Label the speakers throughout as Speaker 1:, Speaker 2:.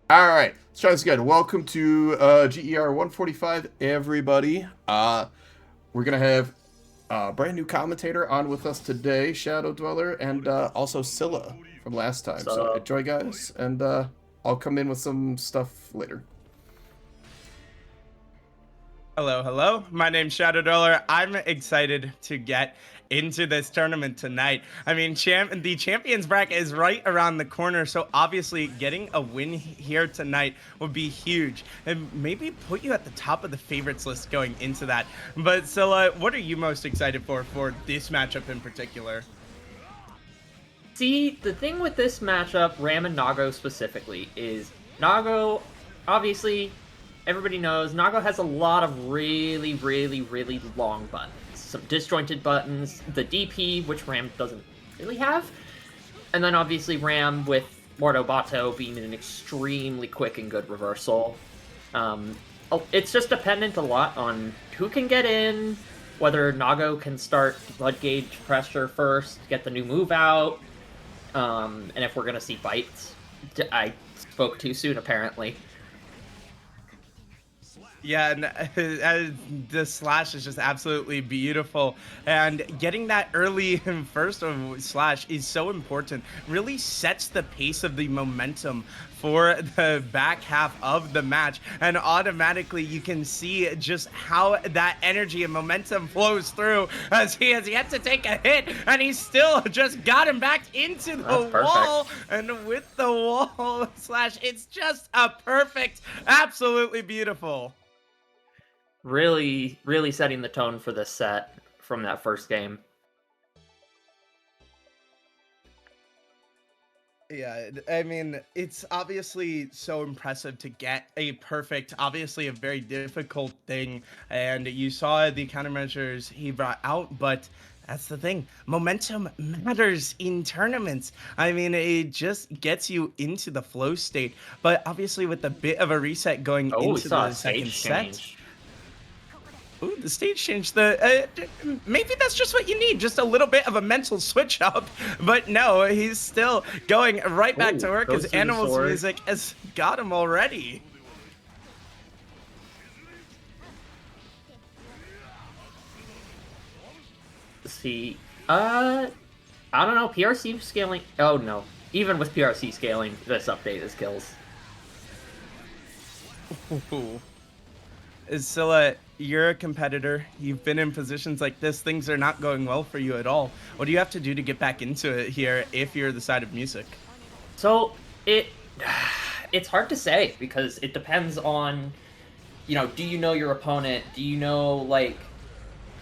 Speaker 1: All right, let's try this again. Welcome to GER 145, everybody. We're gonna have a brand new commentator on with us today, Shadow Dweller, and also Scylla from last time. So enjoy, guys, and I'll come in with some stuff later.
Speaker 2: Hello. My name's Shadow Dweller. I'm excited to get into this tournament tonight. I mean, the champions bracket is right around the corner, so obviously getting a win here tonight would be huge and maybe put you at the top of the favorites list going into that. But Scylla, what are you most excited for this matchup in particular?
Speaker 3: See, the thing with this matchup, Ram and Nago specifically, is Nago, obviously, everybody knows, Nago has a lot of really long buttons. Some disjointed buttons, the DP, which Ram doesn't really have, and then obviously Ram with Mordo Bato being an extremely quick and good reversal. It's just dependent a lot on who can get in, whether Nago can start blood gauge pressure first, get the new move out, and if we're going to see bites. I spoke too soon, apparently.
Speaker 2: Yeah, and the slash is just absolutely beautiful, and getting that early first slash is so important. Really sets the pace of the momentum for the back half of the match, and automatically you can see just how that energy and momentum flows through as he has yet to take a hit, and he still just got him back into the wall, and with the wall slash, it's just a perfect, absolutely beautiful.
Speaker 3: Really setting the tone for this set from that first game.
Speaker 2: Yeah, I mean, it's obviously so impressive to get a perfect, obviously a very difficult thing, and you saw the countermeasures he brought out, but that's the thing. Momentum matters in tournaments. I mean, it just gets you into the flow state, but obviously with a bit of a reset going into the second set. Ooh, the stage change. Maybe that's just what you need, just a little bit of a mental switch up. But no, he's still going right back to work because Animal's music has got him already.
Speaker 3: See, I don't know. PRC scaling. Oh no, even with PRC scaling, this update is kills.
Speaker 2: Scylla, you're a competitor. You've been in positions like this. Things are not going well for you at all. What do you have to do to get back into it here if you're the side of music?
Speaker 3: So it it's hard to say because it depends on, do you know your opponent? Do you know, like,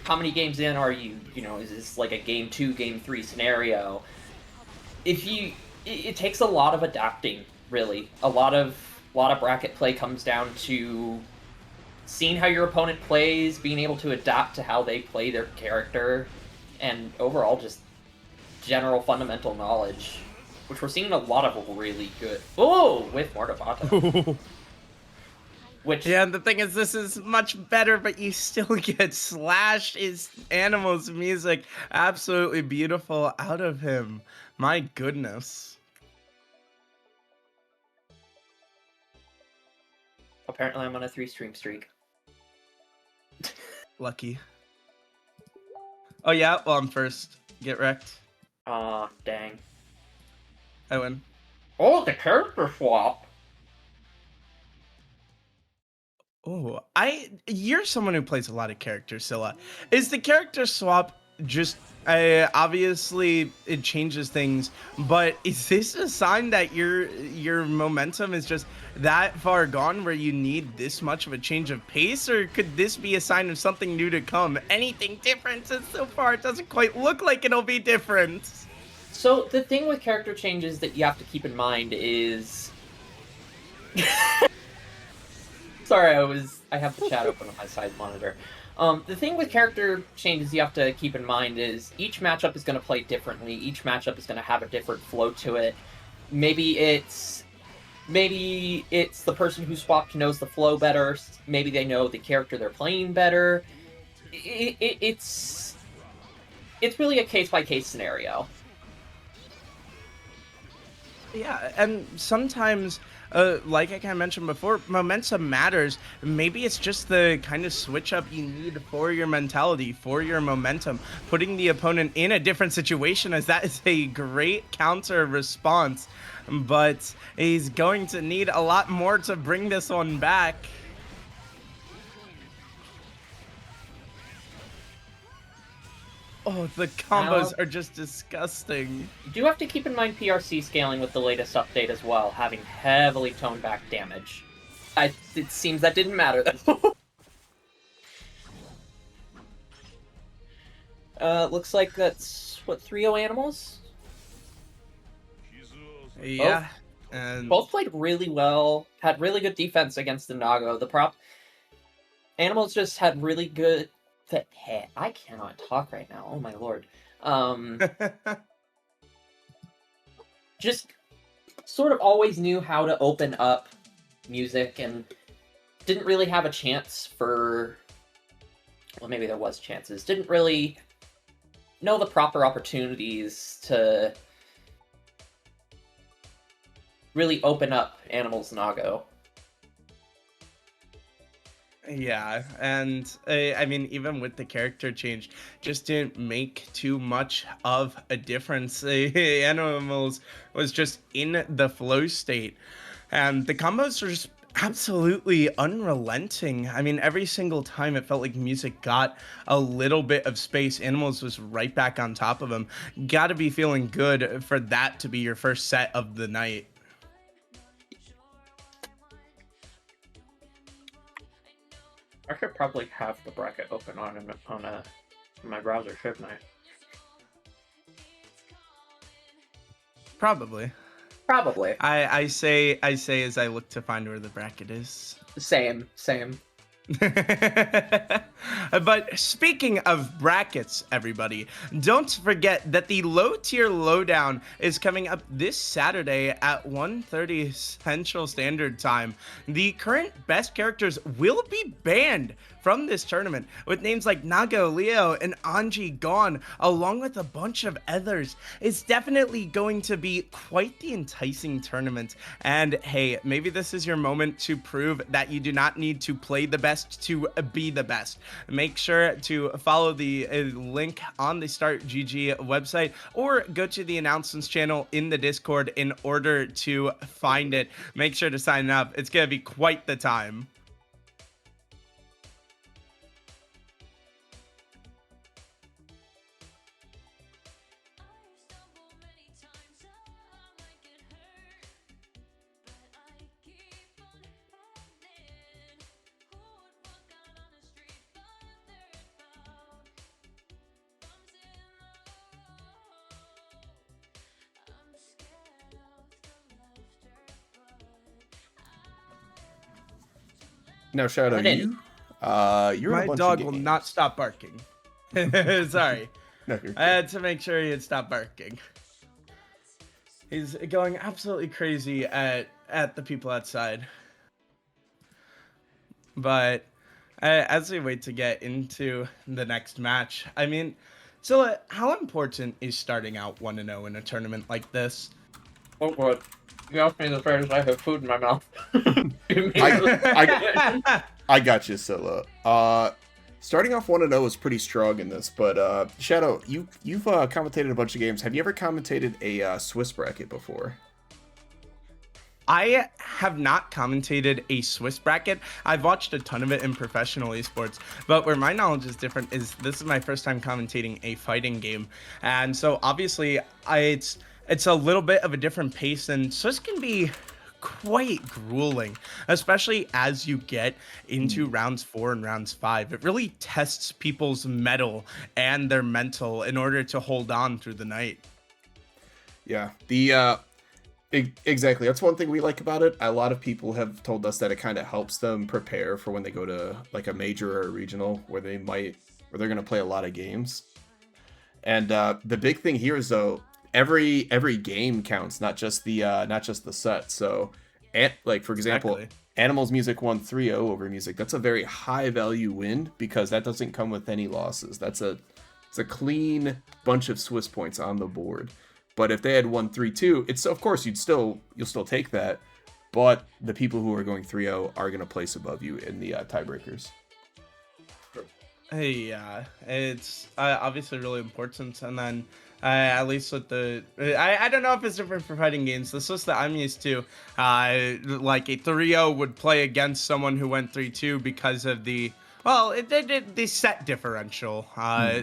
Speaker 3: how many games in are you? Is this like a game 2, game 3 scenario? It takes a lot of adapting, really. A lot of bracket play comes down to seeing how your opponent plays, being able to adapt to how they play their character, and overall just general fundamental knowledge, which we're seeing a lot of really good. Oh, with Mortavato. Which,
Speaker 2: yeah, and the thing is, this is much better, but you still get slashed. Is Animal's music absolutely beautiful out of him? My goodness.
Speaker 3: apparently I'm on a 3-stream streak.
Speaker 2: Lucky. Oh yeah, well I'm first. Get wrecked.
Speaker 3: Aw, dang.
Speaker 2: I win.
Speaker 3: Oh, the character swap!
Speaker 2: Oh, you're someone who plays a lot of characters, Scylla. Is the character swap just obviously it changes things, but is this a sign that your momentum is just that far gone where you need this much of a change of pace, or could this be a sign of something new to come? Anything different? Since so far it doesn't quite look like it'll be different.
Speaker 3: So, the thing with character changes that you have to keep in mind is... Sorry, I have the chat open on my side monitor. The thing with character changes you have to keep in mind is each matchup is going to play differently. Each matchup is going to have a different flow to it. Maybe it's the person who swapped knows the flow better. Maybe they know the character they're playing better. It's really a case-by-case scenario.
Speaker 2: Yeah, and sometimes, like I kind of mentioned before, momentum matters. Maybe it's just the kind of switch up you need for your mentality, for your momentum, putting the opponent in a different situation, as that is a great counter response. But he's going to need a lot more to bring this one back. Oh, the combos are just disgusting.
Speaker 3: You do have to keep in mind PRC scaling with the latest update as well, having heavily toned back damage. It seems that didn't matter, though. Looks like that's, what, 3-0 animals?
Speaker 2: Yeah. And
Speaker 3: Both played really well, had really good defense against the Nago. Animals just had really good... Hey, I cannot talk right now. Oh my lord. Just sort of always knew how to open up music and didn't really have a chance for... Well, maybe there was chances. Didn't really know the proper opportunities to really open up Animals Nago.
Speaker 2: Yeah, and I mean, even with the character change, just didn't make too much of a difference. Animals was just in the flow state, and the combos were just absolutely unrelenting. I mean, every single time it felt like music got a little bit of space, Animals was right back on top of him. Gotta be feeling good for that to be your first set of the night.
Speaker 3: I should probably have the bracket open on my browser, shouldn't I?
Speaker 2: Probably.
Speaker 3: Probably.
Speaker 2: I say as I look to find where the bracket is.
Speaker 3: Same.
Speaker 2: But speaking of brackets, everybody, don't forget that the low tier lowdown is coming up this Saturday at 1:30 Central Standard Time. The current best characters will be banned from this tournament, with names like Nago, Leo, and Anji gone, along with a bunch of others. It's definitely going to be quite the enticing tournament. And hey, maybe this is your moment to prove that you do not need to play the best to be the best. Make sure to follow the link on the Start GG website, or go to the announcements channel in the Discord in order to find it. Make sure to sign up. It's going to be quite the time.
Speaker 1: Now, Shadow,
Speaker 3: I didn't.
Speaker 1: you're in a
Speaker 2: My
Speaker 1: bunch
Speaker 2: dog
Speaker 1: of
Speaker 2: will
Speaker 1: games.
Speaker 2: not stop barking. Sorry.
Speaker 1: No, you're
Speaker 2: I had to make sure he'd stop barking. He's going absolutely crazy at the people outside. But as we wait to get into the next match, I mean, so how important is starting out 1-0 in a tournament like this?
Speaker 3: Oh, what? You asked me the first. I have food in my mouth.
Speaker 1: I got you, Scylla. Starting off 1-0 is pretty strong in this, but Shadow, you've commentated a bunch of games. Have you ever commentated a Swiss bracket before?
Speaker 2: I have not commentated a Swiss bracket. I've watched a ton of it in professional esports, but where my knowledge is different is this is my first time commentating a fighting game. And so obviously it's a little bit of a different pace, and Swiss can be quite grueling, especially as you get into rounds 4 and rounds 5. It really tests people's mettle and their mental in order to hold on through the night.
Speaker 1: Yeah, exactly. That's one thing we like about it. A lot of people have told us that it kind of helps them prepare for when they go to like a major or a regional where they're going to play a lot of games. And the big thing here is though, every game counts, not just the set. So, like for example,
Speaker 2: Exactly.
Speaker 1: Animals Music won 3-0 over Music. That's a very high value win because that doesn't come with any losses. It's a clean bunch of Swiss points on the board. But if they had won 3-2, it's of course you'll still take that. But the people who are going 3-0 are going to place above you in the tiebreakers.
Speaker 2: Hey, yeah, it's obviously really important. And then at least with the, I don't know if it's different for fighting games. This was that I'm used to. Like a 3-0 would play against someone who went 3-2 because of the, well, the set differential,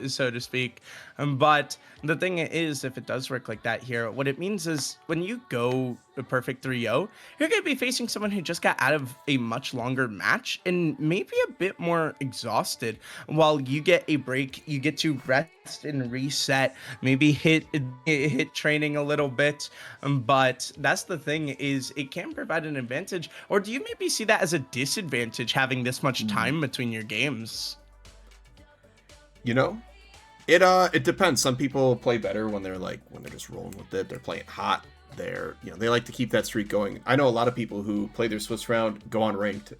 Speaker 2: so to speak. But the thing is, if it does work like that here, what it means is when you go a perfect 3-0, you're going to be facing someone who just got out of a much longer match and maybe a bit more exhausted. While you get a break, you get to rest and reset, maybe hit training a little bit. But that's the thing is it can provide an advantage. Or do you maybe see that as a disadvantage having this much time between your games?
Speaker 1: You know, it depends. Some people play better when they're just rolling with it. They're playing hot. They like to keep that streak going. I know a lot of people who play their Swiss round, go on ranked,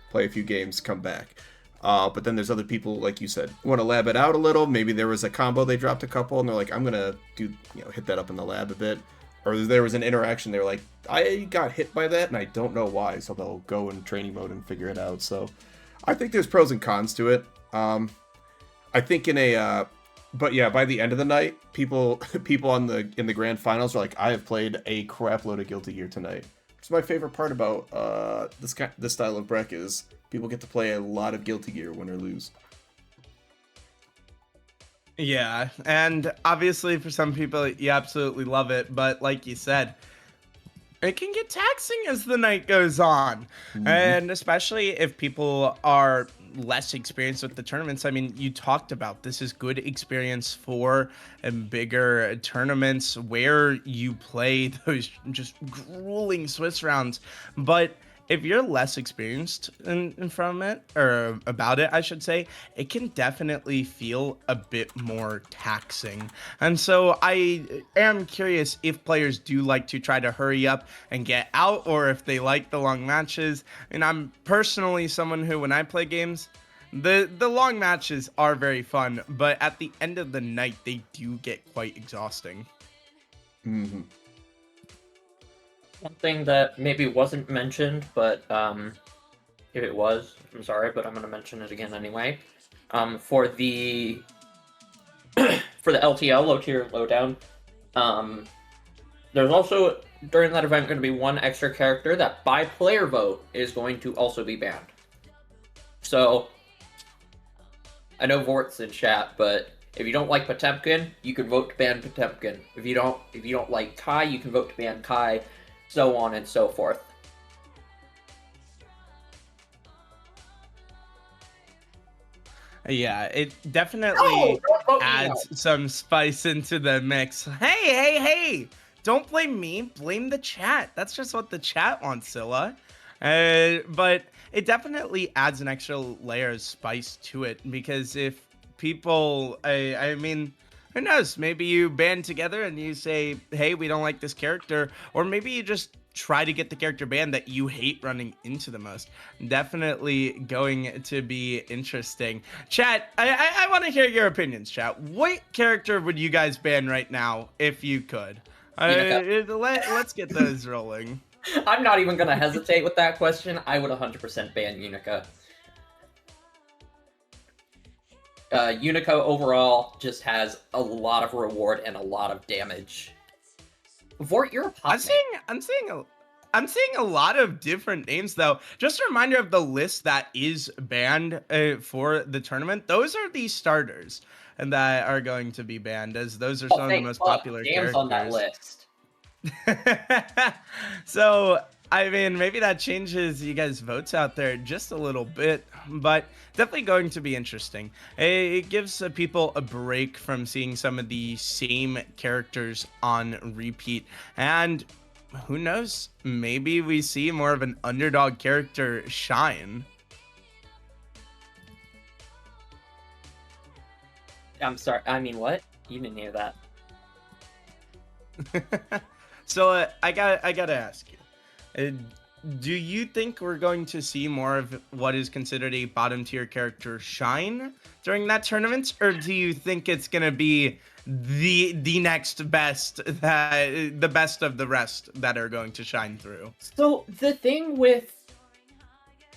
Speaker 1: play a few games, come back. But then there's other people, like you said, want to lab it out a little. Maybe there was a combo, they dropped a couple, and they're like, I'm gonna hit that up in the lab a bit. Or there was an interaction, they were like, I got hit by that and I don't know why, so they'll go in training mode and figure it out. So I think there's pros and cons to it. I think but yeah, by the end of the night, people in the grand finals are like, I have played a crap load of Guilty Gear tonight. It's my favorite part about this style of Breck is people get to play a lot of Guilty Gear, win or lose.
Speaker 2: Yeah, and obviously for some people, you absolutely love it, but like you said, it can get taxing as the night goes on. And especially if people are less experienced with the tournaments. I mean, you talked about this is good experience for bigger tournaments where you play those just grueling Swiss rounds. But if you're less experienced from it, or about it, I should say, it can definitely feel a bit more taxing. And so I am curious if players do like to try to hurry up and get out, or if they like the long matches. And I'm personally someone who, when I play games, the long matches are very fun, but at the end of the night, they do get quite exhausting.
Speaker 1: Mm-hmm.
Speaker 3: One thing that maybe wasn't mentioned, but if it was, I'm sorry, but I'm going to mention it again anyway. For the LTL, low tier, low down, there's also, during that event, going to be one extra character that by player vote is going to also be banned. So, I know Vort's in chat, but if you don't like Potemkin, you can vote to ban Potemkin. If you don't like Kai, you can vote to ban Kai. So on and so forth.
Speaker 2: Yeah, it definitely adds some spice into the mix. Hey! Don't blame me. Blame the chat. That's just what the chat wants, Scylla. But it definitely adds an extra layer of spice to it, because if people, I mean, who knows? Maybe you band together and you say, hey, we don't like this character. Or maybe you just try to get the character banned that you hate running into the most. Definitely going to be interesting. Chat, I want to hear your opinions, chat. What character would you guys ban right now if you could? Let's get those rolling.
Speaker 3: I'm not even gonna hesitate with that question. I would 100% ban Unica. Unico overall just has a lot of reward and a lot of damage. Vort, you're a pop
Speaker 2: I'm seeing a lot of different names though. Just a reminder of the list that is banned for the tournament. Those are the starters and that are going to be banned, as those are some of the most popular
Speaker 3: Dam's
Speaker 2: characters
Speaker 3: on that list.
Speaker 2: So, I mean, maybe that changes you guys' votes out there just a little bit, but definitely going to be interesting. It gives people a break from seeing some of the same characters on repeat, and who knows, maybe we see more of an underdog character shine.
Speaker 3: I'm sorry, I mean, what? You didn't hear that.
Speaker 2: So I gotta ask you, do you think we're going to see more of what is considered a bottom tier character shine during that tournament, or do you think it's gonna be the next best, the best of the rest that are going to shine through?
Speaker 3: So the thing with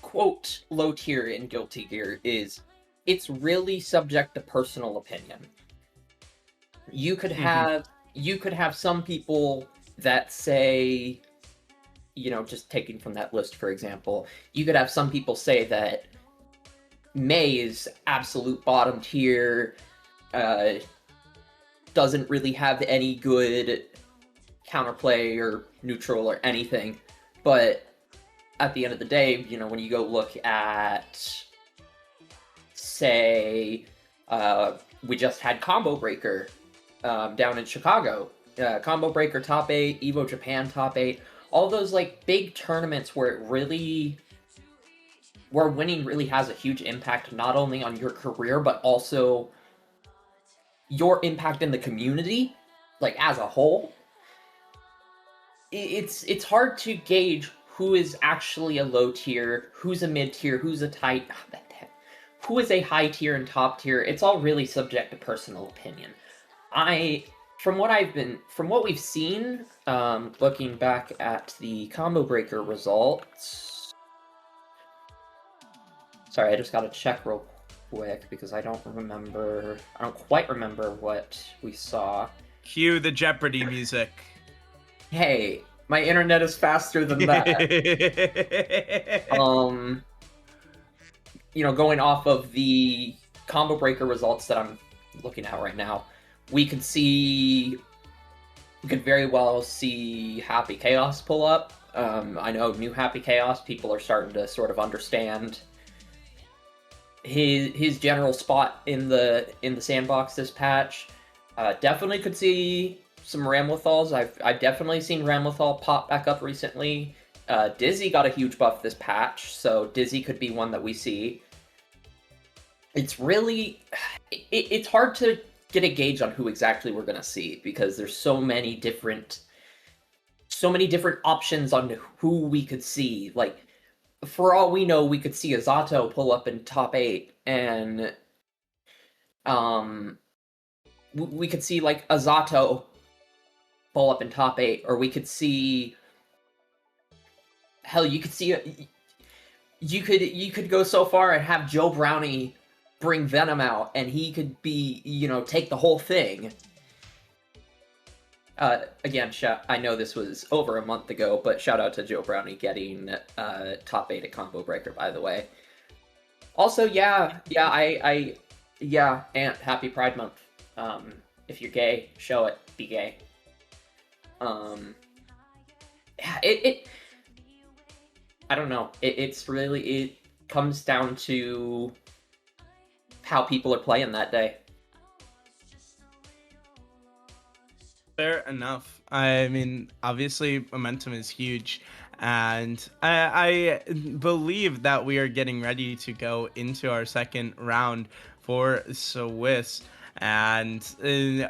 Speaker 3: quote low tier in Guilty Gear is it's really subject to personal opinion. You could have some people that say, you know, just taking from that list, for example, you could have some people say that May is absolute bottom tier, doesn't really have any good counterplay or neutral or anything, but at the end of the day, you know, when you go look at, say, we just had Combo Breaker down in Chicago. Combo Breaker top 8, Evo Japan top 8, all those like big tournaments where winning really has a huge impact, not only on your career, but also your impact in the community, like as a whole. It's hard to gauge who is actually a low tier, who's a mid tier, who is a high tier and top tier. It's all really subject to personal opinion. From what we've seen, looking back at the Combo Breaker results. Sorry, I just gotta check real quick because I don't quite remember what we saw.
Speaker 2: Cue the Jeopardy music.
Speaker 3: Hey, my internet is faster than that. You know, going off of the Combo Breaker results that I'm looking at right now, we could very well see Happy Chaos pull up. I know new Happy Chaos, people are starting to sort of understand his general spot in the sandbox this patch. Definitely could see some Ramlethal's. I've definitely seen Ramlethal pop back up recently. Dizzy got a huge buff this patch, so Dizzy could be one that we see. It's really it's hard to get a gauge on who exactly we're gonna see because there's so many different options on who we could see. Like, for all we know, we could see a Zato pull up in top 8, and we could see like a Zato pull up in top 8, or we could see, hell, you could go so far and have Joe Brownie bring Venom out, and he could be, you know, take the whole thing. Again, I know this was over a month ago, but shout out to Joe Brownie getting top 8 at Combo Breaker, by the way. Also, Aunt, happy Pride Month. If you're gay, show it. Be gay. I don't know. It comes down to how people are playing that day.
Speaker 2: Fair enough. I mean, obviously, momentum is huge. And I believe that we are getting ready to go into our second round for Swiss. And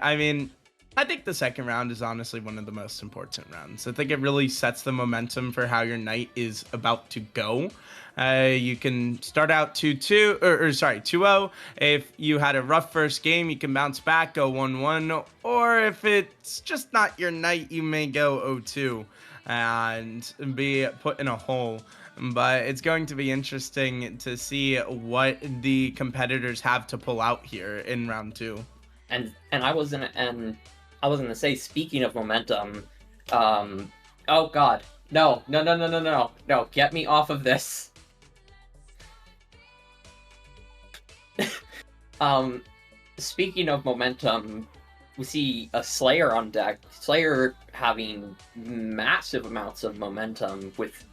Speaker 2: I mean, I think the second round is honestly one of the most important rounds. I think it really sets the momentum for how your night is about to go. You can start out 2-2, or sorry, 2-0. If you had a rough first game, you can bounce back, go 1-1. Or if it's just not your night, you may go 0-2 and be put in a hole. But it's going to be interesting to see what the competitors have to pull out here in round 2.
Speaker 3: And I was gonna say, speaking of momentum, oh god, no, get me off of this. Speaking of momentum, we see a Slayer on deck. Slayer having massive amounts of momentum with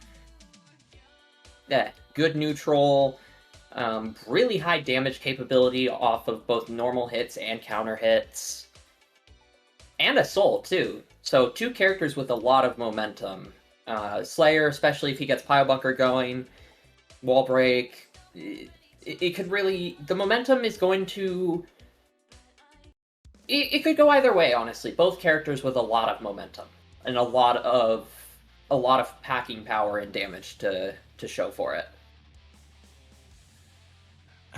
Speaker 3: good neutral, really high damage capability off of both normal hits and counter hits, and a soul too. So 2 characters with a lot of momentum. Slayer, especially if he gets Pile Bunker going, Wall Break, it could really... The momentum is going to... It could go either way, honestly. Both characters with a lot of momentum and a lot of packing power and damage to show for it.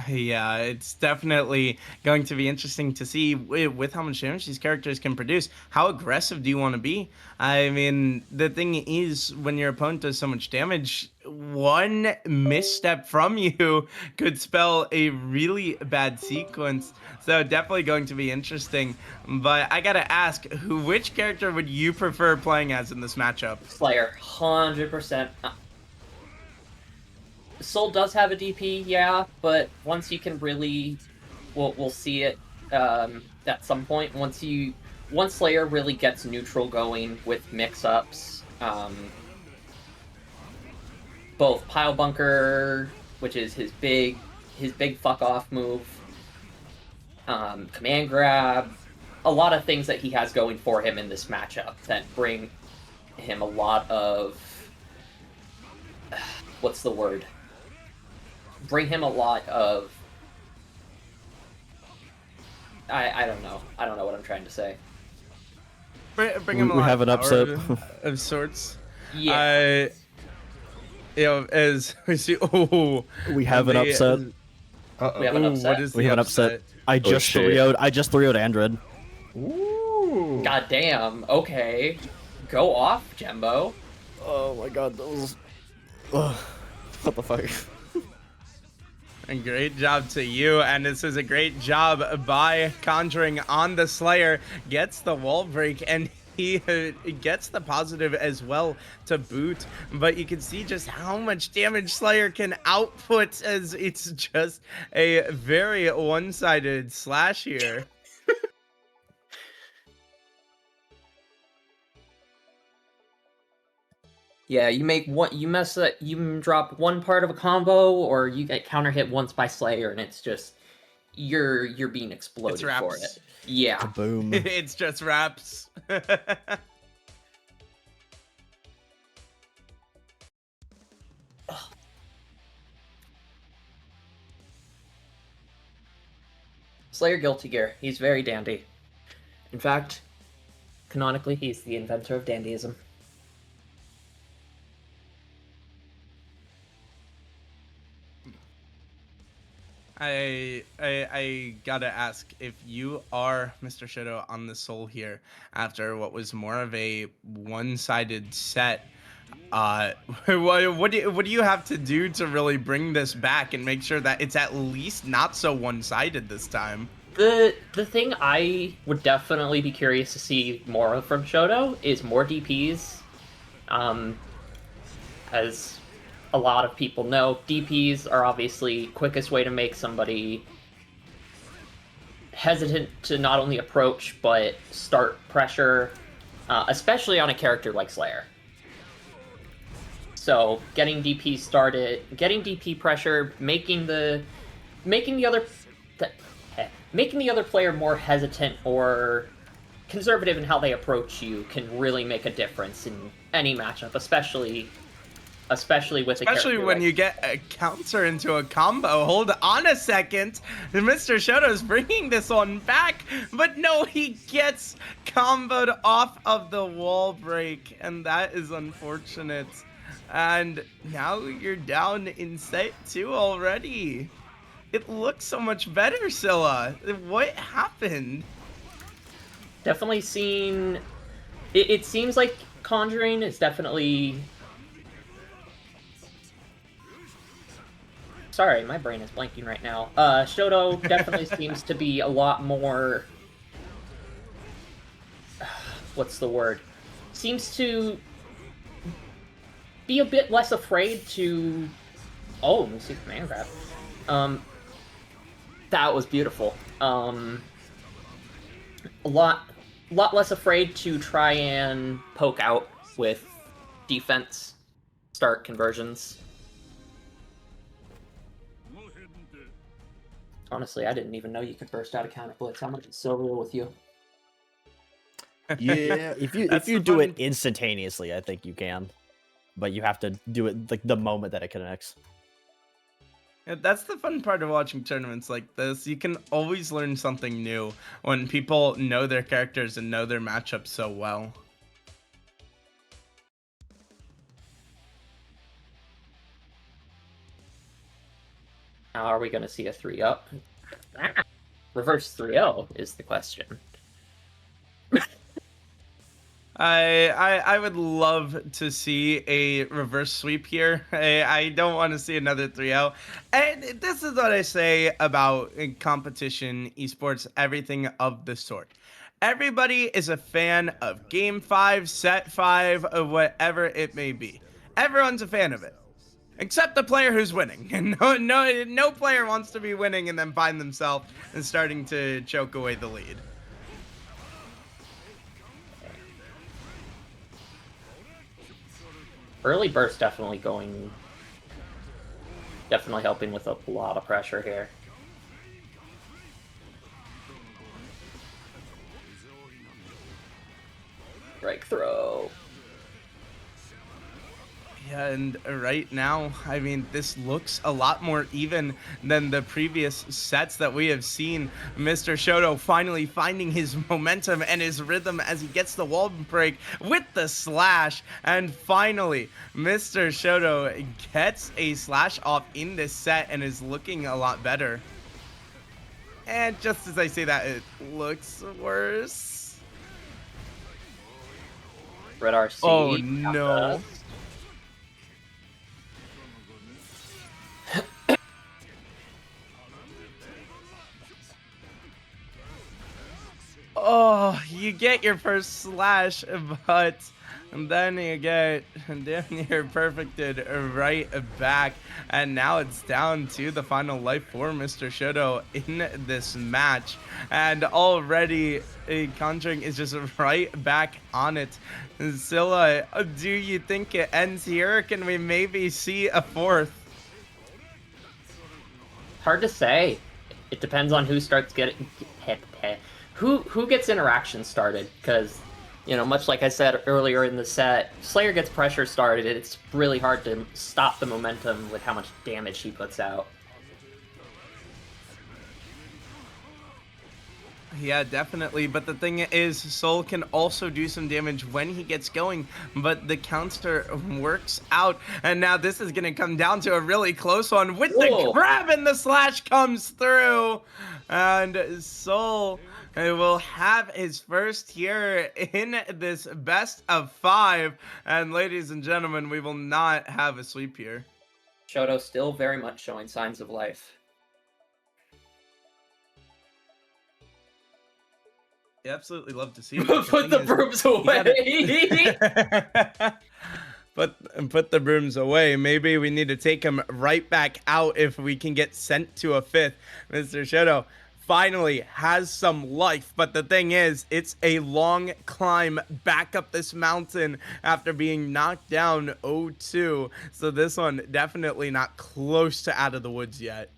Speaker 2: Yeah, it's definitely going to be interesting to see with how much damage these characters can produce. How aggressive do you want to be? I mean, the thing is, when your opponent does so much damage, one misstep from you could spell a really bad sequence. So definitely going to be interesting. But I gotta ask, which character would you prefer playing as in this matchup?
Speaker 3: Slayer, 100%. Soul does have a DP, yeah, but once you can really, we'll see it at some point. Once Slayer really gets neutral going with mix-ups, both Pile Bunker, which is his big fuck off move, Command Grab, a lot of things that he has going for him in this matchup that bring him a lot of what's the word? Bring him a lot of... I don't know. I don't know what I'm trying to say.
Speaker 2: Bring him a
Speaker 4: we
Speaker 2: lot
Speaker 4: have an
Speaker 2: of
Speaker 4: upset
Speaker 2: of sorts.
Speaker 3: Yeah.
Speaker 2: You know, as we see,
Speaker 4: we have an upset.
Speaker 3: We have an upset.
Speaker 2: What is
Speaker 4: We
Speaker 2: the
Speaker 4: have an upset. I just
Speaker 5: shit.
Speaker 4: 3-0'd Andred.
Speaker 1: Ooh.
Speaker 3: God damn. Okay. Go off, Jembo.
Speaker 4: Oh my god, that was... Ugh. What the fuck?
Speaker 2: And great job to you, and this is a great job by Conjuring on the Slayer. Gets the wall break, and he gets the positive as well to boot. But you can see just how much damage Slayer can output, as it's just a very one-sided slash here.
Speaker 3: Yeah, you drop one part of a combo, or you get counter hit once by Slayer, and it's just you're being exploded for it. Yeah.
Speaker 4: Boom.
Speaker 2: It's just raps.
Speaker 3: Slayer Guilty Gear. He's very dandy. In fact, canonically, he's the inventor of dandyism.
Speaker 2: I gotta ask, if you are Mr. Shoto on the Soul here after what was more of a one-sided set, what do you have to do to really bring this back and make sure that it's at least not so one-sided this time?
Speaker 3: The thing I would definitely be curious to see more of from Shoto is more DPs. As a lot of people know, DPs are obviously quickest way to make somebody hesitant to not only approach, but start pressure, especially on a character like Slayer. So getting DP started, getting DP pressure, making the other player more hesitant or conservative in how they approach you can really make a difference in any matchup, especially especially with
Speaker 2: Especially
Speaker 3: a character
Speaker 2: when
Speaker 3: like
Speaker 2: you get a counter into a combo. Hold on a second. Mr. Shoto's bringing this one back, but no, he gets comboed off of the wall break, and that is unfortunate. And now you're down in set 2 already. It looks so much better, Scylla. What happened?
Speaker 3: definitely seen. It seems like Conjuring is definitely. Sorry, my brain is blanking right now. Shoto definitely seems to be a lot more. What's the word? Seems to be a bit less afraid to. Oh, let me see command grab. That was beautiful. A lot less afraid to try and poke out with defense, start conversions. Honestly, I didn't even know you could burst out a counter blitz. How much is so real with you?
Speaker 1: Yeah.
Speaker 4: If you do it instantaneously, I think you can, but you have to do it like the moment that it connects.
Speaker 2: Yeah, that's the fun part of watching tournaments like this. You can always learn something new when people know their characters and know their matchups so well.
Speaker 3: Now, are we going to see a 3-up? Reverse 3-0 is the question.
Speaker 2: I would love to see a reverse sweep here. I don't want to see another 3-0. And this is what I say about competition, esports, everything of the sort. Everybody is a fan of Game 5, Set 5, or whatever it may be. Everyone's a fan of it. Except the player who's winning. And no player wants to be winning and then find themselves and starting to choke away the lead.
Speaker 3: Early burst definitely helping with a lot of pressure here. Strike throw.
Speaker 2: Yeah, and right now, I mean, this looks a lot more even than the previous sets that we have seen. Mr. Shoto finally finding his momentum and his rhythm as he gets the wall break with the slash. And finally, Mr. Shoto gets a slash off in this set and is looking a lot better. And just as I say that, it looks worse.
Speaker 3: Red RC.
Speaker 2: Oh, no. Oh, you get your first slash, but then you get damn near perfected right back. And now it's down to the final life for Mr. Shoto in this match. And already Conjuring is just right back on it. Scylla, do you think it ends here? Or can we maybe see a fourth?
Speaker 3: Hard to say. It depends on who starts getting who gets interaction started, because much like I said earlier in the set, Slayer gets pressure started. It's really hard to stop the momentum with how much damage he puts out.
Speaker 2: Yeah, definitely. But the thing is, Soul can also do some damage when he gets going, but the counter works out. And now this is going to come down to a really close one with the grab, and the slash comes through. And Soul will have his first here in this best of 5. And ladies and gentlemen, we will not have a sweep here.
Speaker 3: Shoto still very much showing signs of life.
Speaker 2: I absolutely love to see it.
Speaker 3: Put the brooms away.
Speaker 2: Put the brooms away. Maybe we need to take him right back out if we can get sent to a 5th. Mr. Shoto finally has some life, but the thing is, it's a long climb back up this mountain after being knocked down 0-2. So this one definitely not close to out of the woods yet.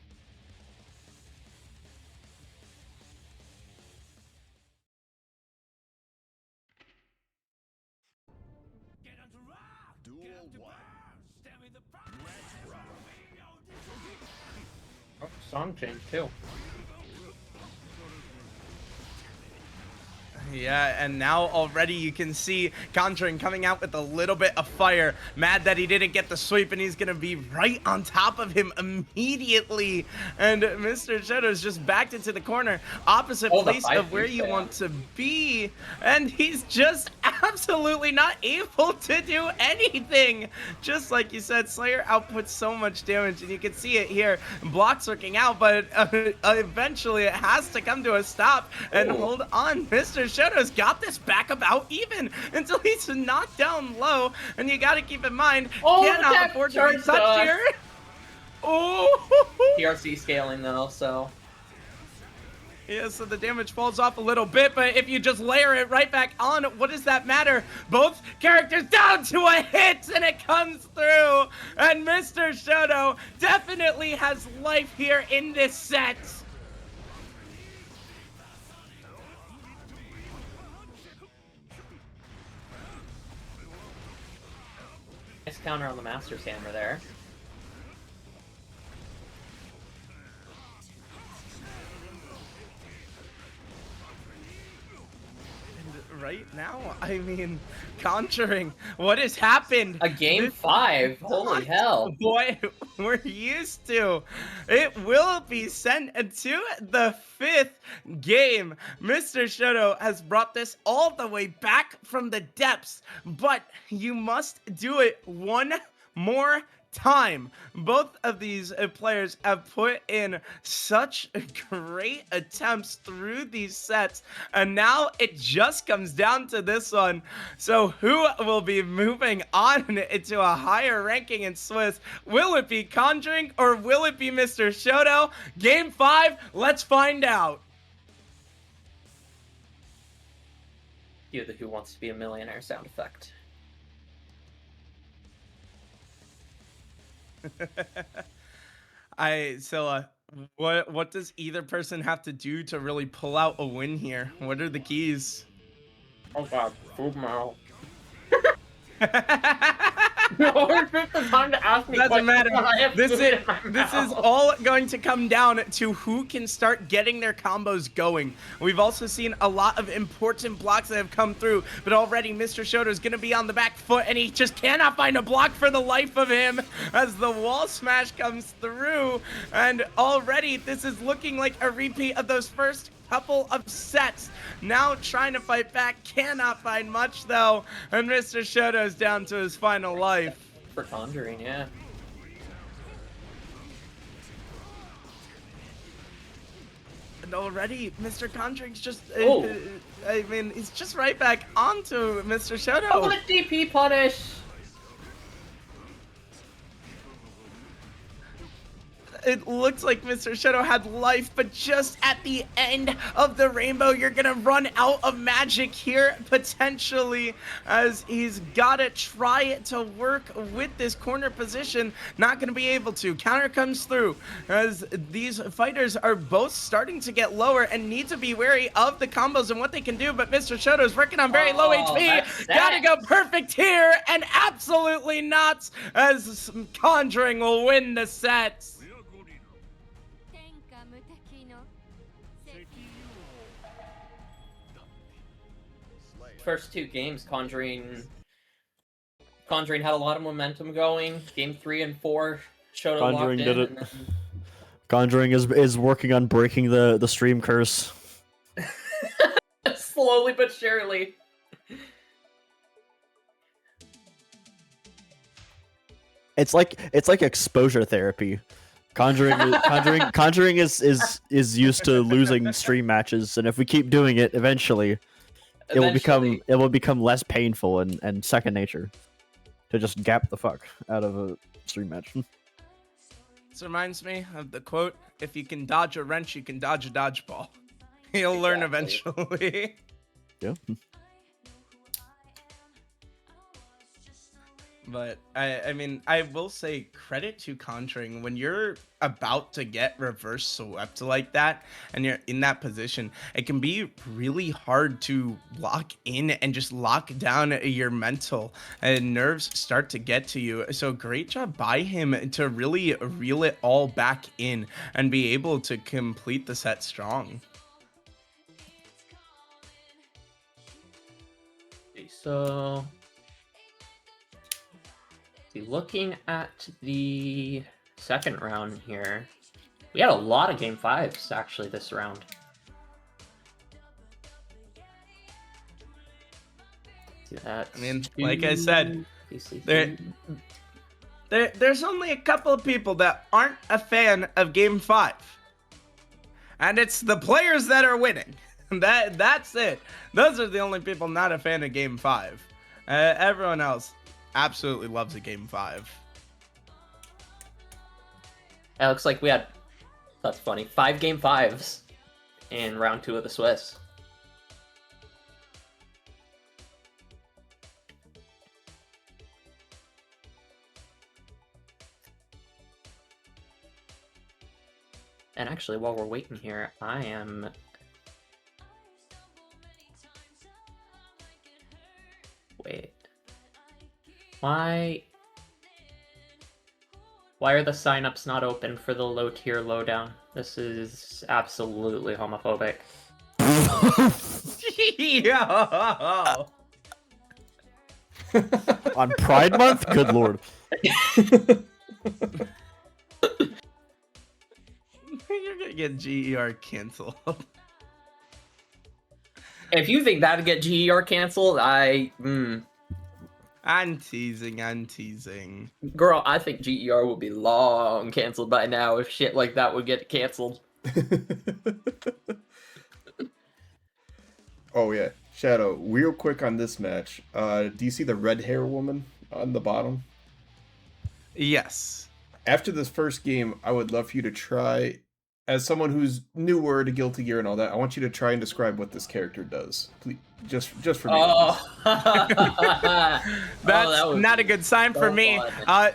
Speaker 3: Oh, song change too.
Speaker 2: Yeah, and now already you can see Conjuring coming out with a little bit of fire. Mad that he didn't get the sweep, and he's going to be right on top of him immediately. And Mr. Shadow's just backed into the corner, opposite place of where you want to be. And he's just absolutely not able to do anything. Just like you said, Slayer outputs so much damage, and you can see it here. Blocks working out, but eventually it has to come to a stop. And hold on, Mr. Shadow's got this back about even until he's knocked down low, and you got to keep in mind, cannot afford to be touched here. Oh,
Speaker 3: TRC scaling though, so.
Speaker 2: Yeah, so the damage falls off a little bit, but if you just layer it right back on, what does that matter? Both characters down to a hit, and it comes through. And Mr. Shadow definitely has life here in this set.
Speaker 3: Nice counter on the Master's Hammer there.
Speaker 2: And right now, I mean, Conjuring, what has happened?
Speaker 3: A game 5, holy hell.
Speaker 2: Boy, we're used to. It will be sent to the 5th game. Mr. Shadow has brought this all the way back from the depths, but you must do it one more time. Both of these players have put in such great attempts through these sets, and now it just comes down to this one. So who will be moving on into a higher ranking in Swiss? Will it be Conjuring or will it be Mr. Shoto? Game 5, let's find out.
Speaker 3: Cue the Who Wants to Be a Millionaire sound effect.
Speaker 2: What does either person have to do to really pull out a win here? What are the keys?
Speaker 3: Oh god, food mouth. Doesn't
Speaker 2: matter. This is all going to come down to who can start getting their combos going. We've also seen a lot of important blocks that have come through, but already Mr. Shoto is going to be on the back foot, and he just cannot find a block for the life of him as the wall smash comes through. And already this is looking like a repeat of those first couple of sets. Now trying to fight back, cannot find much though, and Mr. Shoto's down to his final life.
Speaker 3: For Conjuring, yeah.
Speaker 2: And already Mr. Conjuring's just, I mean, he's just right back onto Mr. Shoto.
Speaker 3: Oh, what a DP punish!
Speaker 2: It looks like Mr. Shadow had life, but just at the end of the rainbow, you're gonna run out of magic here, potentially, as he's gotta try to work with this corner position. Not gonna be able to. Counter comes through, as these fighters are both starting to get lower and need to be wary of the combos and what they can do, but Mr. Shadow's working on very low HP. Gotta go perfect here, and absolutely not, as Conjuring will win the set.
Speaker 3: First 2 games, Conjuring had a lot of momentum going. Game 3 and 4, Shoto
Speaker 4: Conjuring
Speaker 3: locked
Speaker 4: did
Speaker 3: in,
Speaker 4: it.
Speaker 3: and then...
Speaker 4: Conjuring is working on breaking the stream curse.
Speaker 3: Slowly but surely.
Speaker 4: It's like exposure therapy. Conjuring is used to losing stream matches, and if we keep doing it, eventually it will become less painful and second nature to just gap the fuck out of a stream match.
Speaker 2: This reminds me of the quote, if you can dodge a wrench, you can dodge a dodgeball. You'll learn eventually.
Speaker 4: Yeah.
Speaker 2: But I mean, I will say credit to Conjuring when you're about to get reverse swept like that and you're in that position. It can be really hard to lock in and just lock down your mental, and nerves start to get to you. So great job by him to really reel it all back in and be able to complete the set strong.
Speaker 3: Okay, so looking at the second round here, we had a lot of game fives actually this round. See that?
Speaker 2: I mean, like I said, there's only a couple of people that aren't a fan of game 5. And it's the players that are winning. That's it. Those are the only people not a fan of game 5. Everyone else absolutely loves a game 5.
Speaker 3: It looks like we had, that's funny, 5 game 5s in round 2 of the Swiss. And actually, while we're waiting here, I am... Wait. Why are the signups not open for the low tier lowdown? This is absolutely homophobic.
Speaker 2: Yo!
Speaker 4: On Pride Month? Good lord.
Speaker 2: You're gonna get GER canceled.
Speaker 3: If you think that'd get GER canceled,
Speaker 2: I'm teasing.
Speaker 3: Girl, I think GER will be long canceled by now if shit like that would get canceled.
Speaker 1: Oh yeah, Shadow. Real quick on this match. Do you see the red hair woman on the bottom?
Speaker 2: Yes.
Speaker 1: After this first game, I would love for you to try, as someone who's newer to Guilty Gear and all that, I want you to try and describe what this character does. Please, just for me.
Speaker 2: Oh. That's not a good sign for me.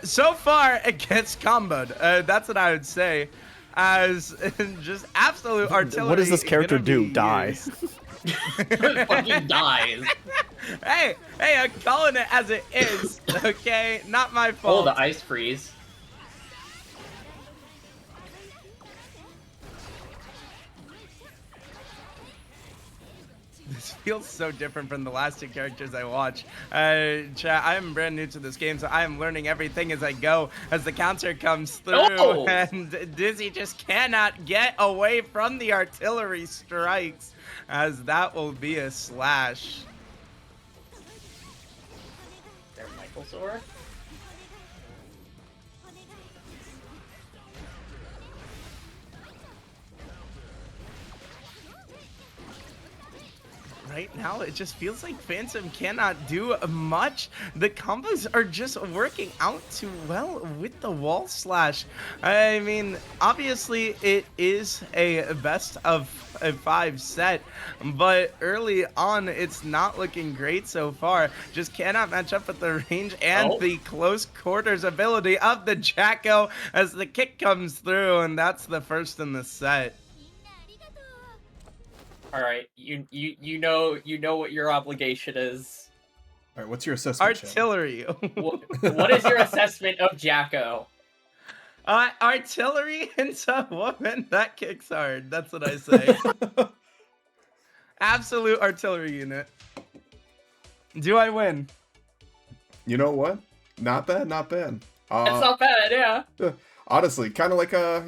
Speaker 2: So far, it gets comboed. That's what I would say. As just absolute artillery.
Speaker 4: What does this character do? Die.
Speaker 3: Fucking dies.
Speaker 2: Hey, I'm calling it as it is. Okay, not my fault.
Speaker 3: Oh, the ice freeze.
Speaker 2: This feels so different from the last 2 characters I watch. Chat, I am brand new to this game, so I am learning everything as I go, as the counter comes through, and Dizzy just cannot get away from the artillery strikes, as that will be a slash.
Speaker 3: There, Michael Sword.
Speaker 2: Right now, it just feels like Phantom cannot do much. The combos are just working out too well with the wall slash. I mean, obviously, it is a best of 5 set, but early on, it's not looking great so far. Just cannot match up with the range and the close quarters ability of the Jacko as the kick comes through, and that's the first in the set.
Speaker 3: All right, you know what your obligation is.
Speaker 1: All right, what's your assessment?
Speaker 2: Artillery.
Speaker 3: What is your assessment of Jacko?
Speaker 2: Artillery into woman. That kicks hard. That's what I say. Absolute artillery unit. Do I win?
Speaker 1: You know what? Not bad, not bad.
Speaker 3: It's not bad, yeah.
Speaker 1: Honestly, kind of like a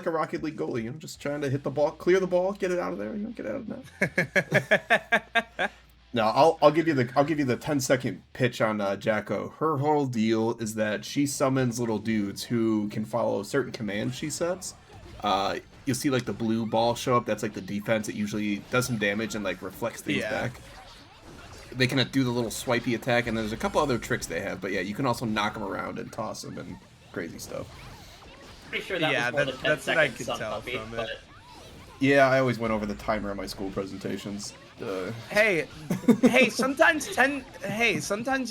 Speaker 1: Rocket League goalie, just trying to hit the ball, clear the ball, get it out of there, get it out of there. Now, I'll give you the 10-second pitch on Jacko. Her whole deal is that she summons little dudes who can follow certain commands she sets. You'll see like the blue ball show up. That's like the defense. It usually does some damage and like reflects things back. They can do the little swipey attack, and there's a couple other tricks they have. But yeah, you can also knock them around and toss them and crazy stuff.
Speaker 3: Pretty sure that was more than 10
Speaker 2: that's what I
Speaker 3: seconds
Speaker 2: could
Speaker 3: on
Speaker 2: tell
Speaker 3: Puppy,
Speaker 2: from
Speaker 3: but...
Speaker 2: it.
Speaker 1: Yeah, I always went over the timer on my school presentations.
Speaker 2: Hey, sometimes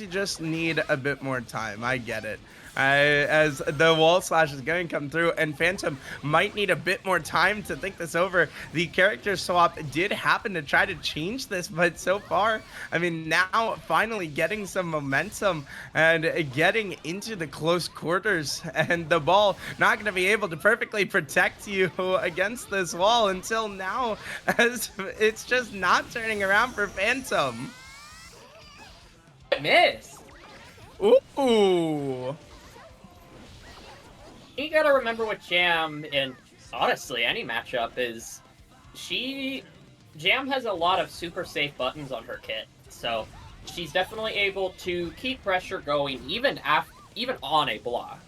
Speaker 2: you just need a bit more time. I get it. As the wall slash is going to come through, and Phantom might need a bit more time to think this over. The character swap did happen to try to change this, but so far, I mean, now finally getting some momentum and getting into the close quarters, and the ball not going to be able to perfectly protect you against this wall until now, as it's just not turning around for Phantom.
Speaker 3: Miss.
Speaker 2: Ooh.
Speaker 3: You gotta remember what Jam, in honestly any matchup, is Jam has a lot of super safe buttons on her kit, so she's definitely able to keep pressure going even on a block.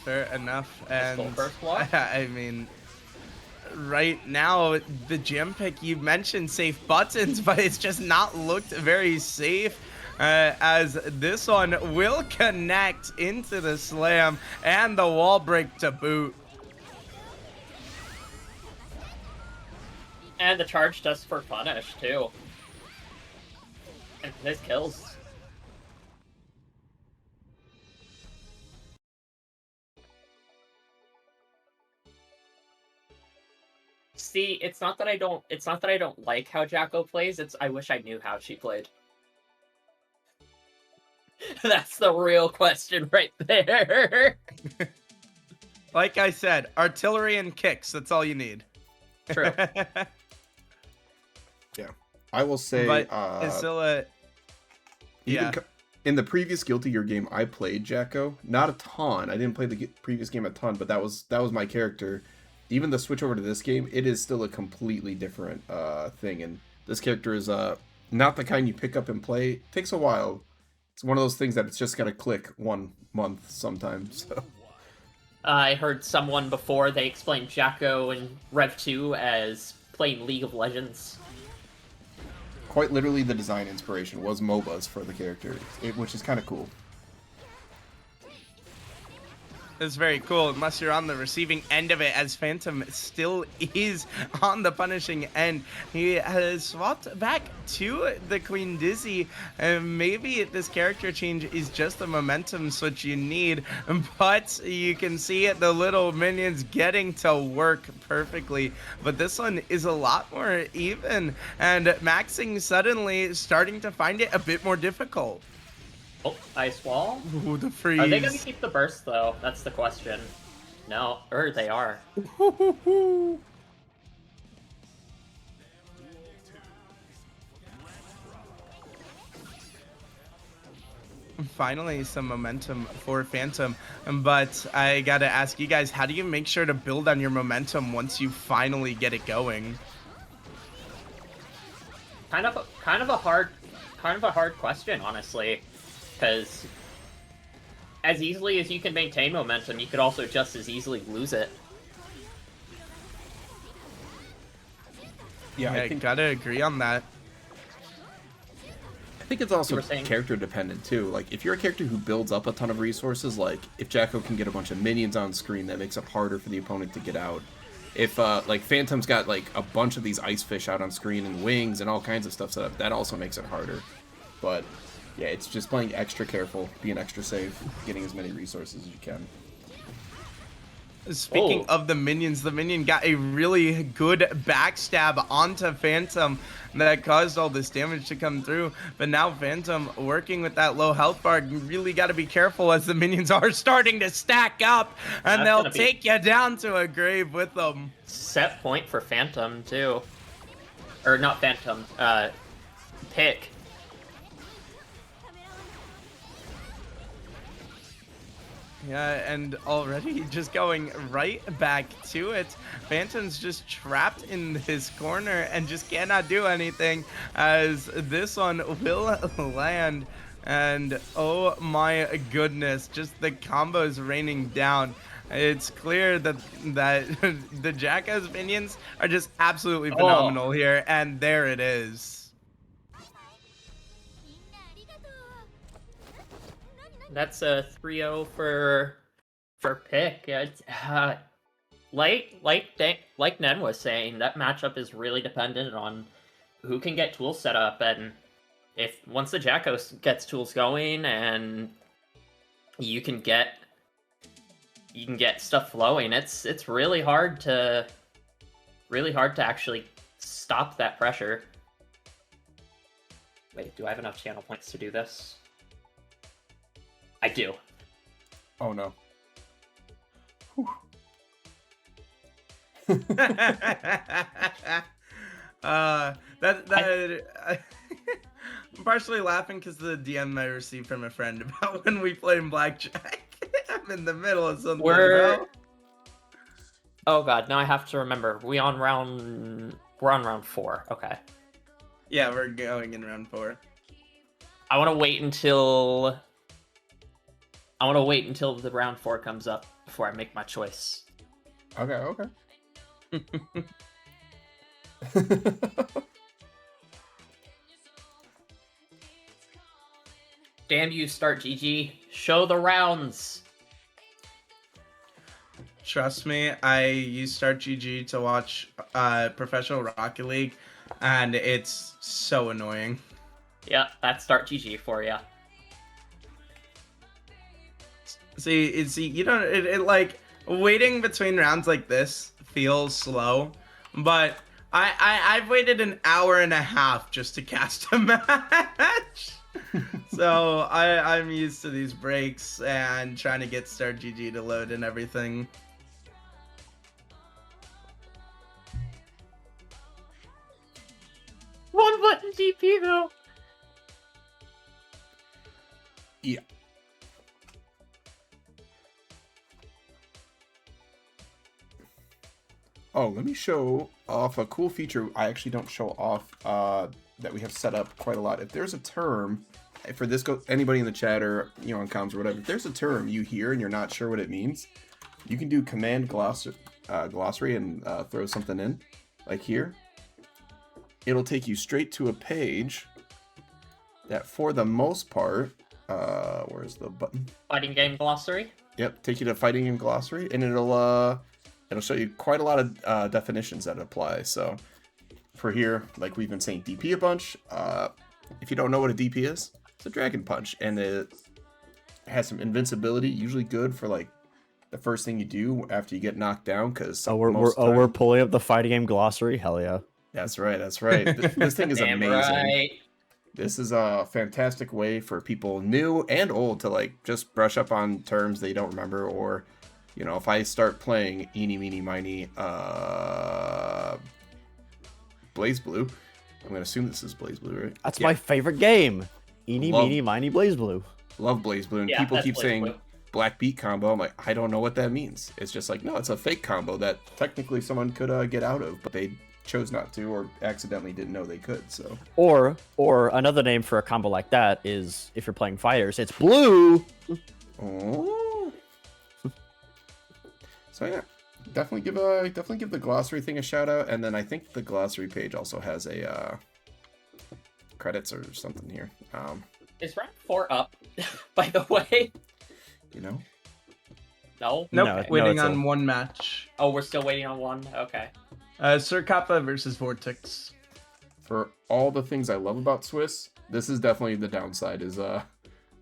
Speaker 2: Fair enough. And
Speaker 3: First block?
Speaker 2: I mean, right now the gem pick, you mentioned safe buttons, but it's just not looked very safe. As this one will connect into the slam and the wall break to boot.
Speaker 3: And the charge does for punish too. And this kills. See, it's not that I don't like how Jacko plays, it's I wish I knew how she played. That's the real question right there.
Speaker 2: Like I said, artillery and kicks, that's all you need.
Speaker 3: True.
Speaker 1: Yeah. I will say,
Speaker 2: But it's still a...
Speaker 1: even
Speaker 2: Yeah.
Speaker 1: in the previous Guilty Gear game, I played Jacko. Not a ton. I didn't play the previous game a ton, but that was my character. Even the switch over to this game, it is still a completely different thing. And this character is not the kind you pick up and play. It takes a while. It's one of those things that it's just got to click 1 month sometimes. So.
Speaker 3: I heard someone before, they explained Jacko in Rev 2 as playing League of Legends.
Speaker 1: Quite literally, the design inspiration was MOBAs for the character, which is kind of cool.
Speaker 2: It's very cool, unless you're on the receiving end of it, as Phantom still is on the punishing end. He has swapped back to the Queen Dizzy, and maybe this character change is just the momentum switch you need, but you can see the little minions getting to work perfectly. But this one is a lot more even, and Maxing suddenly starting to find it a bit more difficult.
Speaker 3: Oh, Ice Wall?
Speaker 2: Ooh, the freeze.
Speaker 3: Are they gonna keep the burst, though? That's the question. No, or they are.
Speaker 2: Finally, some momentum for Phantom, but I gotta ask you guys, how do you make sure to build on your momentum once you finally get it going?
Speaker 3: Kind of a hard question, honestly, because as easily as you can maintain momentum, you could also just as easily lose it.
Speaker 2: Yeah, I gotta agree on that.
Speaker 1: I think it's also
Speaker 3: saying?
Speaker 1: character dependent too. Like, if you're a character who builds up a ton of resources, like if Jacko can get a bunch of minions on screen, that makes it harder for the opponent to get out. If like Phantom's got like a bunch of these ice fish out on screen and wings and all kinds of stuff set up, that also makes it harder. But yeah, it's just playing extra careful, being extra safe, getting as many resources as you can.
Speaker 2: Speaking of the minion got a really good backstab onto Phantom that caused all this damage to come through. But now Phantom working with that low health bar, you really got to be careful as the minions are starting to stack up, and they'll take you down to a grave with them.
Speaker 3: Set point for Phantom, too. Or not Phantom, Pick.
Speaker 2: Yeah, and already just going right back to it. Phantom's just trapped in his corner and just cannot do anything, as this one will land. And oh my goodness, just the combos raining down. It's clear that the Jacko's minions are just absolutely phenomenal here, and there it is.
Speaker 3: That's a 3-0 for Pick. Yeah, like Nen was saying, that matchup is really dependent on who can get tools set up, and if once the Jacko gets tools going and you can get stuff flowing, it's really hard to actually stop that pressure. Wait, do I have enough channel points to do this? I do.
Speaker 1: Oh no.
Speaker 2: I'm partially laughing because the DM I received from a friend about when we played blackjack. I'm in the middle of something. Bro.
Speaker 3: Oh god, now I have to remember. We're on round 4. Okay.
Speaker 2: Yeah, we're going in round 4.
Speaker 3: I want to wait until the round 4 comes up before I make my choice.
Speaker 1: Okay.
Speaker 3: Damn you, Start GG. Show the rounds.
Speaker 2: Trust me, I use Start GG to watch Professional Rocket League, and it's so annoying.
Speaker 3: Yeah, that's Start GG for you.
Speaker 2: See, you don't. It like waiting between rounds like this feels slow, but I've waited an hour and a half just to cast a match. So I'm used to these breaks and trying to get Start GG to load and everything.
Speaker 3: One button DP though.
Speaker 1: Yeah. Oh, let me show off a cool feature I actually don't show off that we have set up quite a lot. If there's a term, for this, anybody in the chat or on comms or whatever, if there's a term you hear and you're not sure what it means, you can do command glossary and throw something in, like here. It'll take you straight to a page that, for the most part, where's the button?
Speaker 3: Fighting game glossary.
Speaker 1: Yep, take you to fighting game glossary, and it'll show you quite a lot of definitions that apply. So for here, like we've been saying DP a bunch. If you don't know what a DP is, it's a dragon punch, and it has some invincibility, usually good for like the first thing you do after you get knocked down. Because
Speaker 4: we're pulling up the fighting game glossary. Hell yeah.
Speaker 1: That's right. This thing is amazing.
Speaker 3: Right.
Speaker 1: This is a fantastic way for people new and old to like just brush up on terms they don't remember, or if I start playing Eeny, Meeny, Miny, Blaze Blue, I'm gonna assume this is Blaze Blue, right?
Speaker 4: That's my favorite game. Eeny, Meeny, Miny, Blaze Blue.
Speaker 1: Love Blaze Blue, and people keep saying Black Beat combo. I'm like, I don't know what that means. It's just like, no, it's a fake combo that technically someone could get out of, but they chose not to, or accidentally didn't know they could. So,
Speaker 4: or another name for a combo like that is, if you're playing fighters, it's blue.
Speaker 1: Oh. So yeah, definitely give the glossary thing a shout out, and then I think the glossary page also has a credits or something here.
Speaker 3: Is round 4 up? By the way.
Speaker 1: No.
Speaker 2: Nope.
Speaker 4: No,
Speaker 2: waiting on one match.
Speaker 3: Oh, we're still waiting on one. Okay.
Speaker 2: Sir Kapa versus Vortix.
Speaker 1: For all the things I love about Swiss, this is definitely the downside. Is the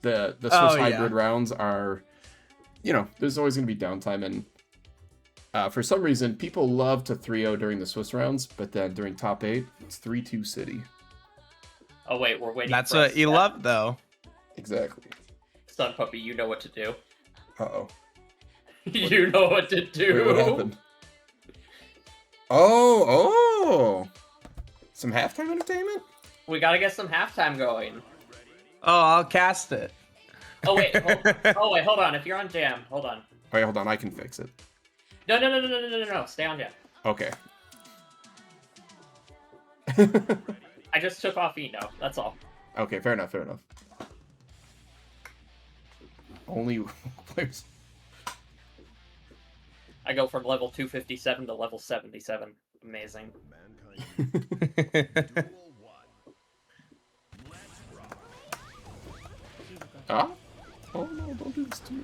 Speaker 1: Swiss hybrid rounds are, there's always going to be downtime, and for some reason people love to 3-0 during the Swiss rounds, but then during top 8 it's 3-2 City.
Speaker 3: Oh wait, we're waiting.
Speaker 2: That's what you love, though.
Speaker 1: Exactly.
Speaker 3: Son Puppy, you know what to do.
Speaker 1: Uh-oh.
Speaker 3: You know what to do.
Speaker 1: Wait, what happened? Oh! Some halftime entertainment?
Speaker 3: We gotta get some halftime going.
Speaker 2: Oh, I'll cast it.
Speaker 3: Oh wait, hold on. If you're on jam, hold on.
Speaker 1: Wait, hold on, I can fix it.
Speaker 3: No. Stay on jam.
Speaker 1: Okay.
Speaker 3: I just took off Eno, that's all.
Speaker 1: Okay, fair enough. Only players.
Speaker 3: I go from level 257 to level 77. Amazing.
Speaker 1: Ah? Oh no, don't do this to me.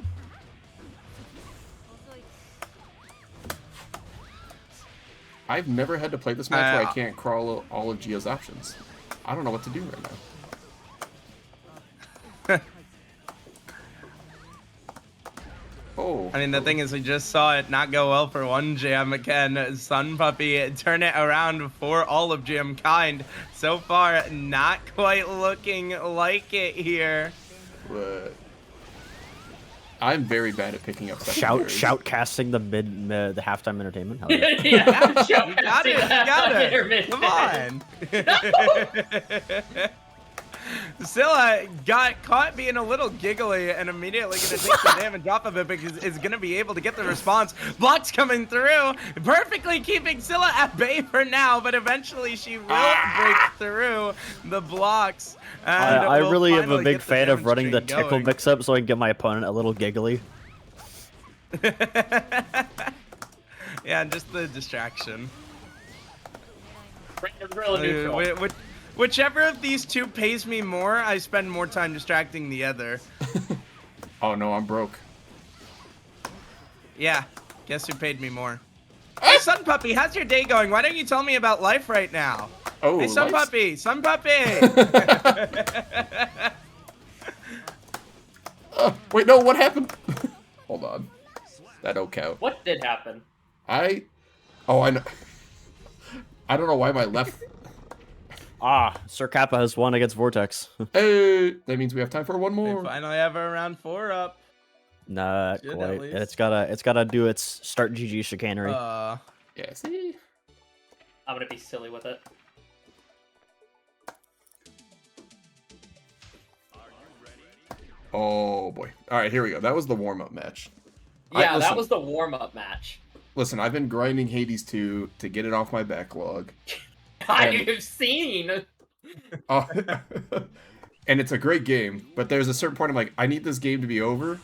Speaker 1: I've never had to play this match where I can't crawl all of Gia's options. I don't know what to do right now. Oh.
Speaker 2: I mean, the thing is, we just saw it not go well for one jam again. Sun Puppy turn it around for all of Jam Kind. So far, not quite looking like it here.
Speaker 1: But I'm very bad at picking up secondaries.
Speaker 4: Shout casting the the halftime entertainment. Hell
Speaker 3: Yeah,
Speaker 4: yeah.
Speaker 3: shout
Speaker 2: You got it. You got it. Come on. Scylla got caught being a little giggly and immediately going to take the damage off of it because is going to be able to get the response. Blocks coming through, perfectly keeping Scylla at bay for now, but eventually she will break through the blocks. And
Speaker 4: I
Speaker 2: will
Speaker 4: really am a
Speaker 2: finally
Speaker 4: big
Speaker 2: get
Speaker 4: fan of running the
Speaker 2: damage
Speaker 4: tickle
Speaker 2: going.
Speaker 4: mix-up so I can get my opponent a little giggly.
Speaker 2: Yeah, just the distraction.
Speaker 3: Really neutral.
Speaker 2: Whichever of these two pays me more, I spend more time distracting the other.
Speaker 1: Oh no, I'm broke.
Speaker 2: Yeah, guess who paid me more? Hey, Sun Puppy, how's your day going? Why don't you tell me about life right now?
Speaker 1: Oh,
Speaker 2: Hey, Sun
Speaker 1: life's-
Speaker 2: Puppy, Sun Puppy!
Speaker 1: Wait, no, what happened? Hold on. That don't count.
Speaker 3: What did happen?
Speaker 1: Oh, I know. I don't know why my left...
Speaker 4: Sir Kappa has won against Vortex.
Speaker 1: Hey, that means we have time for one
Speaker 2: We
Speaker 1: more.
Speaker 2: finally have our round 4 up.
Speaker 4: Not
Speaker 2: Good, at
Speaker 4: quite.
Speaker 2: least.
Speaker 4: It's gotta do its start GG chicanery.
Speaker 1: Yeah, see?
Speaker 3: I'm gonna be silly with it.
Speaker 1: Oh boy. Alright, here we go. That was the warm-up match.
Speaker 3: Yeah,
Speaker 1: listen.
Speaker 3: that was the warm-up match.
Speaker 1: Listen, I've been grinding Hades 2 to get it off my backlog.
Speaker 3: I've seen.
Speaker 1: Oh, and it's a great game, but there's a certain point I'm like, I need this game to be over.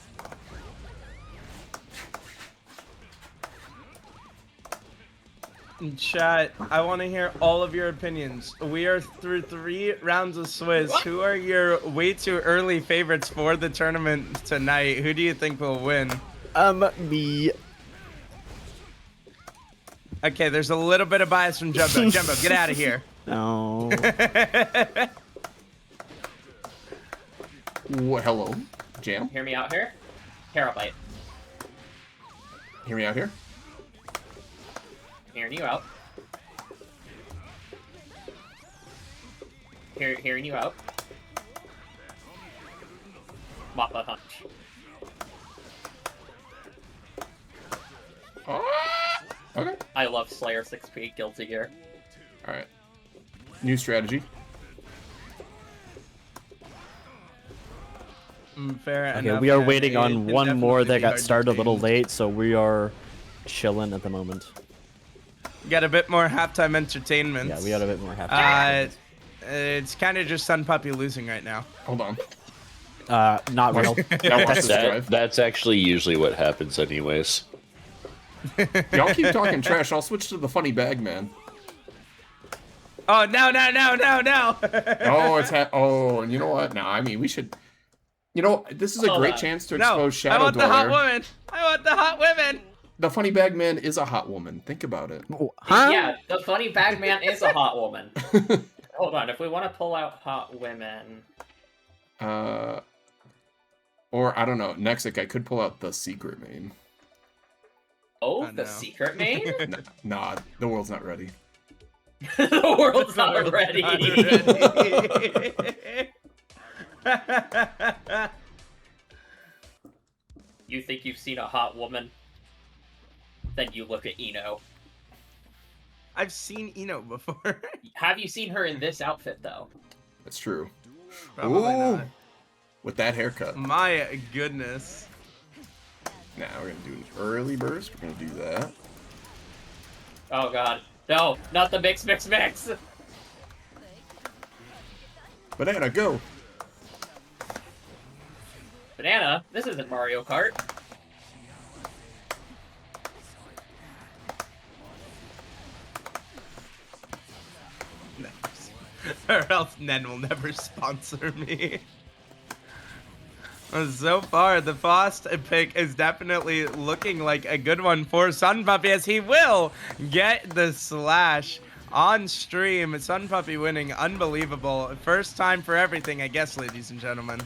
Speaker 2: Chat, I want to hear all of your opinions. We are through 3 rounds of Swizz.
Speaker 3: What?
Speaker 2: Who are your way too early favorites for the tournament tonight? Who do you think will win?
Speaker 4: Me.
Speaker 2: Okay, there's a little bit of bias from Jumbo. Jumbo, get out of here.
Speaker 4: No.
Speaker 1: Hello, Jam.
Speaker 3: Hear me out here. Terabyte.
Speaker 1: Hear me out here.
Speaker 3: Hearing you out. Hearing you out. Mappa hunch.
Speaker 1: Okay.
Speaker 3: I love Slayer 6P Guilty Gear.
Speaker 1: Alright. New strategy.
Speaker 2: Fair
Speaker 4: Okay,
Speaker 2: enough.
Speaker 4: we are
Speaker 2: yeah,
Speaker 4: waiting
Speaker 2: it
Speaker 4: on
Speaker 2: can
Speaker 4: one more
Speaker 2: definitely
Speaker 4: that
Speaker 2: be
Speaker 4: got
Speaker 2: hard to
Speaker 4: started a little
Speaker 2: change.
Speaker 4: late, so we are chilling at the moment.
Speaker 2: Got a bit more halftime entertainment.
Speaker 4: Yeah, we got a bit more happy.
Speaker 2: It's kind of just Sun Puppy losing right now.
Speaker 1: Hold on.
Speaker 4: Not real.
Speaker 1: Y'all watch this
Speaker 5: That,
Speaker 1: drive.
Speaker 5: that's actually usually what happens anyways.
Speaker 1: Y'all keep talking trash. I'll switch to the funny bag man.
Speaker 2: Oh, no.
Speaker 1: Oh, oh, and you know what? No, I mean, we should... You know, this is a
Speaker 3: Hold
Speaker 1: great
Speaker 3: on.
Speaker 1: chance to
Speaker 2: No,
Speaker 1: expose
Speaker 2: I
Speaker 1: Shadow
Speaker 2: want the hot
Speaker 1: Dweller.
Speaker 2: woman. I want the hot women.
Speaker 1: The funny bag man is a hot woman. Think about it.
Speaker 4: Huh?
Speaker 3: Yeah, the funny bagman is a hot woman. Hold on, if we want to pull out hot women...
Speaker 1: Or, I don't know, Nexic, I could pull out the secret main.
Speaker 3: Oh,
Speaker 2: I
Speaker 3: the
Speaker 2: know.
Speaker 3: secret main?
Speaker 1: Nah, the world's not ready.
Speaker 3: The world's not ready. You think you've seen a hot woman? Then you look at Ino.
Speaker 2: I've seen Ino before.
Speaker 3: Have you seen her in this outfit, though?
Speaker 1: That's true.
Speaker 2: Probably
Speaker 1: Ooh,
Speaker 2: not.
Speaker 1: with that haircut.
Speaker 2: My goodness.
Speaker 1: Now we're gonna do an early burst. We're gonna do that.
Speaker 3: Oh god. No, not the mix.
Speaker 1: Banana, go!
Speaker 3: Banana, this isn't Mario Kart.
Speaker 2: Or else Nen will never sponsor me. So far, the Fost pick is definitely looking like a good one for Sun Puppy, as he will get the slash on stream. Sun Puppy winning, unbelievable. First time for everything, I guess, ladies and gentlemen.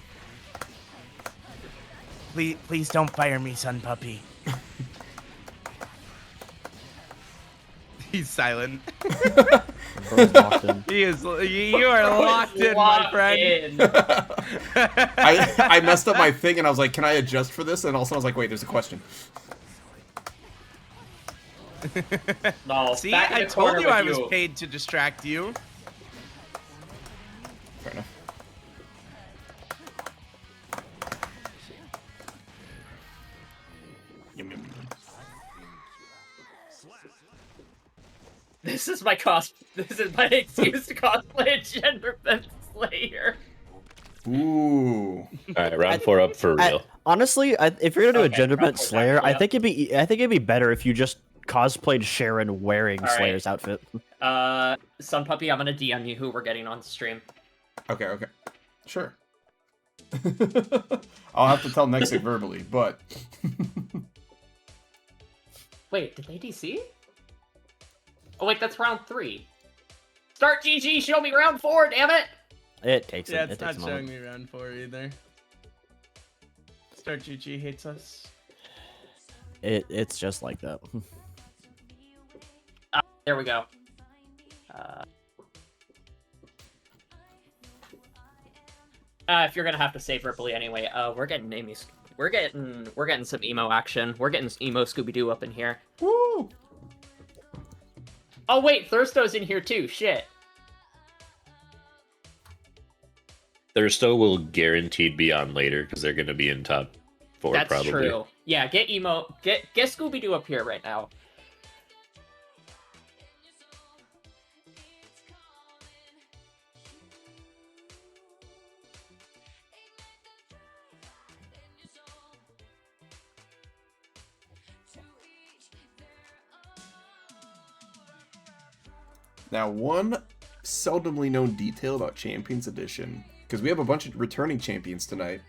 Speaker 2: Please don't fire me, Sun Puppy. He's silent.
Speaker 4: Bro's locked in.
Speaker 2: He is. You are locked in, my friend.
Speaker 1: I messed up my thing and I was like, can I adjust for this? And also I was like, wait, there's a question.
Speaker 3: No,
Speaker 2: See,
Speaker 3: back in
Speaker 2: I
Speaker 3: the
Speaker 2: told
Speaker 3: corner
Speaker 2: you I
Speaker 3: with
Speaker 2: was paid to distract you.
Speaker 1: Fair enough. Yum, yum, yum.
Speaker 3: This is my excuse to cosplay a gender bent Slayer.
Speaker 1: Ooh.
Speaker 5: All right, round 4 up for real.
Speaker 4: Honestly, if you're gonna do a
Speaker 3: Okay,
Speaker 4: gender bent
Speaker 3: probably
Speaker 4: Slayer,
Speaker 3: not,
Speaker 4: I
Speaker 3: yeah.
Speaker 4: think it'd be better if you just cosplayed Sharon wearing
Speaker 3: All right.
Speaker 4: Slayer's outfit.
Speaker 3: Sun Puppy, I'm gonna DM you who we're getting on stream.
Speaker 1: Okay, okay. Sure. I'll have to tell Nexic verbally, but...
Speaker 3: Wait, did they DC? Oh wait, that's round 3. Start GG, show me round 4, damn it!
Speaker 4: It takes
Speaker 2: Yeah,
Speaker 4: it
Speaker 2: it's
Speaker 4: takes
Speaker 2: not
Speaker 4: a
Speaker 2: showing
Speaker 4: moment.
Speaker 2: me round 4 either. Start GG hates us.
Speaker 4: It's just like that.
Speaker 3: There we go. If you're gonna have to save Ripley anyway, we're getting we're getting some emo action. We're getting emo Scooby-Doo up in here.
Speaker 1: Woo!
Speaker 3: Oh wait, Thirsto's in here too. Shit.
Speaker 5: Thirsto will guaranteed be on later because they're going to be in top 4
Speaker 3: That's
Speaker 5: probably.
Speaker 3: true. Yeah, get emo. Get Scooby-Doo up here right now.
Speaker 1: Now, one seldomly known detail about Champions Edition, because we have a bunch of returning champions tonight,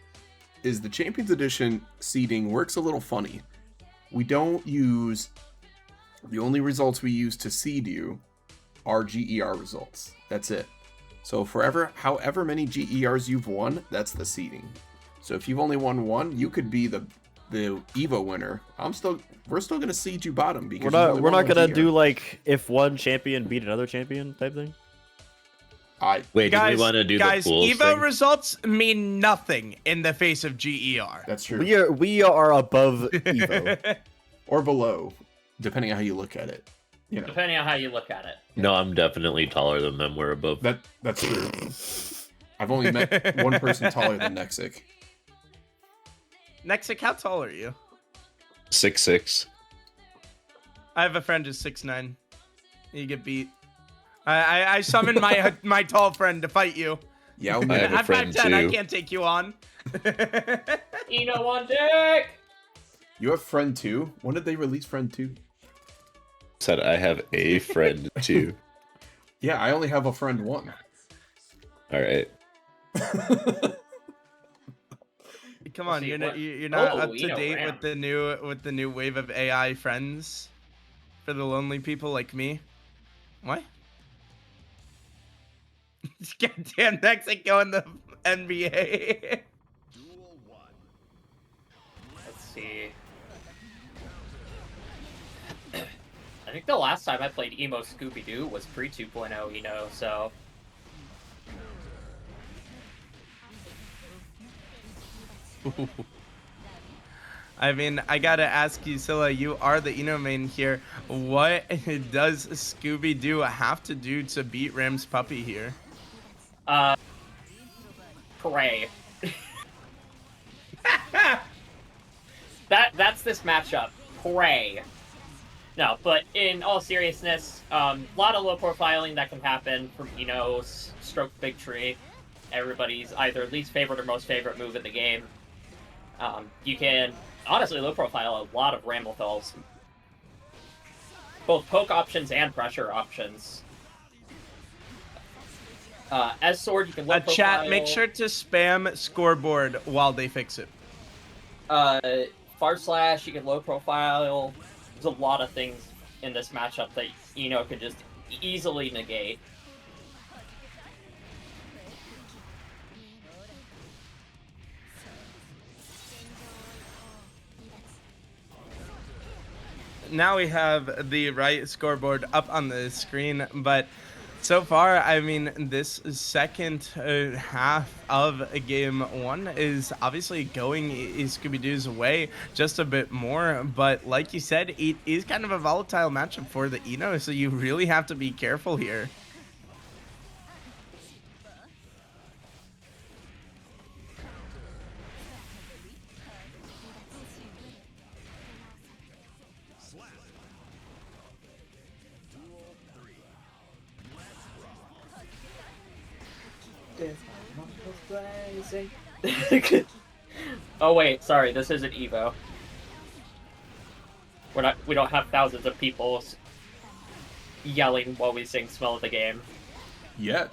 Speaker 1: is the Champions Edition seeding works a little funny. We don't use... The only results we use to seed you are GER results. That's it. So however many GERs you've won, that's the seeding. So if you've only won one, you could be the EVO winner. We're still gonna seed you bottom because
Speaker 4: We're not gonna
Speaker 1: GER.
Speaker 4: do like if one champion beat another champion type thing.
Speaker 5: Wait, do we want to do
Speaker 2: guys,
Speaker 5: the pools
Speaker 2: Evo
Speaker 5: thing?
Speaker 2: results mean nothing in the face of GER.
Speaker 1: That's true.
Speaker 4: We are above Evo.
Speaker 1: Or below, depending on how you look at it. You know,
Speaker 3: Depending on how you look at it.
Speaker 5: No, I'm definitely taller than them. We're above.
Speaker 1: that's true. I've only met one person taller than Nexic.
Speaker 2: Nexic, how tall are you?
Speaker 5: 6'6".
Speaker 2: I have a friend who's 6'9". You get beat. I summoned my tall friend to fight you.
Speaker 1: Yeah,
Speaker 5: I have a
Speaker 2: I'm
Speaker 5: friend
Speaker 2: 5'10", I
Speaker 5: too.
Speaker 2: can't take you on.
Speaker 3: Eno on deck!
Speaker 1: you have Friend 2? When did they release Friend 2?
Speaker 5: Said I have a friend too.
Speaker 1: Yeah, I only have a Friend 1.
Speaker 5: All right.
Speaker 2: Come on,
Speaker 3: see,
Speaker 2: you're
Speaker 3: what-
Speaker 2: not
Speaker 3: Oh,
Speaker 2: up to
Speaker 3: Eno
Speaker 2: date
Speaker 3: Ram.
Speaker 2: with the new wave of AI friends for the lonely people like me. What? Goddamn, Nexic going the NBA.
Speaker 3: Let's see. I think the last time I played emo Scooby-Doo was pre 2.0 Eno, so...
Speaker 2: I mean, I gotta ask you, Scylla, you are the Eno main here. What does Scooby-Doo have to do to beat Ram's puppy here?
Speaker 3: Pray. That's this matchup. Pray. No, but in all seriousness, a lot of low profiling that can happen from Eno's stroke big tree. Everybody's either least favorite or most favorite move in the game. You can honestly low profile a lot of Ramblethals. Both poke options and pressure options. As sword, you can low profile.
Speaker 2: Chat, make sure to spam scoreboard while they fix it.
Speaker 3: Far slash, you can low profile. There's a lot of things in this matchup that can just easily negate.
Speaker 2: Now we have the right scoreboard up on the screen, but so far, I mean, this second half of game one is obviously going Scooby-Doo's way just a bit more, but like you said, it is kind of a volatile matchup for the Ino, so you really have to be careful here.
Speaker 3: Oh wait, sorry, this isn't Evo. We don't have thousands of people yelling while we sing Smell of the Game.
Speaker 1: Yet.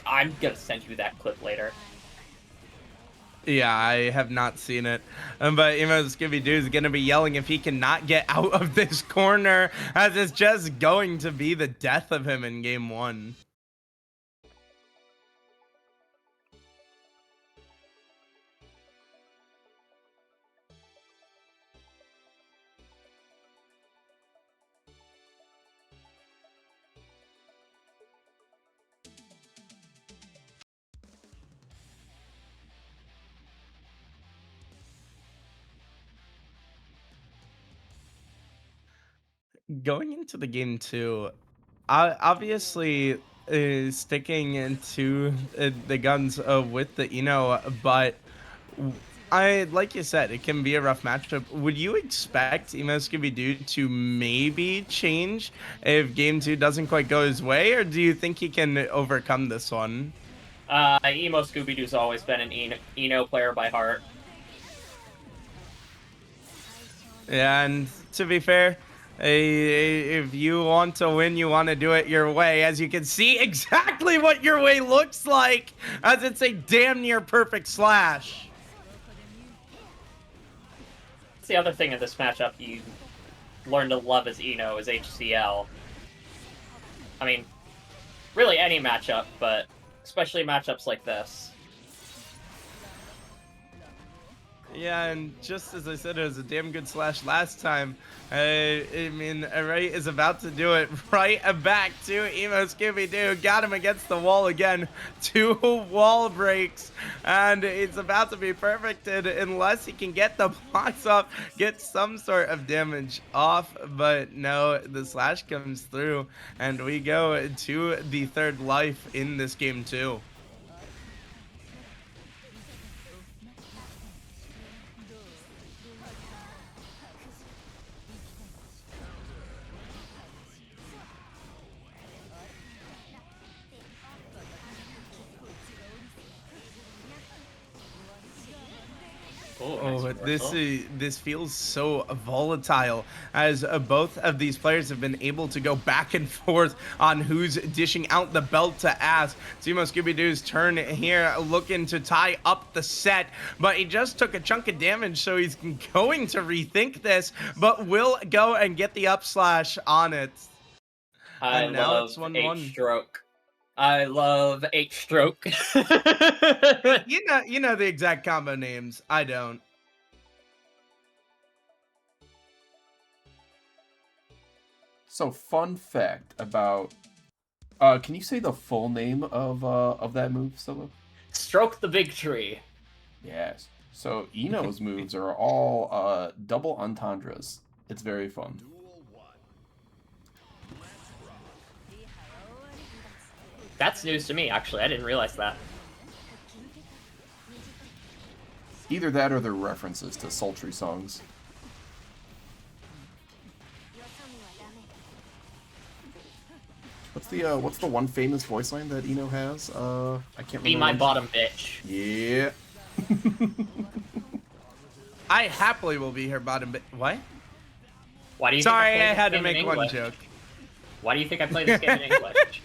Speaker 3: I'm gonna send you that clip later.
Speaker 2: Yeah, I have not seen it. But Scooby-Doo is going to be yelling if he cannot get out of this corner, as it's just going to be the death of him in game one. Going into the game two, obviously sticking into the guns with the Ino, but like you said, it can be a rough matchup. Would you expect Emo Scooby-Doo to maybe change if game two doesn't quite go his way, or do you think he can overcome this one?
Speaker 3: Emo Scooby-Doo's always been an Eno player by heart.
Speaker 2: Yeah, and to be fair, if you want to win, you want to do it your way. As you can see exactly what your way looks like, as it's a damn near perfect slash.
Speaker 3: That's the other thing in this matchup you learn to love as Eno is HCL. I mean, really any matchup, but especially matchups like this.
Speaker 2: Yeah, and just as I said, it was a damn good slash last time. I mean, Ray is about to do it right back to Emo Scooby-Doo. Got him against the wall again. 2 wall breaks, and it's about to be perfected unless he can get the blocks off, get some sort of damage off. But no, the slash comes through, and we go to the third life in this game too. Oh, this feels so volatile, as both of these players have been able to go back and forth on who's dishing out the belt to ass. Emo Scooby-Doo's turn here, looking to tie up the set, but he just took a chunk of damage, so he's going to rethink this, but will go and get the up slash on it.
Speaker 3: And now it's 1-1. Stroke. I love H-stroke.
Speaker 2: You know the exact combo names. I don't.
Speaker 1: So, fun fact about can you say the full name of that move, Solo?
Speaker 3: Stroke the big tree.
Speaker 1: Yes. So Eno's moves are all double entendres. It's very fun.
Speaker 3: That's news to me, actually. I didn't realize that.
Speaker 1: Either that or they're references to sultry songs. What's the one famous voice line that Eno has? I can't remember.
Speaker 3: Be my bottom bitch.
Speaker 1: Yeah.
Speaker 2: I happily will be her bottom bitch. What?
Speaker 3: Why do you
Speaker 2: Sorry,
Speaker 3: think
Speaker 2: I had to make one joke.
Speaker 3: Why do you think I play this game in English?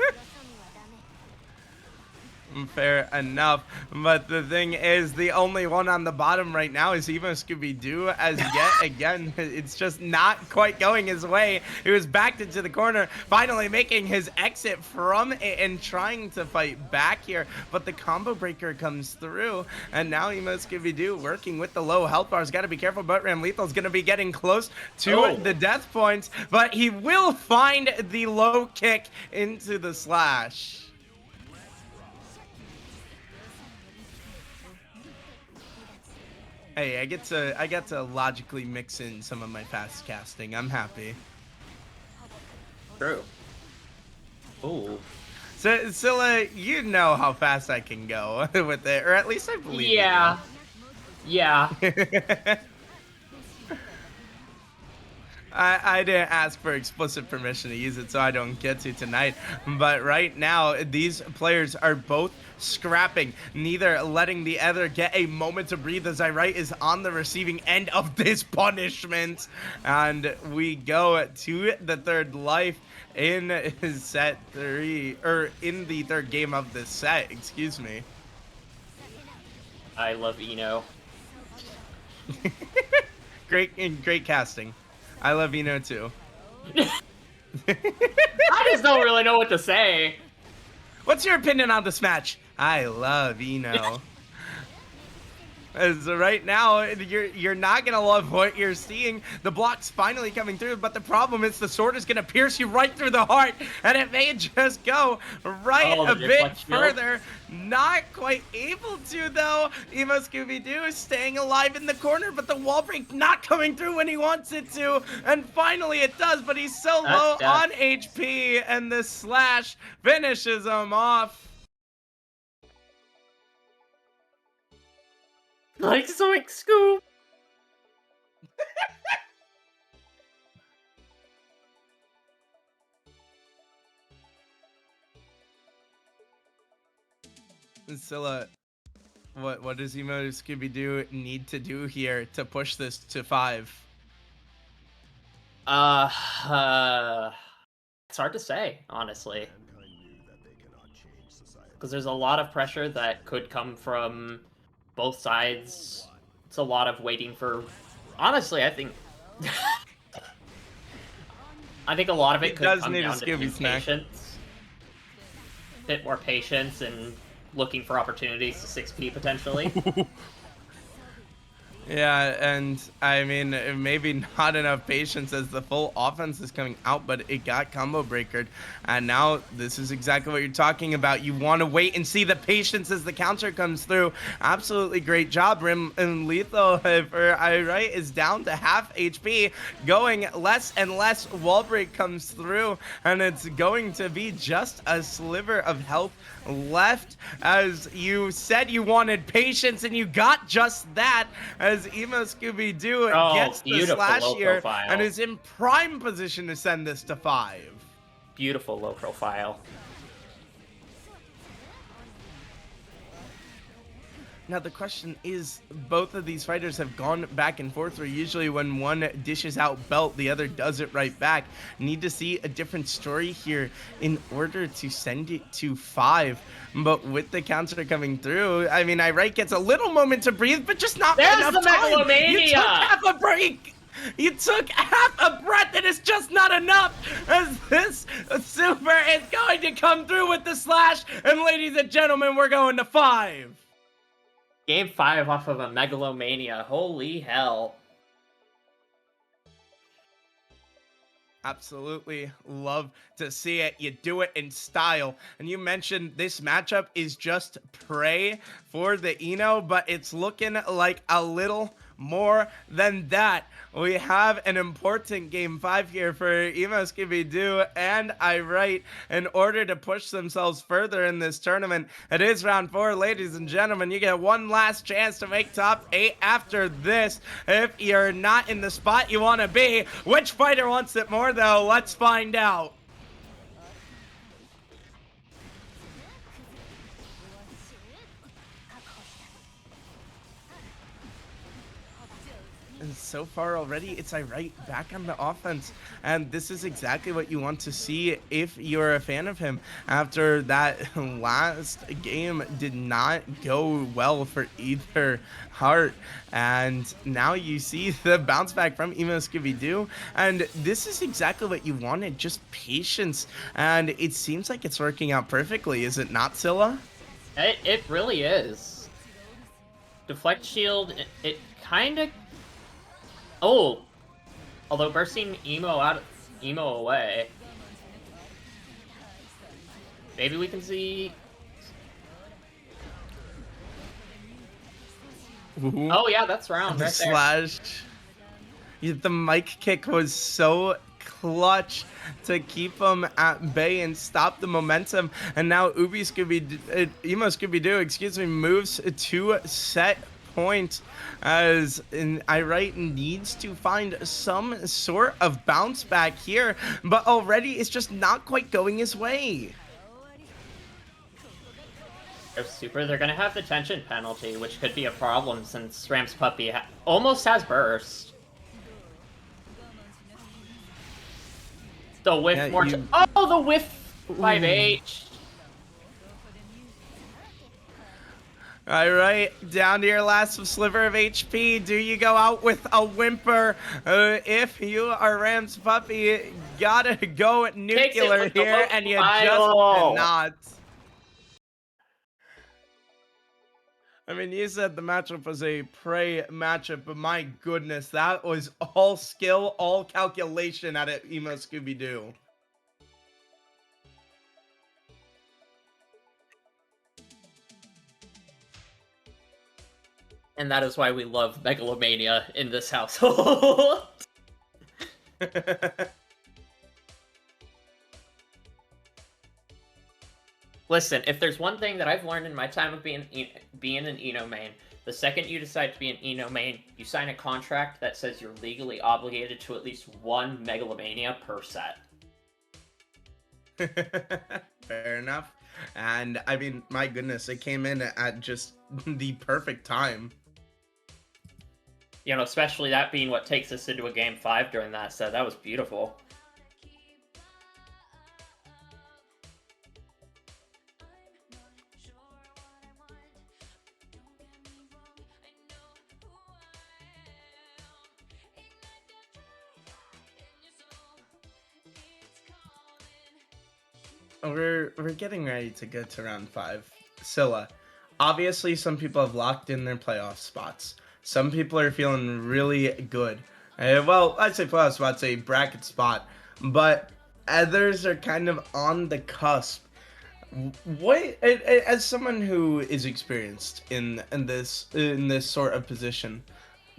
Speaker 2: Fair enough. But the thing is, the only one on the bottom right now is Emo Scooby-Doo, as yet again, it's just not quite going his way. He was backed into the corner, finally making his exit from it and trying to fight back here. But the combo breaker comes through, and now Emo Scooby-Doo working with the low health bars. Got to be careful, but Ram Lethal's going to be getting close to the death points, but he will find the low kick into the slash. Hey, I get to logically mix in some of my fast casting. I'm happy.
Speaker 3: True. Ooh.
Speaker 2: So, Scylla, you know how fast I can go with it, or at least I believe.
Speaker 3: Yeah. Yeah.
Speaker 2: I didn't ask for explicit permission to use it, so I don't get to tonight. But right now, these players are both scrapping, neither letting the other get a moment to breathe, as Irite is on the receiving end of this punishment. And we go to the third life in set 3, or in the third game of this set, excuse me.
Speaker 3: I love Eno.
Speaker 2: Great casting. I love Eno too.
Speaker 3: I just don't really know what to say.
Speaker 2: What's your opinion on this match? I love Eno. As right now, you're not gonna love what you're seeing. The block's finally coming through, but the problem is the sword is gonna pierce you right through the heart, and it may just go right a bit further. Not quite able to though. Emo Scooby-Doo is staying alive in the corner, but the wall break not coming through when he wants it to, and finally it does. But he's so low on HP, and the slash finishes him off.
Speaker 3: Like Zoink Scoop.
Speaker 2: Scylla, what does Emo Scooby-Doo need to do here to push this to 5?
Speaker 3: It's hard to say, honestly. Because there's a lot of pressure that could come from both sides. It's a lot of waiting for... Honestly, I think... I think a lot of it could come down to patience. A bit more patience and looking for opportunities to 6P potentially.
Speaker 2: Yeah, and I mean, maybe not enough patience as the full offense is coming out, but it got combo breakered. And now this is exactly what you're talking about. You want to wait and see the patience as the counter comes through. Absolutely great job, Rim and Lethal for Irite is down to half HP, going less and less. Wall break comes through, and it's going to be just a sliver of health left. As you said, you wanted patience, and you got just that. As Emo Scooby-Doo gets the slash here and is in prime position to send this to 5.
Speaker 3: Beautiful low profile.
Speaker 2: Now the question is, both of these fighters have gone back and forth, where usually when one dishes out belt, the other does it right back. Need to see a different story here in order to send it to 5. But with the counter coming through, I mean, Irite gets a little moment to breathe, but just not enough time.
Speaker 3: Megalomania!
Speaker 2: You took half a break! You took half a breath, and it's just not enough, as this super is going to come through with the slash. And ladies and gentlemen, we're going to 5.
Speaker 3: Game 5 off of a Megalomania. Holy hell.
Speaker 2: Absolutely love to see it. You do it in style. And you mentioned this matchup is just prey for the Eno, but it's looking like a little more than that. We have an important game 5 here for Emo Scooby-Doo and Irite in order to push themselves further in this tournament. It is round 4, ladies and gentlemen. You get one last chance to make top 8 after this. If you're not in the spot you want to be, which fighter wants it more though? Let's find out. so far already, it's right back on the offense. And this is exactly what you want to see if you're a fan of him. After that last game did not go well for either Heart. And now you see the bounce back from Emo Scooby-Doo. And this is exactly what you wanted, just patience. And it seems like it's working out perfectly, is it not, Scylla?
Speaker 3: It really is. Deflect shield, it kind of... Oh! Although bursting Emo away. Maybe we can see...
Speaker 2: Ooh.
Speaker 3: Oh yeah, that's round
Speaker 2: The
Speaker 3: right there.
Speaker 2: slash. Yeah, the mic kick was so clutch to keep him at bay and stop the momentum. And now Emo Scooby-Doo, excuse me, moves to set point as Irite needs to find some sort of bounce back here, but already it's just not quite going his way.
Speaker 3: If super, they're gonna have the tension penalty, which could be a problem since Ram's Puppy almost has burst. The whiff the whiff 5H.
Speaker 2: Alright, down to your last sliver of HP. Do you go out with a whimper? If you are Ram's Puppy, gotta go nuclear here, and you just cannot. I mean, you said the matchup was a prey matchup, but my goodness, that was all skill, all calculation out of Emo Scooby-Doo.
Speaker 3: And that is why we love Megalomania in this household. Listen, if there's one thing that I've learned in my time of being an Eno main, the second you decide to be an Eno main, you sign a contract that says you're legally obligated to at least one Megalomania per set.
Speaker 2: Fair enough. And I mean, my goodness, it came in at just the perfect time.
Speaker 3: You know, especially that being what takes us into a game 5 during that set. That was beautiful.
Speaker 2: We're getting ready to go to round 5. Scylla, obviously some people have locked in their playoff spots. Some people are feeling really good. Well, I'd say playoff spot's a bracket spot, but others are kind of on the cusp. What, as someone who is experienced in this sort of position,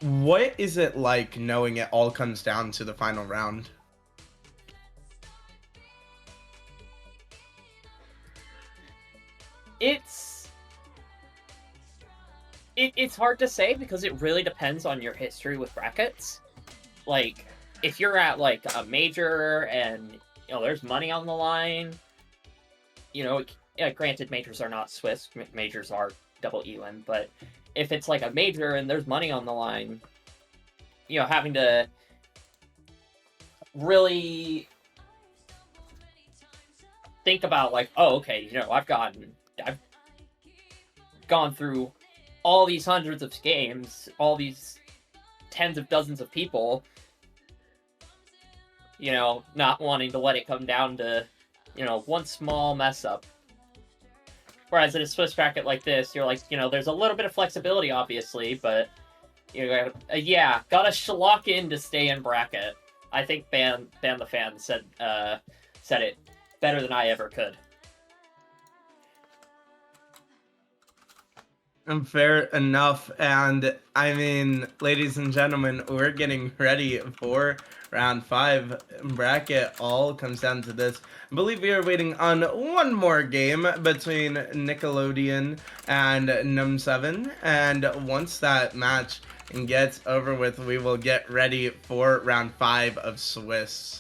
Speaker 2: what is it like knowing it all comes down to the final round?
Speaker 3: It's hard to say because it really depends on your history with brackets. Like, if you're at like a major and you know there's money on the line, you know, granted majors are not Swiss, majors are double elim, but if it's like a major and there's money on the line, you know, having to really think about like, oh, okay, you know, I've gone through all these hundreds of games, all these tens of dozens of people, you know, not wanting to let it come down to, you know, one small mess up. Whereas in a Swiss bracket like this, you're like, you know, there's a little bit of flexibility, obviously, but, you know, yeah, gotta lock in to stay in bracket. I think Ban the Fan said it better than I ever could.
Speaker 2: Fair enough. And I mean, ladies and gentlemen, we're getting ready for round 5 bracket. All comes down to this. I believe we are waiting on one more game between Nickelodeon and Num7. And once that match gets over with, we will get ready for round 5 of Swiss.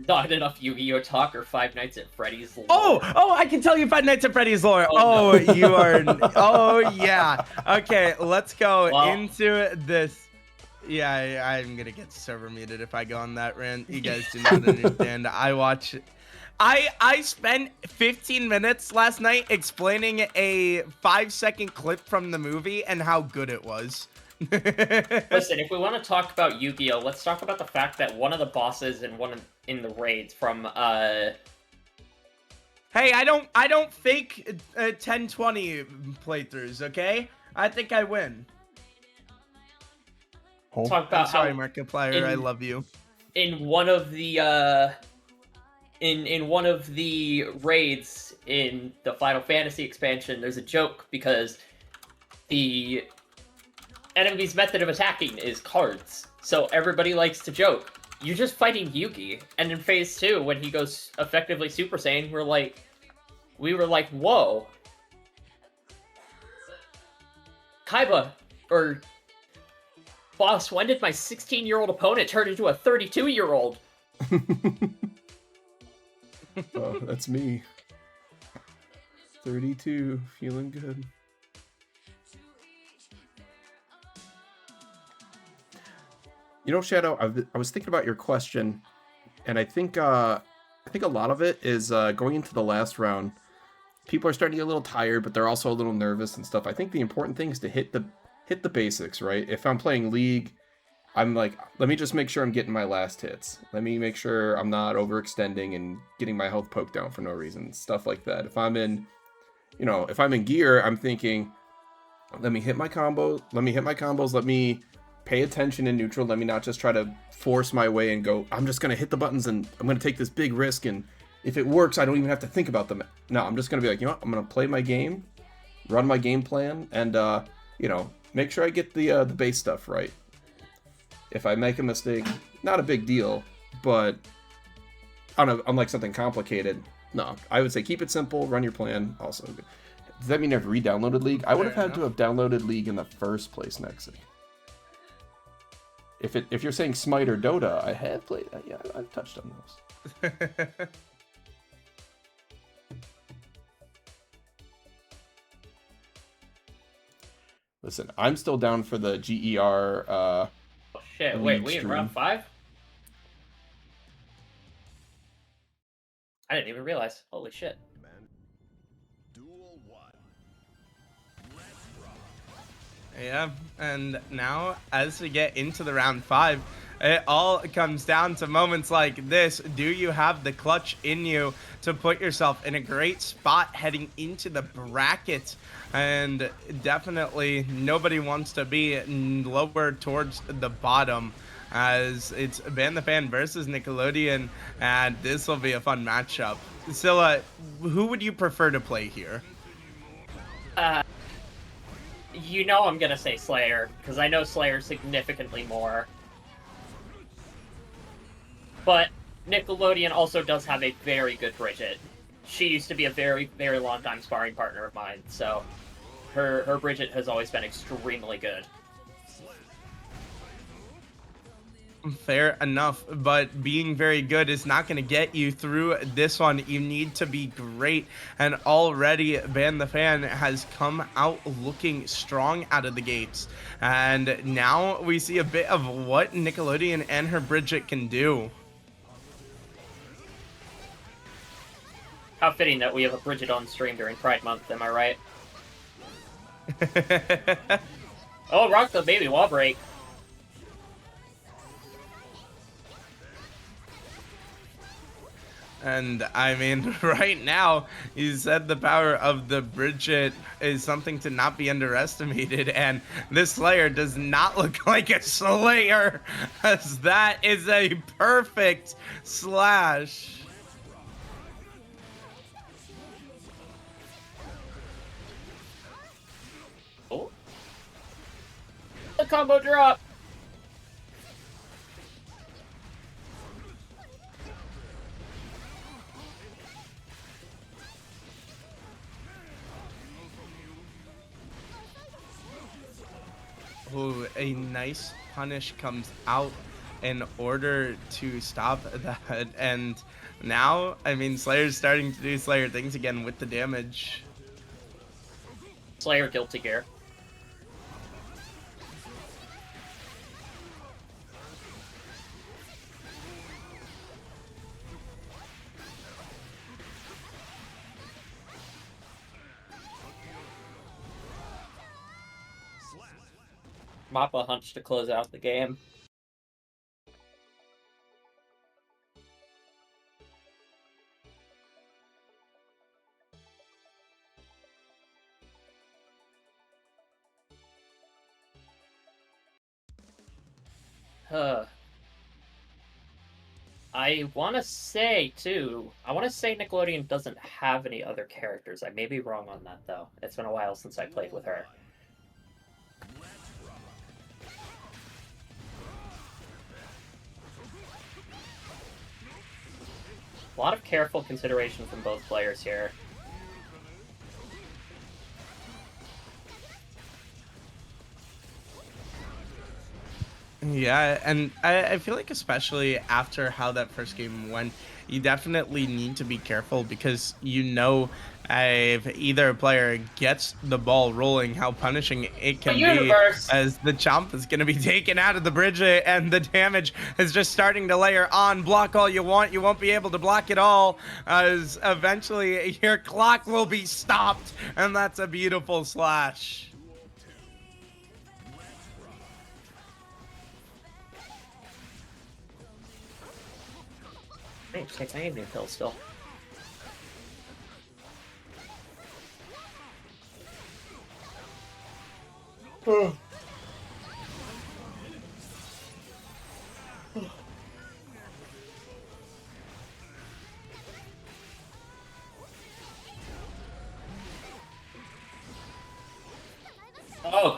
Speaker 3: Not enough Yu-Gi-Oh talk or Five Nights at Freddy's lore.
Speaker 2: Oh, I can tell you Five Nights at Freddy's lore. Oh, no. You are. Oh, yeah. Okay, let's go into this. Yeah, I'm gonna get server muted if I go on that rant. You guys do not understand. I spent 15 minutes last night explaining a 5-second clip from the movie and how good it was.
Speaker 3: Listen, if we want to talk about Yu-Gi-Oh, let's talk about the fact that one of the bosses in the raids from
Speaker 2: Hey, I don't fake 10-20 playthroughs, okay? I think I win.
Speaker 3: talk about
Speaker 2: I'm sorry,
Speaker 3: how
Speaker 2: Markiplier, I love you.
Speaker 3: in one of the in one of the raids in the Final Fantasy expansion, there's a joke because the enemy's method of attacking is cards. So everybody likes to joke, you're just fighting Yugi. And in phase 2, when he goes effectively Super Saiyan, we were like, whoa. Kaiba, or boss, when did my 16-year-old opponent turn into a 32-year-old?
Speaker 1: Oh, that's me. 32, feeling good. You know, Shadow, I was thinking about your question, and I think a lot of it is going into the last round. People are starting to get a little tired, but they're also a little nervous and stuff. I think the important thing is to hit the basics, right? If I'm playing League, I'm like, let me just make sure I'm getting my last hits. Let me make sure I'm not overextending and getting my health poked down for no reason, stuff like that. If I'm in GER, I'm thinking, let me hit my combos, let me pay attention in neutral, let me not just try to force my way and go, I'm just going to hit the buttons and I'm going to take this big risk, and if it works, I don't even have to think about them. No, I'm just going to be like, you know what, I'm going to play my game, run my game plan, and, make sure I get the base stuff right. If I make a mistake, not a big deal, but unlike something complicated, no, I would say keep it simple, run your plan. Also, does that mean I've re-downloaded League? I would have had to have downloaded League in the first place, Nexi. If you're saying Smite or Dota, I have played. Yeah, I've touched on those. Listen, I'm still down for the GER.
Speaker 3: Oh shit! Wait, we in round 5? I didn't even realize. Holy shit!
Speaker 2: Yeah, and now as we get into the round 5, it all comes down to moments like this. Do you have the clutch in you to put yourself in a great spot heading into the bracket? And definitely nobody wants to be lower towards the bottom, as it's Ban the Fan versus Nickelodeon, and this will be a fun matchup. Scylla, who would you prefer to play here?
Speaker 3: You know I'm gonna say Slayer, because I know Slayer significantly more. But Nickelodeon also does have a very good Bridget. She used to be a very, very long time sparring partner of mine, so her Bridget has always been extremely good.
Speaker 2: Fair enough, but being very good is not going to get you through this one. You need to be great, and already Ban the Fan has come out looking strong out of the gates, and now we see a bit of what Nickelodeon and her Bridget can do.
Speaker 3: How fitting that we have a Bridget on stream during Pride Month, am I right? Oh, rock the baby wall break.
Speaker 2: And I mean, right now, you said the power of the Bridget is something to not be underestimated, and this Slayer does not look like a Slayer, as that is a perfect slash.
Speaker 3: Oh. The combo drop.
Speaker 2: Ooh, a nice punish comes out in order to stop that. And now, I mean, Slayer's starting to do Slayer things again with the damage.
Speaker 3: Slayer guilty gear. Mappa hunch to close out the game. I want to say, too, Nickelodeon doesn't have any other characters. I may be wrong on that, though. It's been a while since I played with her. A lot of careful consideration from both players here.
Speaker 2: Yeah, and I feel like especially after how that first game went, you definitely need to be careful because if either player gets the ball rolling, how punishing it can be, as the chomp is going to be taken out of the bridge and the damage is just starting to layer on. Block all you want, you won't be able to block it all, as eventually your clock will be stopped, and that's a beautiful slash.
Speaker 3: I need to take my evening pill still. Oh,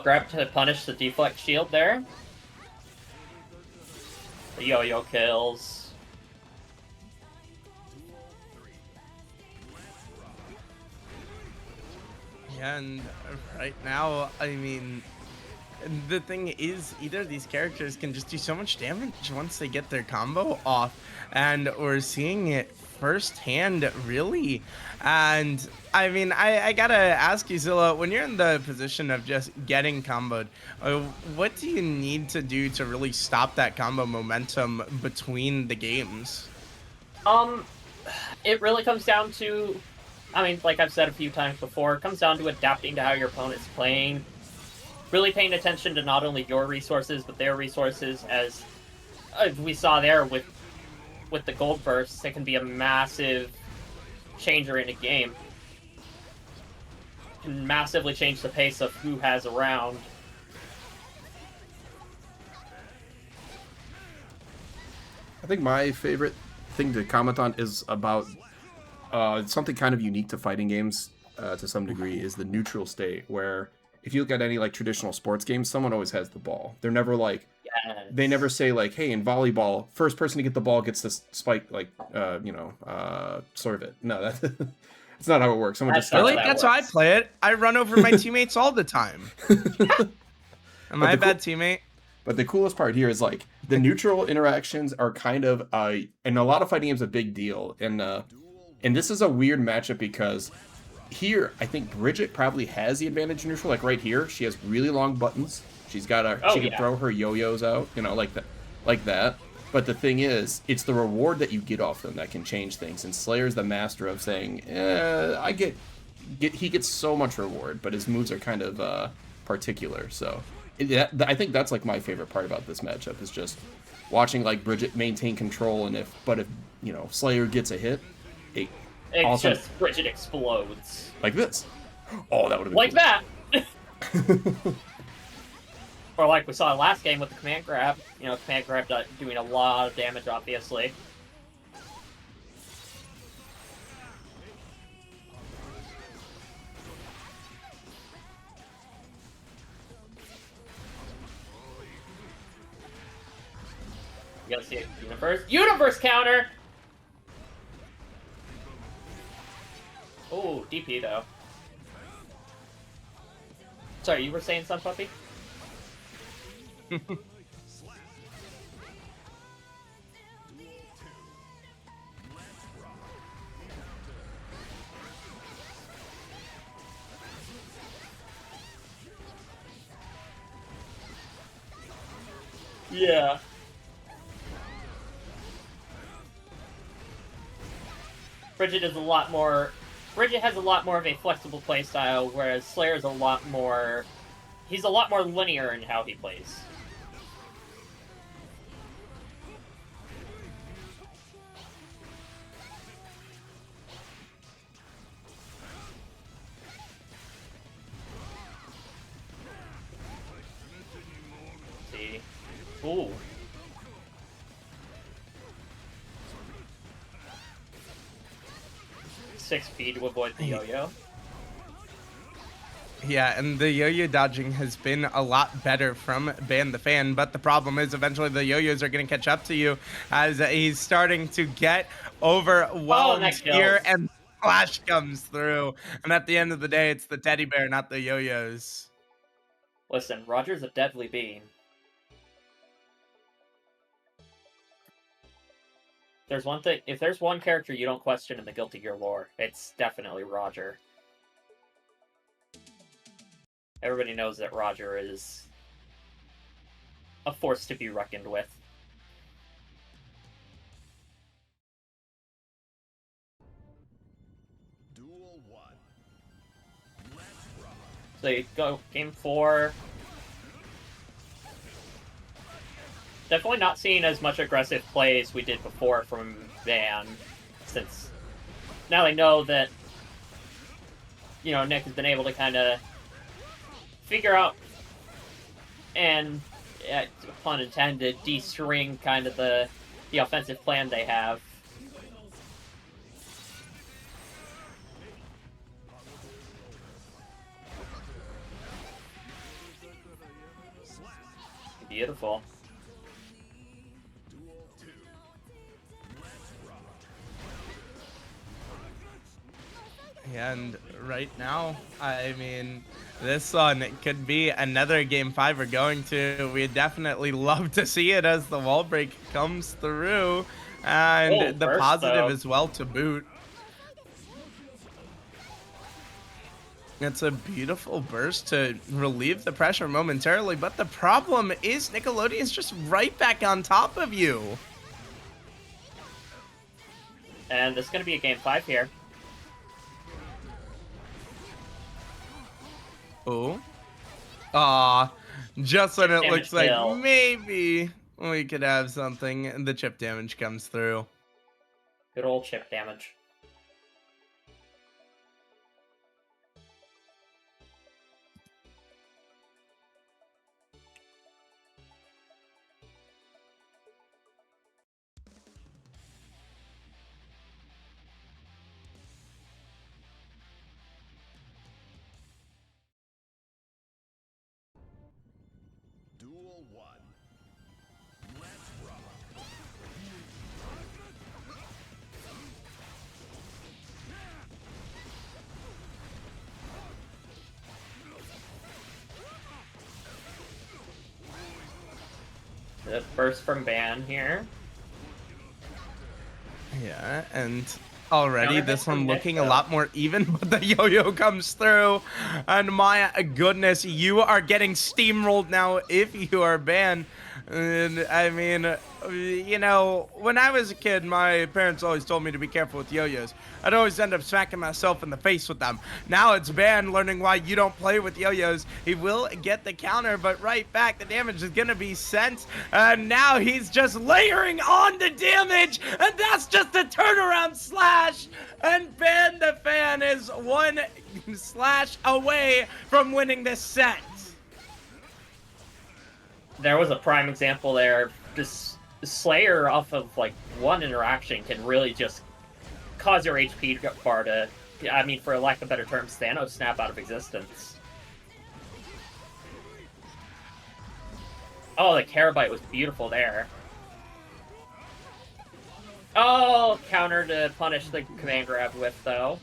Speaker 3: grab to punish the deflect shield there. The yo-yo kills.
Speaker 2: And right now, I mean, the thing is, either of these characters can just do so much damage once they get their combo off, and we're seeing it firsthand, really. And I mean, I gotta ask you, Zilla, when you're in the position of just getting comboed, what do you need to do to really stop that combo momentum between the games?
Speaker 3: It really comes down to, I mean, like I've said a few times before, it comes down to adapting to how your opponent's playing. Really paying attention to not only your resources, but their resources, as we saw there with the gold bursts. It can be a massive changer in a game. It can massively change the pace of who has around.
Speaker 1: I think my favorite thing to comment on is about something kind of unique to fighting games to some degree, is the neutral state, where if you look at any like traditional sports games, someone always has the ball. They're never like,
Speaker 3: yes.
Speaker 1: They never say like, hey, in volleyball, first person to get the ball gets this spike, like, serve it. No, that's it's not how it works. Someone just
Speaker 2: really, that's how I play it. I run over my teammates all the time. Am I a bad teammate?
Speaker 1: But the coolest part here is like the neutral interactions are kind of in a lot of fighting games a big deal, and this is a weird matchup because here I think Bridget probably has the advantage in neutral. Like right here, she has really long buttons. She's got she can throw her yo-yos out, like that. But the thing is, it's the reward that you get off them that can change things. And Slayer's the master of saying, he gets so much reward, but his moves are kind of particular. So I think that's like my favorite part about this matchup, is just watching like Bridget maintain control, and if Slayer gets a hit,
Speaker 3: just Bridget explodes
Speaker 1: like this. Oh, that would have been
Speaker 3: like
Speaker 1: cool.
Speaker 3: that. Or like we saw last game with the command grab. Command grab doing a lot of damage, obviously. You gotta see it. Universe counter! Oh, DP though. Sorry, you were saying something, Puppy? Yeah. Bridget has a lot more of a flexible playstyle, whereas Slayer is a lot more he's a lot more linear in how he plays. See? Ooh. Six feet to avoid the yo-yo.
Speaker 2: Yeah, and the yo-yo dodging has been a lot better from Ban the Fan, but the problem is eventually the yo-yos are going to catch up to you as he's starting to get overwhelmed here, and Flash comes through. And at the end of the day, it's the teddy bear, not the yo-yos.
Speaker 3: Listen, Roger's a deadly being. There's one thing, if there's one character you don't question in the Guilty Gear lore, it's definitely Roger. Everybody knows that Roger is a force to be reckoned with.
Speaker 6: Duel 1. Let's rock.
Speaker 3: So you go game 4. Definitely not seeing as much aggressive play as we did before from Van, since now they know that, you know, Nick has been able to kind of figure out and, pun intended, de-string kind of the offensive plan they have. Beautiful.
Speaker 2: Yeah, and right now, I mean, this one could be another game 5 we're going to. We'd definitely love to see it as the wall break comes through, and the positive as well to boot. It's a beautiful burst to relieve the pressure momentarily, but the problem is Nickelodeon's just right back on top of you.
Speaker 3: And this is going to be a game 5 here.
Speaker 2: Oh. Aw. Just when it looks like
Speaker 3: kill.
Speaker 2: maybe we could have something, and the chip damage comes through.
Speaker 3: Good old chip damage.
Speaker 6: Duel 1. Let's rock.
Speaker 3: The burst from Ban here.
Speaker 2: Yeah, and already
Speaker 3: Counter
Speaker 2: this
Speaker 3: hit from
Speaker 2: one
Speaker 3: Nick,
Speaker 2: looking a
Speaker 3: though.
Speaker 2: lot more even, but the yo-yo comes through. And my goodness, you are getting steamrolled now if you are banned. And I mean, you know, when I was a kid, my parents always told me to be careful with yo-yos. I'd always end up smacking myself in the face with them. Now it's Ban learning why you don't play with yo-yos. He will get the counter, but right back, the damage is gonna be sent. And now he's just layering on the damage, and that's just a turnaround slash. And Ban the Fan is one slash away from winning this set.
Speaker 3: There was a prime example there. Just Slayer off of like one interaction can really just cause your HP bar to, I mean, for lack of better terms, Thanos snap out of existence. Oh, the Carabite was beautiful there. Oh, counter to punish the command grab with, though.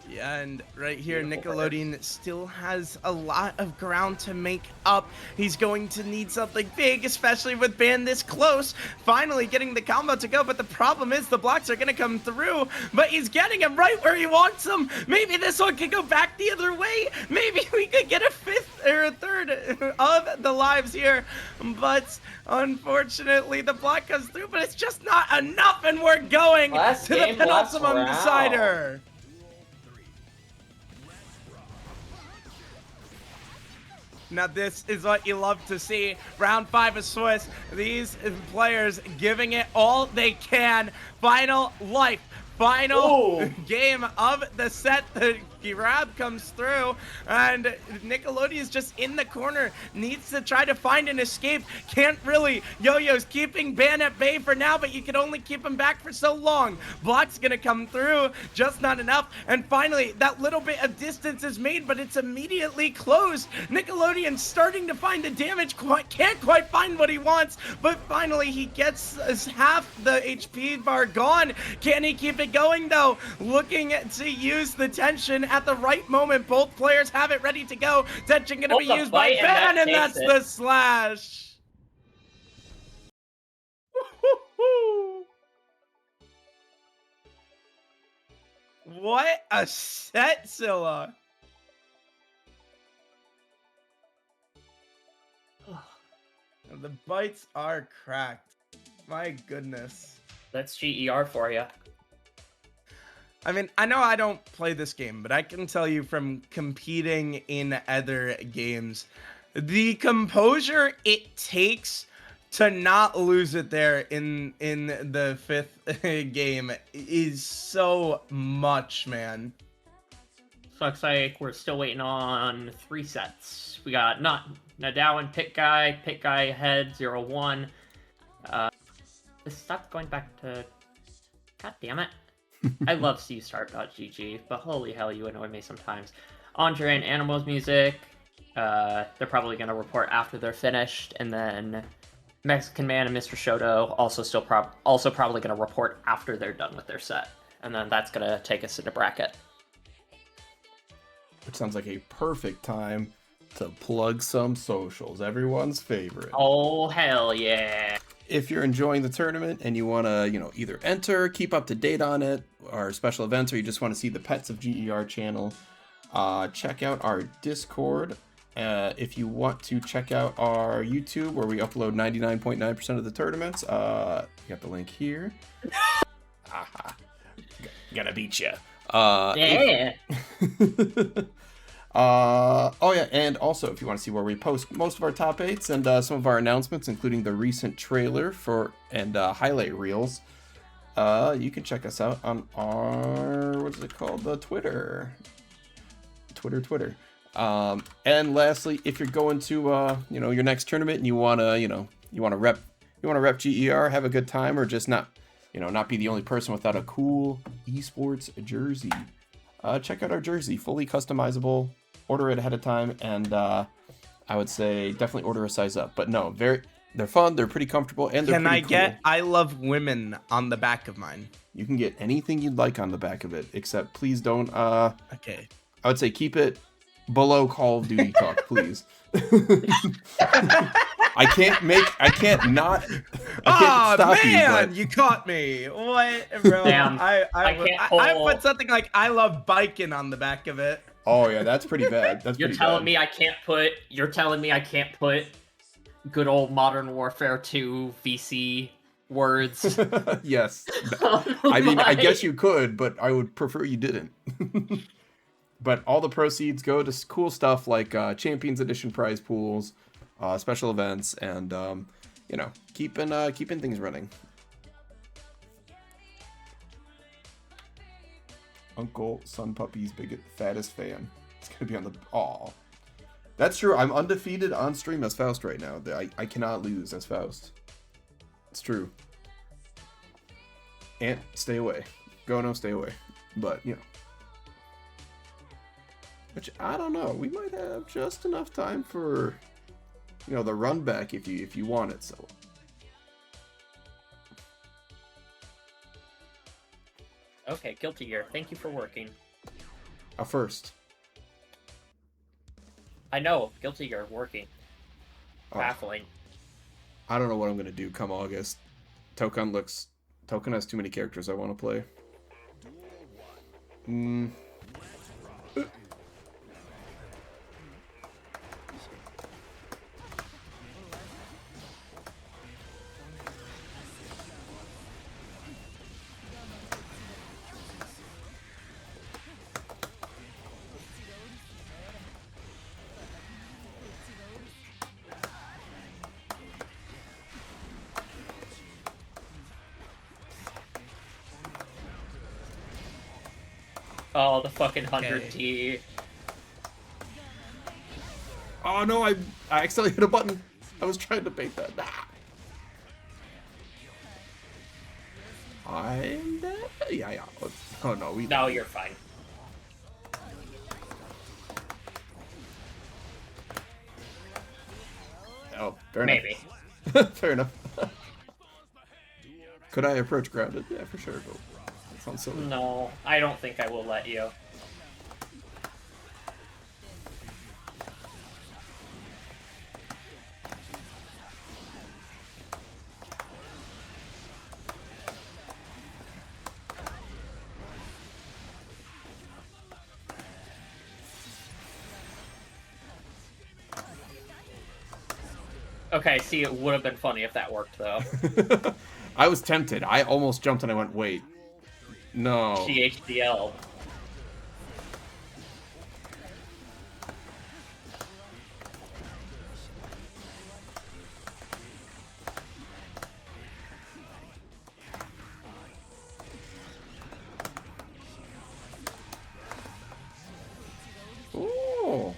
Speaker 2: Yeah, and right here,
Speaker 3: Beautiful
Speaker 2: Nickelodeon still has a lot of ground to make up. He's going to need something big, especially with Ban this close. Finally getting the combo to go, but the problem is the blocks are going to come through, but he's getting him right where he wants him. Maybe this one could go back the other way. Maybe we could get a fifth or a third of the lives here, but unfortunately the block comes through, but it's just not enough, and we're going
Speaker 3: Last
Speaker 2: to the
Speaker 3: game, last
Speaker 2: penultimate
Speaker 3: round.
Speaker 2: decider. Now this is what you love to see. Round 5 of Swiss. These players giving it all they can. Final life. Final game of the set. The grab comes through, and Nickelodeon's just in the corner. Needs to try to find an escape. Can't really. Yo-Yo's keeping Ban at bay for now, but you can only keep him back for so long. Block's gonna come through, just not enough. And finally, that little bit of distance is made, but it's immediately closed. Nickelodeon starting to find the damage. Can't quite find what he wants, but finally he gets half the HP bar gone. Can he keep it going though? Looking to use the tension at the right moment. Both players have it ready to go. Tension gonna be used by Ban, and that's the slash. What a set, Scylla. The bites are cracked. My goodness.
Speaker 3: That's GER for you.
Speaker 2: I mean, I know I don't play this game, but I can tell you from competing in other games, the composure it takes to not lose it there in the 5th game is so much, man.
Speaker 3: So looks like we're still waiting on 3 sets. We got Nadal and Pit Guy ahead 0-1. This stuff going back to... God damn it. I love cstart.gg, but holy hell, you annoy me sometimes. Andre and Animals Music, they're probably going to report after they're finished, and then Mexican Man and Mr. Shoto also probably going to report after they're done with their set, and then that's going to take us into bracket.
Speaker 1: Which sounds like a perfect time to plug some socials, everyone's favorite.
Speaker 3: Oh, hell yeah.
Speaker 1: If you're enjoying the tournament and you want to, either enter, keep up to date on it, or special events, or you just want to see the Pets of GER channel, check out our Discord. If you want to check out our YouTube, where we upload 99.9% of the tournaments, you got the link here. Gonna beat you.
Speaker 3: Yeah.
Speaker 1: Oh yeah, and also if you want to see where we post most of our top 8s and some of our announcements, including the recent trailer and highlight reels, you can check us out on our, what is it called, the Twitter. And lastly, if you're going to your next tournament and you want to rep GER, have a good time, or just not be the only person without a cool esports jersey, check out our jersey, fully customizable. Order it ahead of time, and I would say definitely order a size up. But no, they're fun, they're pretty comfortable, and they're pretty cool. Can I get
Speaker 2: I love women on the back of mine?
Speaker 1: You can get anything you'd like on the back of it, except please don't
Speaker 2: okay.
Speaker 1: I would say keep it below Call of Duty talk, please. I can't stop you, but...
Speaker 2: you caught me. What, bro?
Speaker 3: Damn,
Speaker 2: I put something like I love biking on the back of it.
Speaker 1: Oh yeah, that's pretty bad.
Speaker 3: You're telling me I can't put good old Modern Warfare 2 VC words?
Speaker 1: Yes. I mean, I guess you could, but I would prefer you didn't. But all the proceeds go to cool stuff like Champions Edition prize pools, special events, and keeping things running. Uncle Sun Puppy's fattest fan. It's gonna be on the... Aw. That's true. I'm undefeated on stream as Faust right now. I cannot lose as Faust. It's true. Ant, stay away. Gono, stay away. But, which, I don't know. We might have just enough time for, the run back if you want it, so...
Speaker 3: Okay, Guilty Gear, thank you for working.
Speaker 1: A first.
Speaker 3: I know, Guilty Gear, working. Baffling.
Speaker 1: I don't know what I'm going to do come August. Token has too many characters I want to play.
Speaker 3: Oh, the fucking 100T.
Speaker 1: Oh no, I accidentally hit a button. I was trying to bait that. Nah. I'm dead. Yeah. Oh no, we.
Speaker 3: No, you're fine.
Speaker 1: Oh, fair enough.
Speaker 3: Maybe.
Speaker 1: Fair enough. Could I approach grounded? Yeah, for sure. But that sounds silly.
Speaker 3: No, I don't think I will let you. Okay, see, it would have been funny if that worked, though.
Speaker 1: I was tempted. I almost jumped and I went, wait. No.
Speaker 3: GHDL.
Speaker 1: Ooh.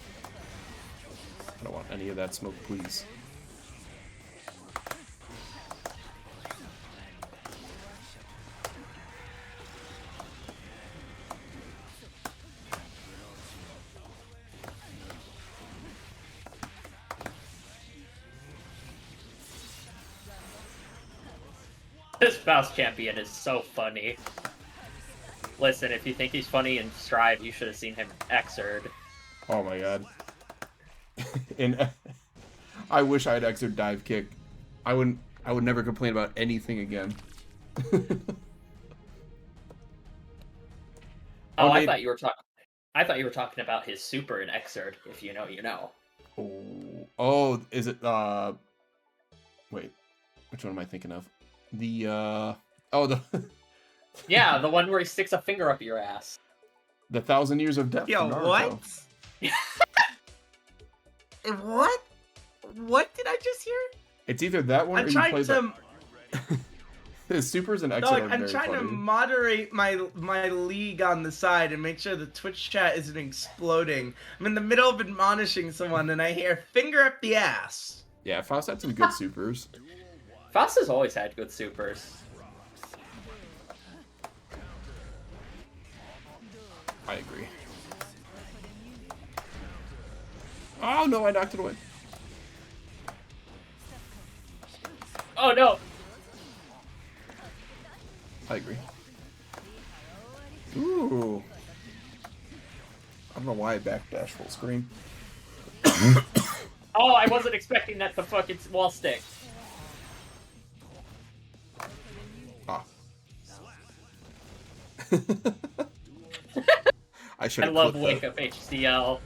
Speaker 1: I don't want any of that smoke, please.
Speaker 3: This Faust champion is so funny. Listen, if you think he's funny in Strive, you should have seen him Xrd.
Speaker 1: Oh my god. I wish I had Xrd dive kick. I would never complain about anything again.
Speaker 3: Oh, I thought you were talking about his super in Xrd. If you know, you know.
Speaker 1: Oh, is it wait. Which one am I thinking of? The the
Speaker 3: Yeah, the one where he sticks a finger up your ass.
Speaker 1: the 1,000 Years of Death.
Speaker 2: Yo,
Speaker 1: from Naruto.
Speaker 2: what? What? What did I just hear?
Speaker 1: It's either that one or
Speaker 2: I'm
Speaker 1: you
Speaker 2: trying
Speaker 1: play
Speaker 2: to.
Speaker 1: His supers and Xrd
Speaker 2: Dog,
Speaker 1: are
Speaker 2: I'm
Speaker 1: very
Speaker 2: trying to
Speaker 1: funny.
Speaker 2: moderate my league on the side and make sure the Twitch chat isn't exploding. I'm in the middle of admonishing someone and I hear finger up the ass.
Speaker 1: Yeah, Faust had some good supers.
Speaker 3: Faust has always had good supers.
Speaker 1: I agree. Oh no, I knocked it away.
Speaker 3: Oh no!
Speaker 1: I agree. Ooh. I don't know why I backdash full screen.
Speaker 3: Oh, I wasn't expecting that to fucking wall stick.
Speaker 1: Ah. I should
Speaker 3: I
Speaker 1: have
Speaker 3: love
Speaker 1: clipped
Speaker 3: Wake
Speaker 1: that.
Speaker 3: Up HCL.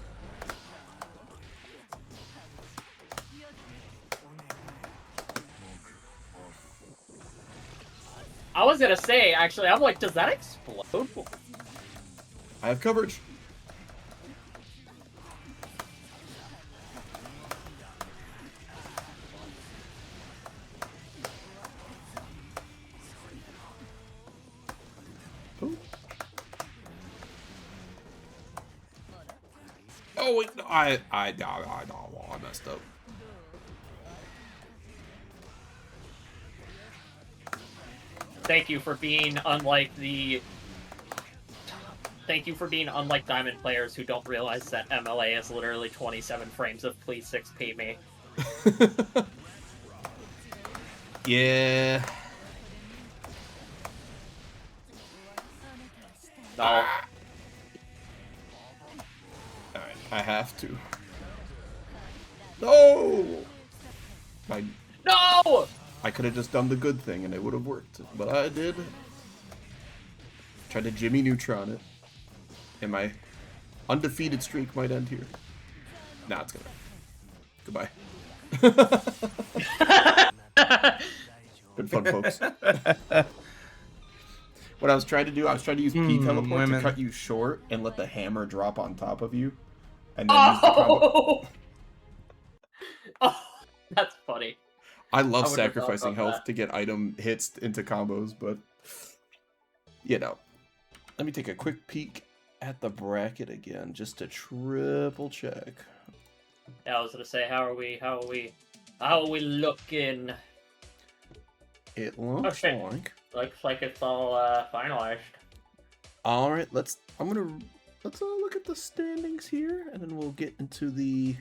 Speaker 3: I was gonna say, actually, I'm like, does that explode?
Speaker 1: I have coverage. Ooh. Oh wait, no, I messed up.
Speaker 3: Thank you for being unlike Diamond players who don't realize that MLA is literally 27 frames of please 6p me.
Speaker 1: Yeah.
Speaker 3: No.
Speaker 1: Alright, I have to. No!
Speaker 3: No!
Speaker 1: I could have just done the good thing and it would have worked, but I did. Tried to Jimmy Neutron it. And my undefeated streak might end here. Nah, it's gonna. Goodbye. Good fun, folks. What I was trying to do, I was trying to use P teleport
Speaker 2: women.
Speaker 1: to cut you short and let the hammer drop on top of you. And then use the combo.
Speaker 3: Oh! Oh, that's funny.
Speaker 1: I love
Speaker 3: I wouldn't have thought
Speaker 1: sacrificing
Speaker 3: about
Speaker 1: health
Speaker 3: that.
Speaker 1: to get item hits into combos, but you know. Let me take a quick peek at the bracket again just to triple check.
Speaker 3: Yeah, I was gonna say, how are we looking?
Speaker 1: It looks
Speaker 3: Okay.
Speaker 1: like.
Speaker 3: Looks like it's all finalized.
Speaker 1: All right, let's look at the standings here, and then we'll get into the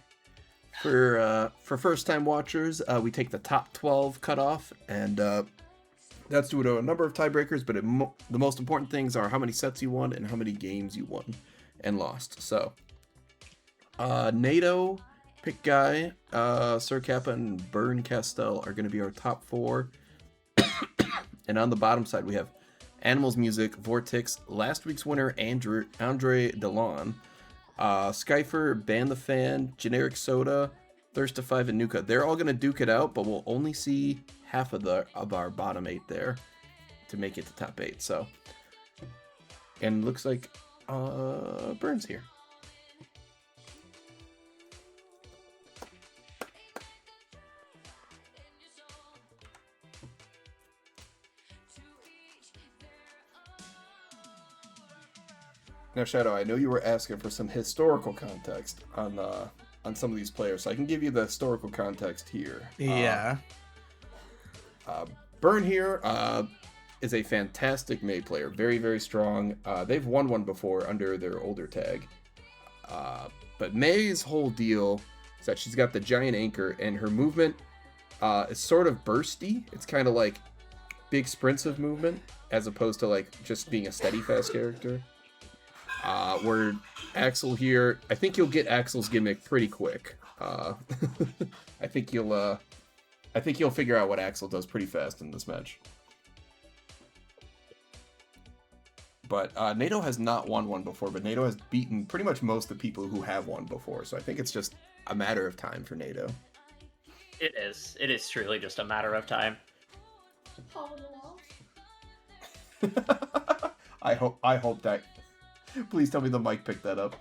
Speaker 1: for first time watchers. We take the top 12 cutoff, and that's due to a number of tiebreakers. But the most important things are how many sets you won and how many games you won and lost. So, NATO, Pick Guy, Sir Kappa, and Burn Castell are going to be our top 4. And on the bottom side, we have Animals Music, Vortix, last week's winner, Andrelon, Skyfer, Ban the Fan, Generic Soda, ThirstoFive, and Nuka. They're all going to duke it out, but we'll only see half of our bottom 8 there to make it to top 8. So, and looks like Burn's here. Now, Shadow, I know you were asking for some historical context on some of these players, so I can give you the historical context here.
Speaker 2: Yeah.
Speaker 1: Burn here is a fantastic Mei player, very, very strong. They've won one before under their older tag. But Mei's whole deal is that she's got the giant anchor, and her movement is sort of bursty. It's kind of like big sprints of movement, as opposed to like just being a steady fast character. Where Axel here, I think you'll get Axel's gimmick pretty quick. I think you'll figure out what Axel does pretty fast in this match. But NATO has not won one before, but NATO has beaten pretty much most of the people who have won before. So I think it's just a matter of time for NATO.
Speaker 3: It is. It is truly just a matter of time.
Speaker 1: I hope that. Please tell me the mic picked that up.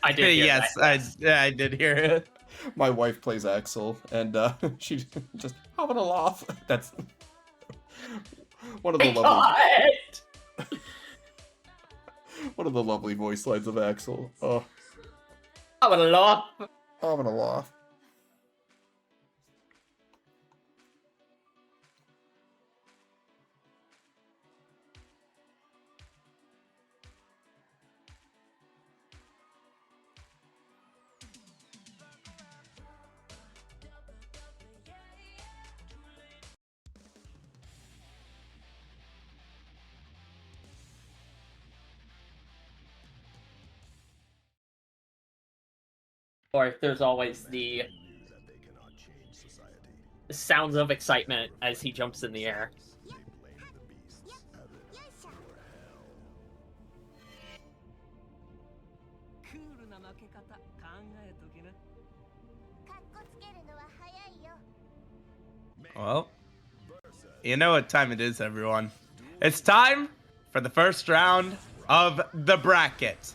Speaker 3: I did hear
Speaker 2: Yes,
Speaker 3: that.
Speaker 2: I did hear it.
Speaker 1: My wife plays Axel, and she just having a laugh. That's one of the lovely voice lines of Axel. Oh,
Speaker 3: I'm gonna laugh.
Speaker 1: I'm gonna laugh.
Speaker 3: Or there's always the
Speaker 6: That they cannot change society.
Speaker 3: sounds of excitement as he jumps in the air.
Speaker 6: They blame the beasts. Heaven or hell.
Speaker 7: クールな負け方考えとけな。
Speaker 2: Well, you know what time it is, everyone. It's time for the first round of the bracket.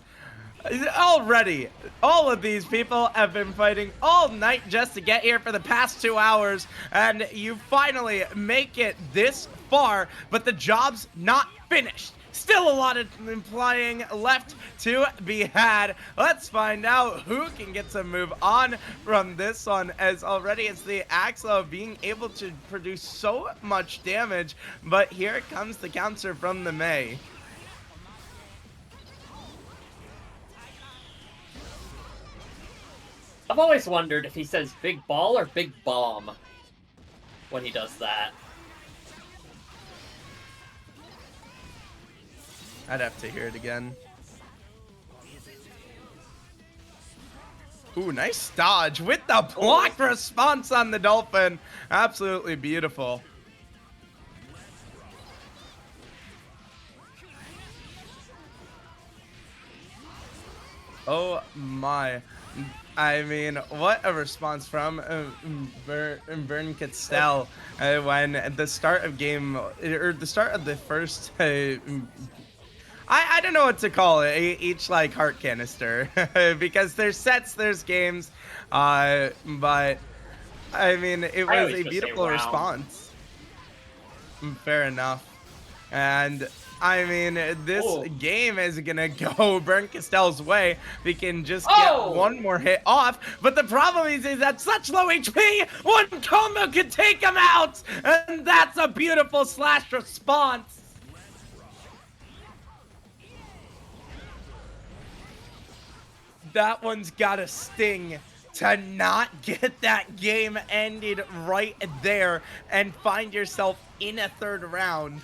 Speaker 2: Already, all of these people have been fighting all night just to get here for the past 2 hours, and you finally make it this far, but the job's not finished. Still a lot of flying left to be had. Let's find out who can get to move on from this one, as already it's the Axel being able to produce so much damage, but here comes the counter from the Mei.
Speaker 3: I've always wondered if he says big ball or big bomb when he does that.
Speaker 2: I'd have to hear it again. Ooh, nice dodge with the block response on the Dolphin. Absolutely beautiful. Oh my. I mean, what a response from Vern Castell when at the start of game, or the start of the first, I don't know what to call it, each like heart canister, because there's sets, there's games, but I mean, it was a beautiful response. Fair enough. And I mean, this
Speaker 3: Oh.
Speaker 2: game is gonna go Burn Castell's way. We can just get one more hit off, but the problem is he's at such low HP, one combo could take him out, and that's a beautiful slash response. That one's gotta sting to not get that game ended right there and find yourself in a third round.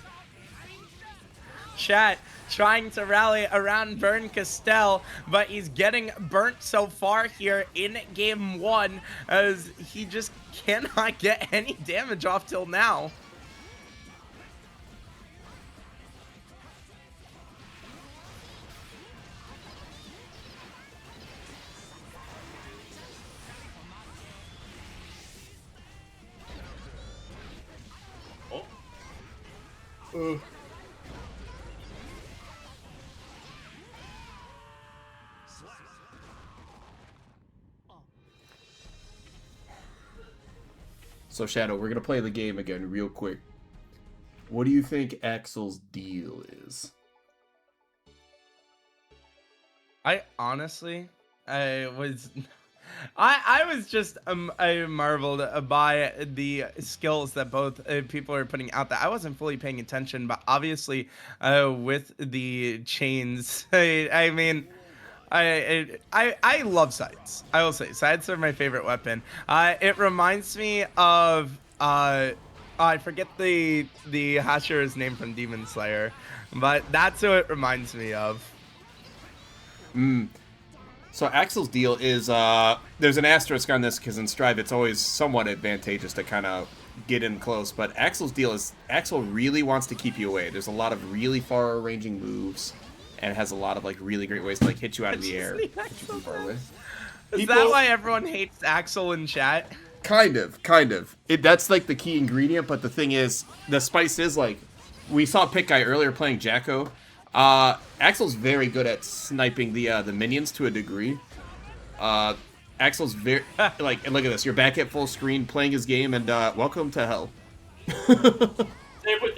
Speaker 2: Chat trying to rally around Burn Castell, but he's getting burnt so far here in game 1 as he just cannot get any damage off till now.
Speaker 1: So Shadow, we're gonna play the game again real quick. What do you think Axel's deal is?
Speaker 2: I honestly, I was just I marveled by the skills that both people are putting out there. I wasn't fully paying attention, but obviously with the chains, I mean, I love sights. I will say sights are my favorite weapon. It reminds me of I forget the Hashir's name from Demon Slayer, but that's who it reminds me of.
Speaker 1: So Axel's deal is there's an asterisk on this because in Strive it's always somewhat advantageous to kind of get in close, but Axel's deal is Axel really wants to keep you away. There's a lot of really far ranging moves and has a lot of like really great ways to like hit you out of the air. Hit you from far away.
Speaker 2: Is that why everyone hates Axel in chat?
Speaker 1: Kind of. That's like the key ingredient, but the thing is, the spice is like, we saw Pit Guy earlier playing Jacko. Axel's very good at sniping the minions to a degree. Axel's very, like, and look at this, you're back at full screen playing his game, and welcome to hell.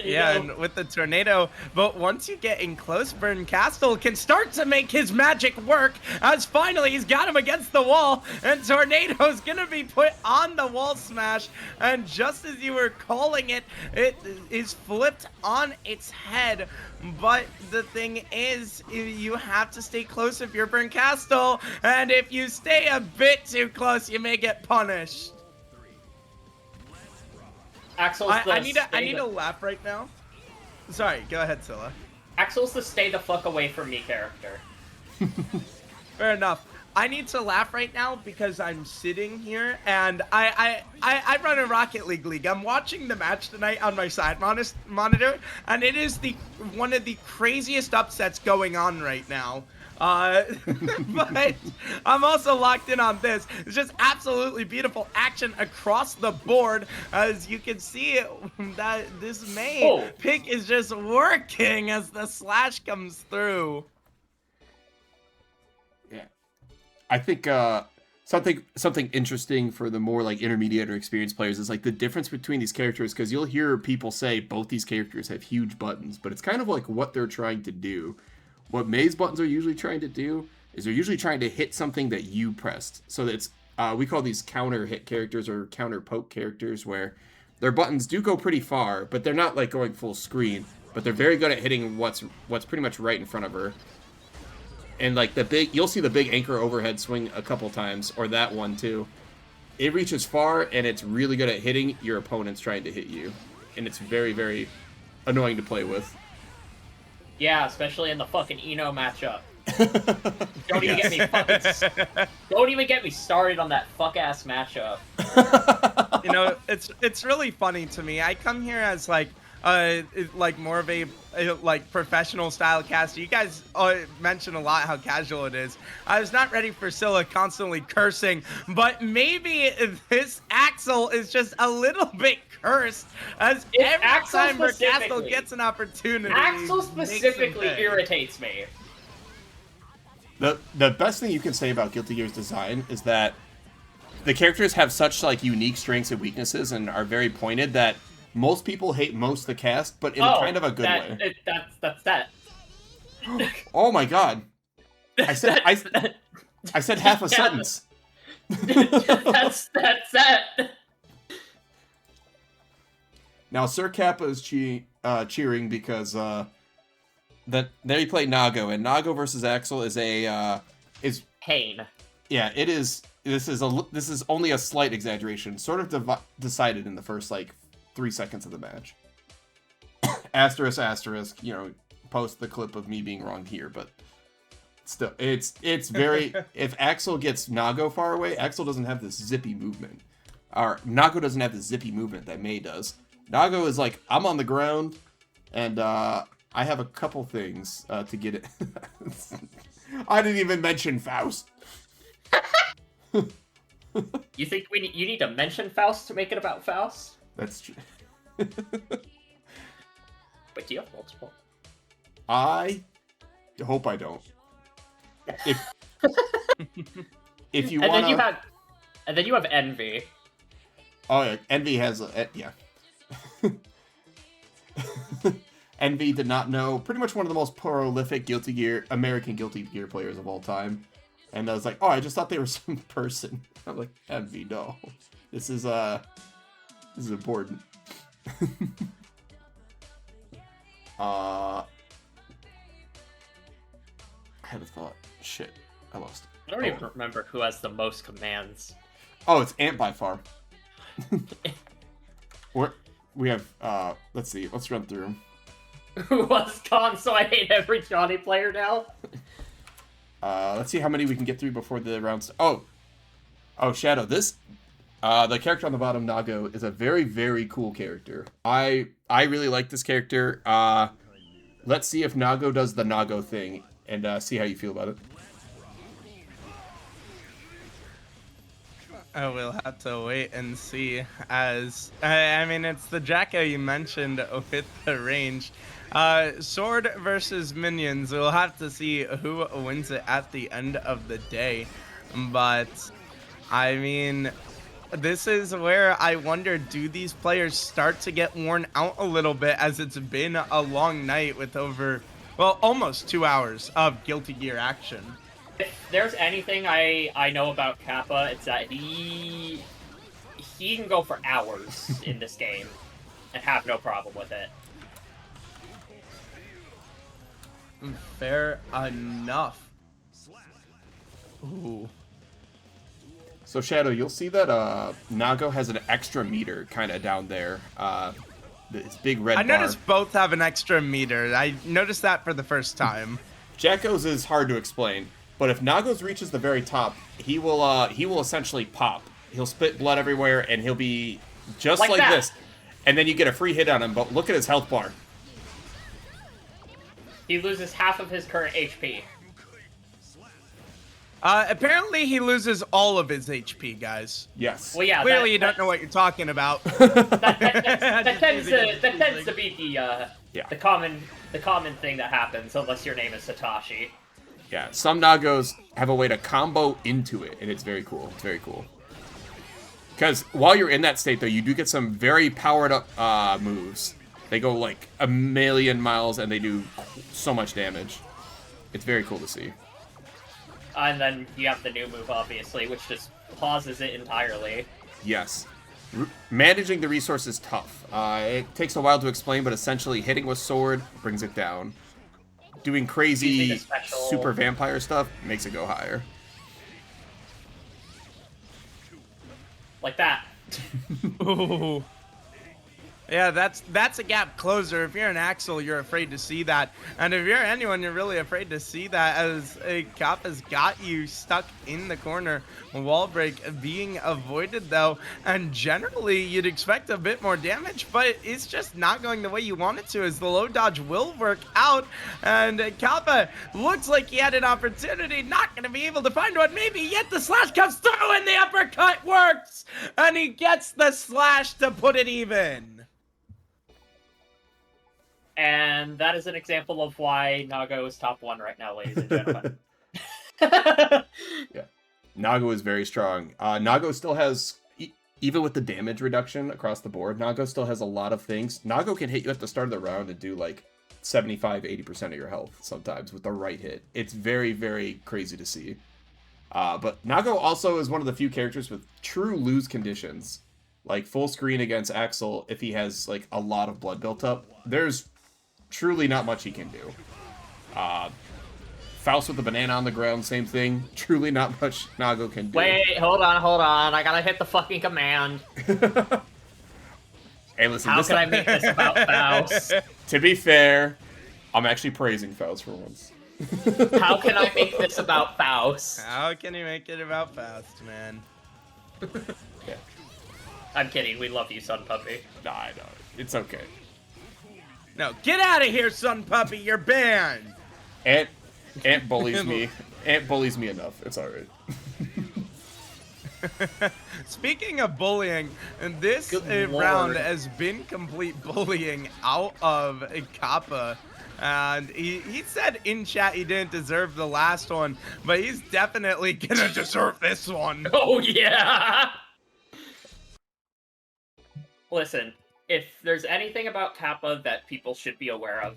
Speaker 2: Yeah, and with the tornado, but once you get in close, Burn Castle can start to make his magic work, as finally he's got him against the wall, and Tornado's gonna be put on the wall smash, and just as you were calling it, it is flipped on its head. But the thing is, you have to stay close if you're Burn Castle, and if you stay a bit too close, you may get punished. I need to laugh right now. Sorry, go ahead, Scylla.
Speaker 3: Axel's the stay the fuck away from me character.
Speaker 2: Fair enough. I need to laugh right now because I'm sitting here and I run a Rocket League. I'm watching the match tonight on my side monitor, and it is one of the craziest upsets going on right now. But I'm also locked in on this. It's just absolutely beautiful action across the board. As you can see, that this main pick is just working as the slash comes through.
Speaker 1: Yeah, I think something interesting for the more like intermediate or experienced players is like the difference between these characters, because you'll hear people say both these characters have huge buttons, but it's kind of like what they're trying to do. What May's buttons are usually trying to do is they're usually trying to hit something that you pressed. So it's we call these counter hit characters or counter poke characters, where their buttons do go pretty far, but they're not like going full screen. But they're very good at hitting what's pretty much right in front of her. And like you'll see the big anchor overhead swing a couple times, or that one too. It reaches far, and it's really good at hitting your opponents trying to hit you, and it's very, very annoying to play with.
Speaker 3: Yeah, especially in the fucking Eno matchup. Don't even get me started on that fuck ass matchup.
Speaker 2: You know, it's really funny to me. I come here as like more of a like professional style caster. You guys mention a lot how casual it is. I was not ready for Scylla constantly cursing, but maybe this Axel is just a little bit cursed, as every time Castle gets an opportunity.
Speaker 3: Axel specifically irritates me.
Speaker 1: The best thing you can say about Guilty Gear's design is that the characters have such like unique strengths and weaknesses and are very pointed that most people hate most the cast, but in kind of a good way.
Speaker 3: That's that.
Speaker 1: Oh my god! I said half a
Speaker 3: Yeah.
Speaker 1: sentence.
Speaker 3: that's that.
Speaker 1: Now, Sir Kappa is cheering because that they play Nago, and Nago versus Axel is
Speaker 3: Pain.
Speaker 1: yeah, it is. This is only a slight exaggeration, sort of decided in the first 3 seconds of the match. Asterisk, post the clip of me being wrong here, but still, it's very. If Axel gets Nago far away, Axel doesn't have this zippy movement, or Nago doesn't have the zippy movement that Mei does. Nago is like, I'm on the ground, and I have a couple things to get it. I didn't even mention Faust.
Speaker 3: You think you need to mention Faust to make it about Faust?
Speaker 1: That's true.
Speaker 3: But do you have multiple?
Speaker 1: I hope I don't. If you
Speaker 3: And
Speaker 1: want,
Speaker 3: then you have Envy.
Speaker 1: oh yeah, Envy has yeah. Envy did not know. Pretty much one of the most prolific American Guilty Gear players of all time. And I was like, oh, I just thought they were some person. I'm like, Envy, no. This is important. I had a thought. Shit, I lost.
Speaker 3: I don't even remember who has the most commands.
Speaker 1: Oh, it's Ant by far. We have, let's see, let's run through them.
Speaker 3: Who was gone, so I hate every Johnny player now.
Speaker 1: Let's see how many we can get through before the rounds. Oh, Shadow, the character on the bottom, Nago, is a very, very cool character. I really like this character. Let's see if Nago does the Nago thing, and see how you feel about it.
Speaker 2: I will have to wait and see, as I mean, it's the Jacko you mentioned with the range. Sword versus minions. We'll have to see who wins it at the end of the day. But I mean, this is where I wonder, do these players start to get worn out a little bit, as it's been a long night with almost 2 hours of Guilty Gear action.
Speaker 3: If there's anything I know about Kappa, it's that he can go for hours in this game and have no problem with it.
Speaker 2: Fair enough. Ooh.
Speaker 1: So Shadow, you'll see that Nago has an extra meter kind of down there. This big red bar.
Speaker 2: I noticed both have an extra meter. I noticed that for the first time.
Speaker 1: Jacko's is hard to explain, but if Nago's reaches the very top, he will essentially pop. He'll spit blood everywhere, and he'll be just like this. And then you get a free hit on him, but look at his health bar.
Speaker 3: He loses half of his current HP.
Speaker 2: Apparently he loses all of his HP, guys.
Speaker 1: Yes.
Speaker 3: Well, yeah.
Speaker 2: Clearly you don't know what you're talking about.
Speaker 3: That tends to be the common thing that happens, unless your name is Satoshi.
Speaker 1: Yeah, some Nagos have a way to combo into it, and it's very cool. It's very cool. Because while you're in that state, though, you do get some very powered up moves. They go like a million miles, and they do so much damage. It's very cool to see.
Speaker 3: And then you have the new move, obviously, which just pauses it entirely.
Speaker 1: Yes. Managing the resource is tough. It takes a while to explain, but essentially hitting with sword brings it down. Doing crazy super vampire stuff makes it go higher.
Speaker 3: Like that.
Speaker 2: Ooh. Yeah, that's a gap closer. If you're an Axel, you're afraid to see that. And if you're anyone, you're really afraid to see that, as Kappa's got you stuck in the corner. Wall break being avoided, though. And generally, you'd expect a bit more damage, but it's just not going the way you want it to, as the low dodge will work out. And Kappa looks like he had an opportunity, not going to be able to find one, maybe, yet the slash comes through and the uppercut works! And he gets the slash to put it even.
Speaker 3: And that is an example of why Nago is top 1 right now, ladies and gentlemen.
Speaker 1: Yeah. Nago is very strong. Nago still has... even with the damage reduction across the board, Nago still has a lot of things. Nago can hit you at the start of the round and do like 75-80% of your health sometimes with the right hit. It's very, very crazy to see. But Nago also is one of the few characters with true lose conditions. Like full screen against Axel, if he has like a lot of blood built up, there's truly not much he can do. Faust with the banana on the ground, same thing. Truly not much Nago can do.
Speaker 3: Wait, hold on. I gotta hit the fucking command.
Speaker 1: Hey, listen,
Speaker 3: How can I make this about Faust?
Speaker 1: To be fair, I'm actually praising Faust for once.
Speaker 3: How can I make this about Faust?
Speaker 2: How can you make it about Faust, man?
Speaker 1: Yeah.
Speaker 3: I'm kidding. We love you, son puppy.
Speaker 1: Nah, I know. It's okay.
Speaker 2: No, get out of here, son puppy. You're banned.
Speaker 1: Ant bullies me. Ant bullies me enough. It's alright.
Speaker 2: Speaking of bullying, this
Speaker 3: Good
Speaker 2: round
Speaker 3: lord.
Speaker 2: has been complete bullying out of Kappa. And he said in chat he didn't deserve the last one, but he's definitely gonna deserve this one.
Speaker 3: Oh, yeah! Listen, if there's anything about Kappa that people should be aware of,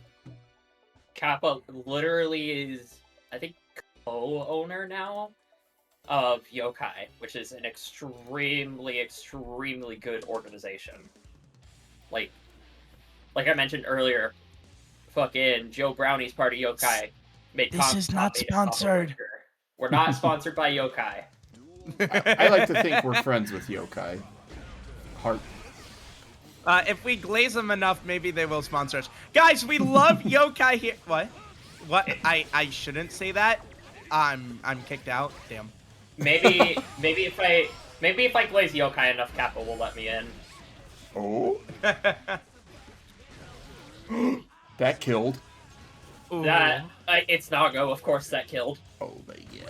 Speaker 3: Kappa literally is, I think, co-owner now of Yokai, which is an extremely, extremely good organization. Like I mentioned earlier, fucking Joe Brownie's part of Yokai.
Speaker 2: This is not sponsored.
Speaker 3: We're not sponsored by Yokai.
Speaker 1: I like to think we're friends with Yokai. Heart.
Speaker 2: If we glaze them enough, maybe they will sponsor us. Guys, we love Yokai here. What? What? I shouldn't say that. I'm kicked out. Damn.
Speaker 3: Maybe if I glaze Yokai enough, Kappa will let me in.
Speaker 1: Oh? That killed.
Speaker 2: Ooh.
Speaker 3: That it's Nago, of course that killed.
Speaker 1: Oh, but yeah.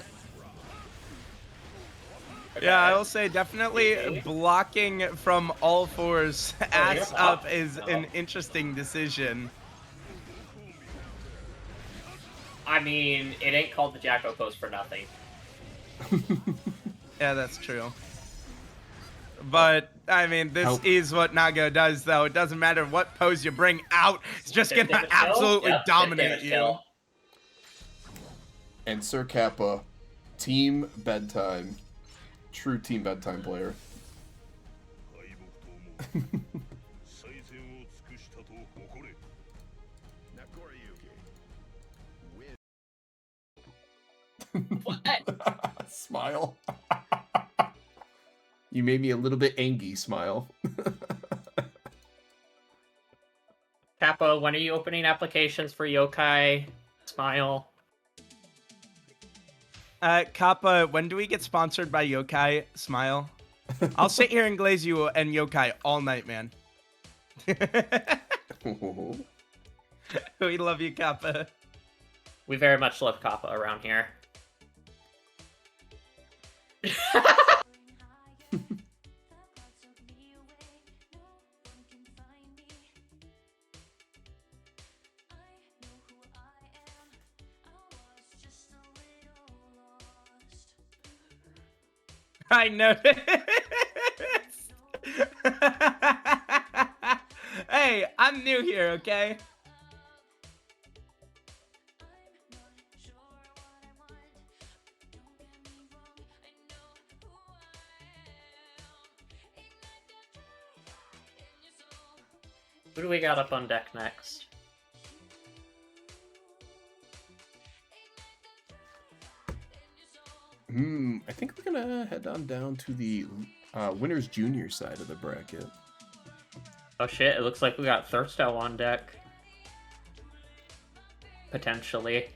Speaker 2: Yeah, I will say definitely blocking from all fours ass
Speaker 3: you're
Speaker 2: up
Speaker 3: up.
Speaker 2: is an interesting decision.
Speaker 3: I mean, it ain't called the Jacko pose for nothing.
Speaker 2: Yeah, that's true. But, I mean, this
Speaker 1: Help.
Speaker 2: is what Nago does, though. It doesn't matter what pose you bring out. It's just
Speaker 3: Fifth
Speaker 2: gonna
Speaker 3: damage kill?
Speaker 2: absolutely
Speaker 3: Yep, fifth
Speaker 2: dominate
Speaker 3: damage
Speaker 2: you.
Speaker 3: kill.
Speaker 1: And Sir Kappa, team bedtime. True team bedtime player.
Speaker 6: 敗北と思う最善を尽くしたと誇れ Nakora Yuki.
Speaker 3: What?
Speaker 1: Smile. You made me a little bit angry, smile.
Speaker 3: Kappa, when are you opening applications for Yokai? Smile.
Speaker 2: Kappa, when do we get sponsored by Yokai? Smile. I'll sit here and glaze you and Yokai all night, man. We love you, Kappa.
Speaker 3: We very much love Kappa around here.
Speaker 2: I know. Hey, I'm new here, okay?
Speaker 3: Who do we got up on deck next?
Speaker 1: I think we're gonna head on down to the winners junior side of the bracket.
Speaker 3: Oh shit, it looks like we got Thirsto on deck. Potentially.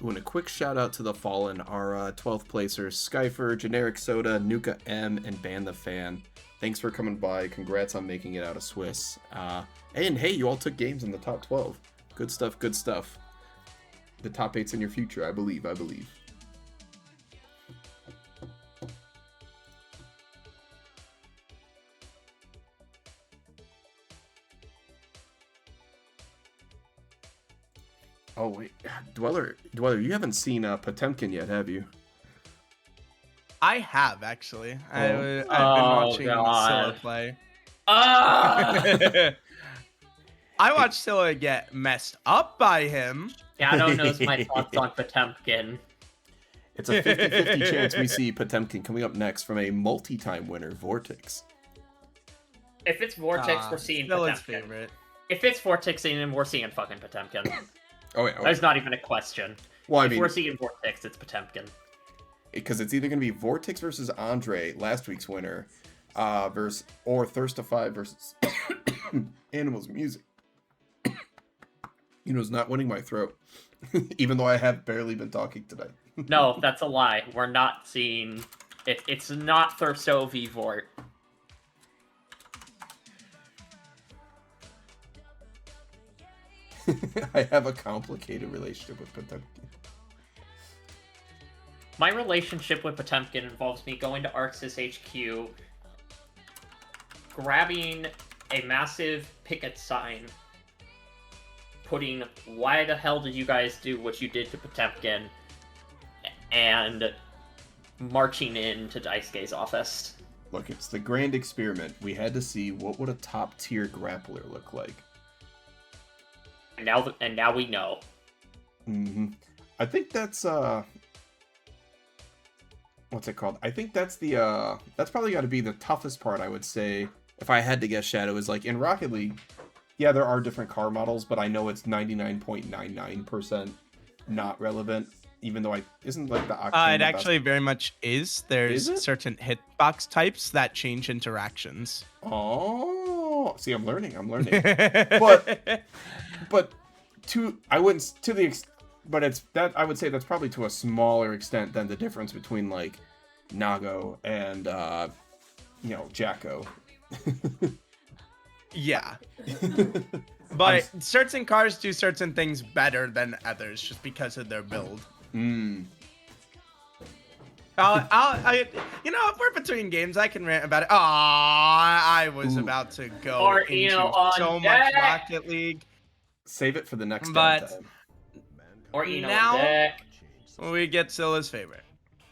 Speaker 1: Doing a quick shout out to the Fallen, our 12th placers, Skyfer, Generic Soda, Nuka M, and Ban the Fan. Thanks for coming by. Congrats on making it out of Swiss. And hey, you all took games in the top 12. Good stuff, good stuff. The top 8's in your future, I believe. Oh wait, Dweller, you haven't seen Potemkin yet, have you?
Speaker 2: I have actually.
Speaker 1: Oh.
Speaker 2: I've been
Speaker 3: Oh,
Speaker 2: watching Scylla
Speaker 3: God.
Speaker 2: play.
Speaker 3: Ah!
Speaker 2: I watched Scylla get messed up by him.
Speaker 3: Shadow knows my thoughts on Potemkin.
Speaker 1: It's a 50-50 chance we see Potemkin coming up next from a multi-time winner, Vortix.
Speaker 3: If it's Vortix, we're seeing
Speaker 2: Scylla's
Speaker 3: Potemkin.
Speaker 2: favorite.
Speaker 3: If it's Vortix, then we're seeing fucking Potemkin.
Speaker 1: Oh yeah.
Speaker 3: There's not even a question.
Speaker 1: Well, I
Speaker 3: If
Speaker 1: mean,
Speaker 3: we're seeing Vortix, it's Potemkin.
Speaker 1: because it's either going to be Vortix versus Andre, last week's winner, or ThirstoFive versus Animals Music. You know, it's not winning my throat, even though I have barely been talking today.
Speaker 3: No, that's a lie. We're not seeing... It's not Thirsto v Vort.
Speaker 1: I have a complicated relationship with Potemkin.
Speaker 3: My relationship with Potemkin involves me going to Arxis HQ, grabbing a massive picket sign, putting "Why the hell did you guys do what you did to Potemkin?" and marching into Daisuke's office.
Speaker 1: Look, it's the grand experiment. We had to see what would a top tier grappler look like.
Speaker 3: And now we know.
Speaker 1: Mm-hmm. I think that's what's it called? I think that's the that's probably got to be the toughest part, I would say. If I had to guess, Shadow, is like in Rocket League, yeah, there are different car models, but I know it's 99.99% not relevant. Even though isn't like the Octane
Speaker 2: It actually very much is. There's
Speaker 1: Is it?
Speaker 2: certain hitbox types that change interactions.
Speaker 1: Oh, see, I'm learning.
Speaker 2: but
Speaker 1: But but it's that I would say that's probably to a smaller extent than the difference between like Nago and Jacko.
Speaker 2: yeah. But certain cars do certain things better than others just because of their build.
Speaker 1: Mm.
Speaker 2: If we're between games, I can rant about it. I was about to go
Speaker 3: Or,
Speaker 2: into
Speaker 3: on
Speaker 2: so
Speaker 3: deck.
Speaker 2: much Rocket League.
Speaker 1: Save it for the next
Speaker 2: But-
Speaker 1: time.
Speaker 3: Or
Speaker 2: Now-
Speaker 3: deck.
Speaker 2: We get Scylla's favorite.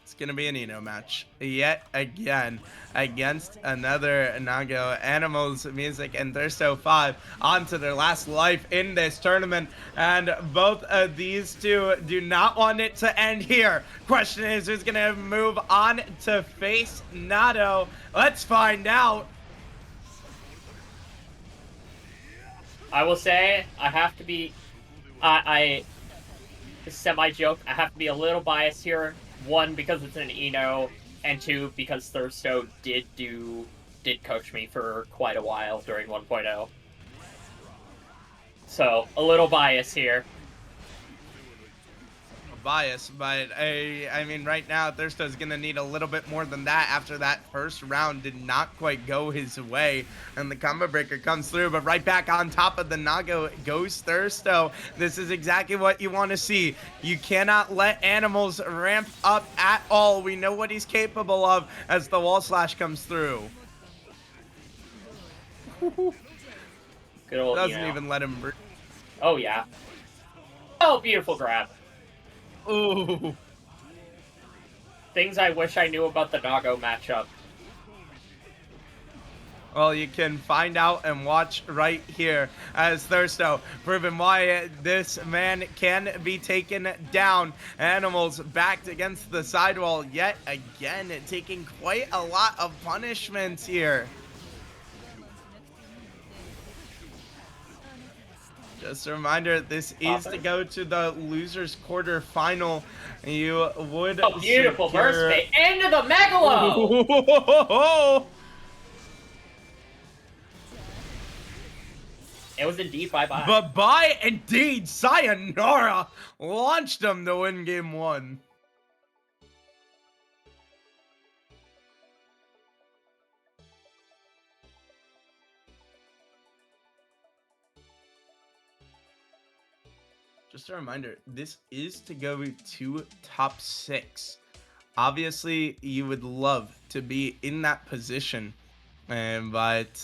Speaker 2: It's gonna be an Eno match yet again against another Nago. Animals Music and ThirstoFive onto their last life in this tournament, and both of these two do not want it to end here. Question is, who's gonna move on to face Nato? Let's find out.
Speaker 3: I will say, I have to be... I semi-joke, I have to be a little biased here. One, because it's an Eno, and two, because Thirsto did coach me for quite a while during 1.0. So, a little bias here.
Speaker 2: Bias, but I mean, right now Thirsto's gonna need a little bit more than that after that first round did not quite go his way, and the combo breaker comes through. But right back on top of the Nago goes Thirsto. This is exactly what you want to see. You cannot let Animals ramp up at all. We know what he's capable of as the wall slash comes through.
Speaker 3: Good old
Speaker 2: Doesn't
Speaker 3: Eno.
Speaker 2: even let him.
Speaker 3: Oh, yeah. Oh, beautiful grab.
Speaker 2: Ooh.
Speaker 3: Things I wish I knew about the Nago matchup.
Speaker 2: Well, you can find out and watch right here as Thirsto proving why this man can be taken down. Animals backed against the sidewall yet again, taking quite a lot of punishments here. Just a reminder, this is to go to the losers quarter final. You would
Speaker 3: Oh, beautiful
Speaker 2: secure...
Speaker 3: burst fade into the Megalo! It was indeed bye-bye.
Speaker 2: Bye-bye indeed, sayonara! Launched him to win game one. Just a reminder, this is to go to top 6. Obviously, you would love to be in that position, but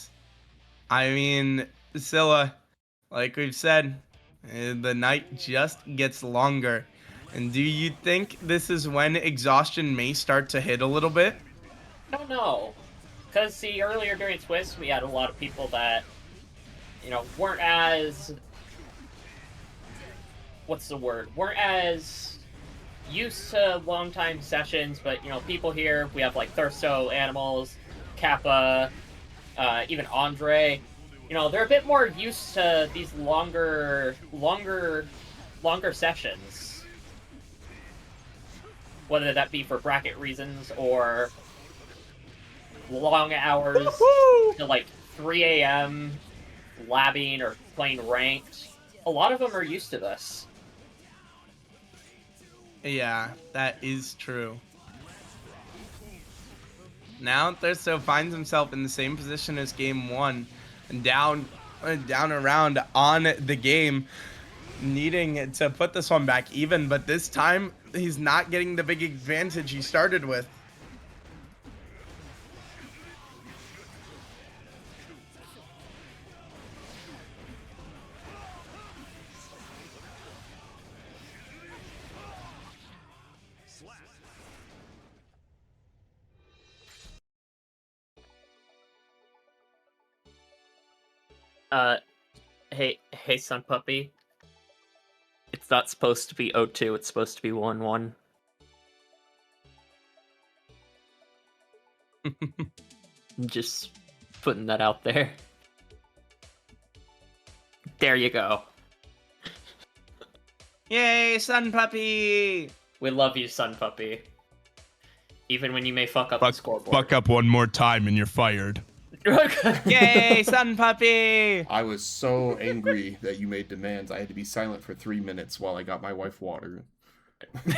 Speaker 2: I mean, Scylla, like we've said, The night just gets longer. And do you think this is when exhaustion may start to hit a little bit?
Speaker 3: I don't know. Because, see, earlier during Twist, we had a lot of people that, weren't as... What's the word? Weren't as used to long-time sessions, but, people here, we have, like, Thirsto, Animals, Kappa, even Andre. They're a bit more used to these longer sessions. Whether that be for bracket reasons or long hours to like 3 a.m. labbing or playing ranked. A lot of them are used to this.
Speaker 2: Yeah, that is true. Now Thirsto finds himself in the same position as game 1, down around on the game, needing to put this one back even, but this time he's not getting the big advantage he started with.
Speaker 3: Hey, Sun Puppy. It's not supposed to be 0-2, it's supposed to be 1-1. I'm just putting that out there. There you go.
Speaker 2: Yay, Sun Puppy!
Speaker 3: We love you, Sun Puppy. Even when you may fuck up the scoreboard.
Speaker 8: Fuck up one more time and you're fired.
Speaker 2: Yay, Sun Puppy!
Speaker 1: I was so angry that you made demands. I had to be silent for 3 minutes while I got my wife water. And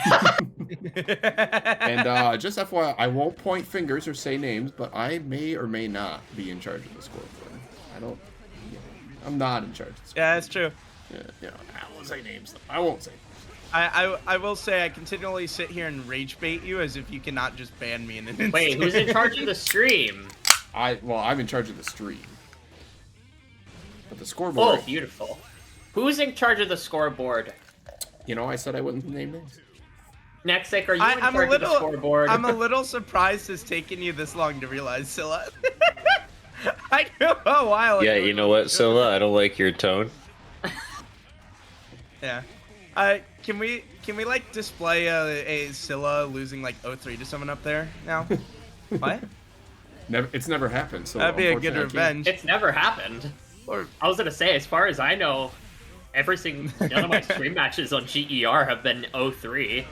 Speaker 1: just FYI, I won't point fingers or say names, but I may or may not be in charge of the scoreboard. I'm not in charge of the scoreboard.
Speaker 2: Yeah, that's true.
Speaker 1: Yeah, I won't say names. I won't say names.
Speaker 2: I will say I continually sit here and rage bait you as if you cannot just ban me in an instant.
Speaker 3: Wait, who's in charge of the stream?
Speaker 1: I'm in charge of the stream. But the scoreboard...
Speaker 3: Oh, beautiful. Who's in charge of the scoreboard?
Speaker 1: I said I wouldn't name names.
Speaker 3: Nexik, are you in charge of the scoreboard?
Speaker 2: I'm a little surprised it's taken you this long to realize, Scylla. I knew a while ago.
Speaker 5: Yeah, you know what, Scylla? I don't like your tone.
Speaker 2: Yeah. Can we like display a Scylla losing like 0-3 to someone up there now? What?
Speaker 1: It's never happened. So
Speaker 2: that'd be a good revenge.
Speaker 3: It's never happened. I was gonna say, as far as I know, none of my stream matches on GER have been 0-3.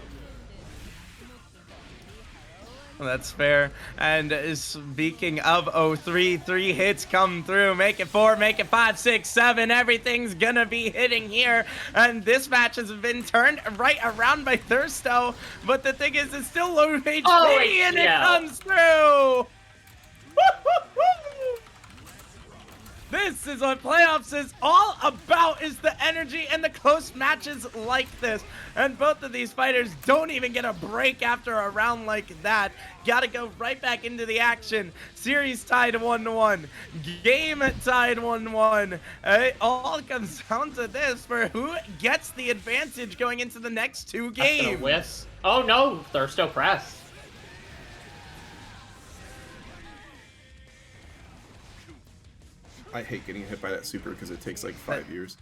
Speaker 2: Well, that's fair. And speaking of 0-3, 3 hits come through. Make it 4, make it 5, 6, 7. Everything's gonna be hitting here. And this match has been turned right around by Thirsto. But the thing is, it's still low HP, and it comes through. This is what playoffs is all about, is the energy and the close matches like this. And both of these fighters don't even get a break after a round like that. Gotta go right back into the action. Series tied 1-1. Game tied 1-1. It all comes down to this for who gets the advantage going into the next 2 games.
Speaker 3: Oh no, Thirsto press.
Speaker 1: I hate getting hit by that super because it takes like 5 years.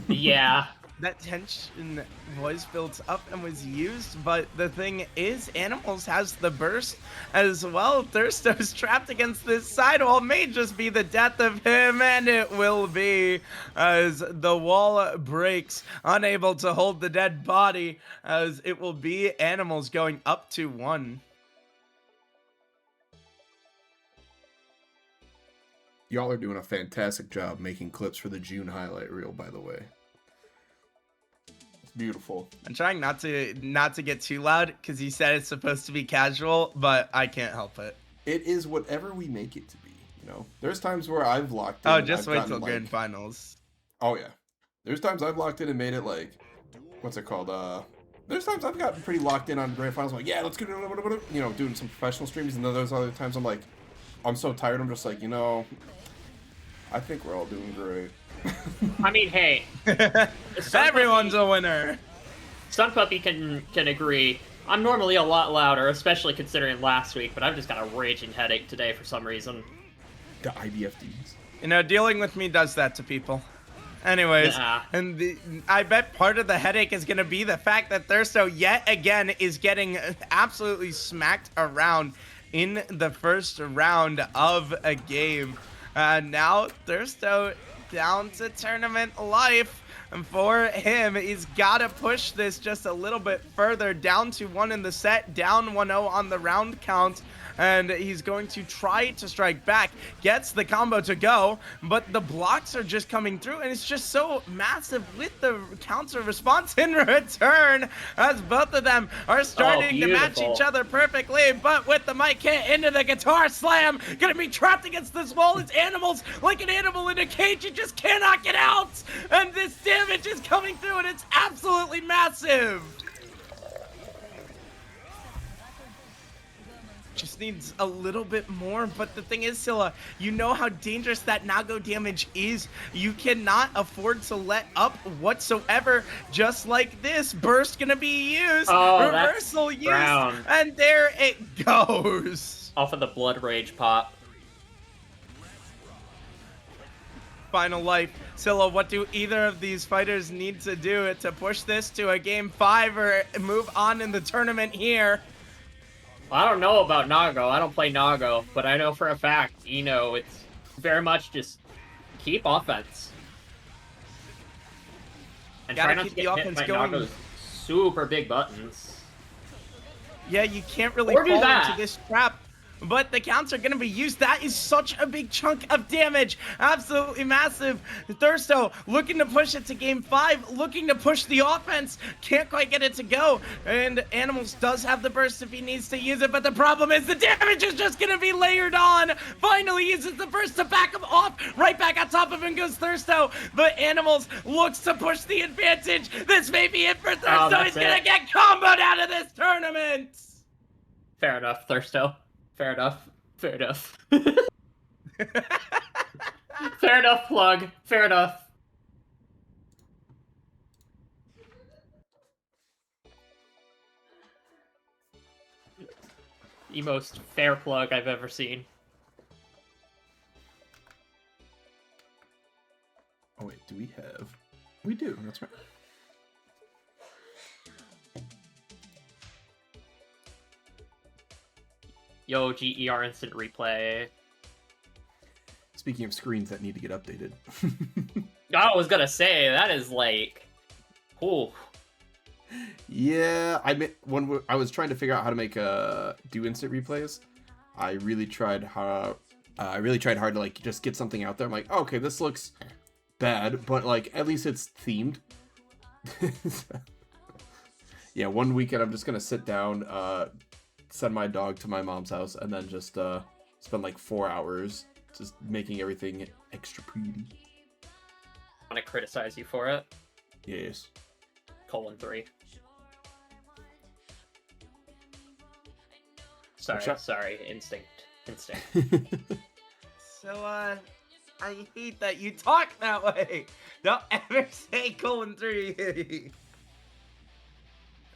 Speaker 3: Yeah.
Speaker 2: That tension was built up and was used, but the thing is, Animals has the burst as well. Thirsto's trapped against this sidewall. May just be the death of him, and it will be, as the wall breaks, unable to hold the dead body, as it will be Animals going up to 1.
Speaker 1: Y'all are doing a fantastic job making clips for the June highlight reel, by the way. It's beautiful.
Speaker 2: I'm trying not to get too loud because he said it's supposed to be casual, but I can't help it.
Speaker 1: It is whatever we make it to be, There's times where I've locked in.
Speaker 2: Oh, just wait till grand finals.
Speaker 1: Oh yeah. There's times I've locked in and made it like, what's it called? There's times I've gotten pretty locked in on grand finals. I'm like, yeah, let's get it, doing some professional streams, and then there's other times I'm like, I'm so tired. I'm just like, I think we're all doing great.
Speaker 3: I mean, hey, Sun
Speaker 2: Everyone's
Speaker 3: Puppy-
Speaker 2: a winner.
Speaker 3: Sun Puppy can agree. I'm normally a lot louder, especially considering last week, but I've just got a raging headache today for some reason.
Speaker 1: The IBFDs.
Speaker 2: You know, dealing with me does that to people. Anyways,
Speaker 3: Nah.
Speaker 2: and I bet part of the headache is going to be the fact that Thirsto yet again is getting absolutely smacked around in the first round of a game. Now Thirsto down to tournament life. And for him, he's got to push this just a little bit further, down to 1 in the set, down 1-0 on the round count. And he's going to try to strike back, gets the combo to go, but the blocks are just coming through, and it's just so massive with the counter response in return, as both of them are starting to match each other perfectly. But with the mic hit into the guitar slam, gonna be trapped against this wall. It's animals like an animal in a cage. You just cannot get out, and this damage is coming through, and it's absolutely massive. Just needs a little bit more, but the thing is, Scylla, you know how dangerous that Nago damage is. You cannot afford to let up whatsoever. Just like this, burst gonna be used, reversal used,
Speaker 3: brown.
Speaker 2: and there it goes.
Speaker 3: Off of the Blood Rage pop.
Speaker 2: Final life. Scylla, what do either of these fighters need to do to push this to a game 5 or move on in the tournament here?
Speaker 3: I don't know about Nago. I don't play Nago, but I know for a fact, it's very much just keep offense. And
Speaker 2: Gotta
Speaker 3: try not
Speaker 2: keep
Speaker 3: to
Speaker 2: the
Speaker 3: get hit
Speaker 2: offense
Speaker 3: by
Speaker 2: going.
Speaker 3: Nago's super big buttons.
Speaker 2: Yeah, you can't really
Speaker 3: Or do
Speaker 2: fall
Speaker 3: that.
Speaker 2: into this trap. But the counts are going to be used. That is such a big chunk of damage. Absolutely massive. Thirsto looking to push it to game 5. Looking to push the offense. Can't quite get it to go. And Animals does have the burst if he needs to use it. But the problem is the damage is just going to be layered on. Finally uses the burst to back him off. Right back on top of him goes Thirsto. But Animals looks to push the advantage. This may be it for Thirsto.
Speaker 3: that's
Speaker 2: He's going to
Speaker 3: it.
Speaker 2: get comboed out of this tournament.
Speaker 3: Fair enough, Thirsto. Fair enough. Fair enough. Fair enough, Plug. Fair enough. The most fair plug I've ever seen.
Speaker 1: Oh wait, do we have? We do. That's right.
Speaker 3: Yo, GER instant replay.
Speaker 1: Speaking of screens that need to get updated.
Speaker 3: I was gonna say, that is like... Ooh.
Speaker 1: Yeah, when I was trying to figure out how to make do instant replays, I really tried hard. To like just get something out there. I'm like, oh, okay, this looks bad, but like at least it's themed. Yeah, one weekend I'm just gonna sit down, send my dog to my mom's house, and then just spend like 4 hours just making everything extra pretty.
Speaker 3: I want to criticize you for it.
Speaker 1: Yes.
Speaker 3: :3.
Speaker 1: What's up?
Speaker 3: Sorry, instinct.
Speaker 2: So, I hate that you talk that way. Don't ever say :3.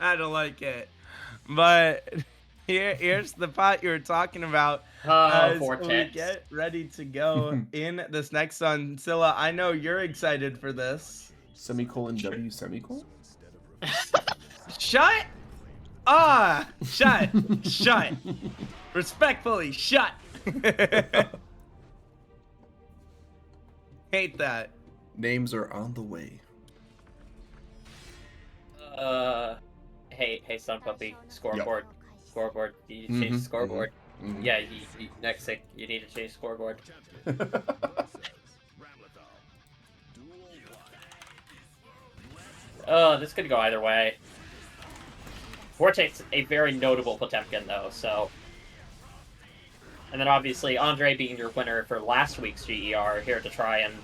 Speaker 2: I don't like it. But here's the pot you were talking about. As
Speaker 3: Vortix.
Speaker 2: we get ready to go in this next one. Scylla, I know you're excited for this.
Speaker 1: W semicolon?
Speaker 2: Shut! Shut! Shut! Respectfully, shut! Hate that.
Speaker 1: Names are on the way.
Speaker 3: Hey, Sun Puppy, scoreboard. Scoreboard. You need to change the scoreboard.
Speaker 1: Mhm.
Speaker 3: Yeah, next thing, you need to change scoreboard. This could go either way. Vortix, a very notable Potemkin, though, so... And then obviously, Andre being your winner for last week's GER, here to try and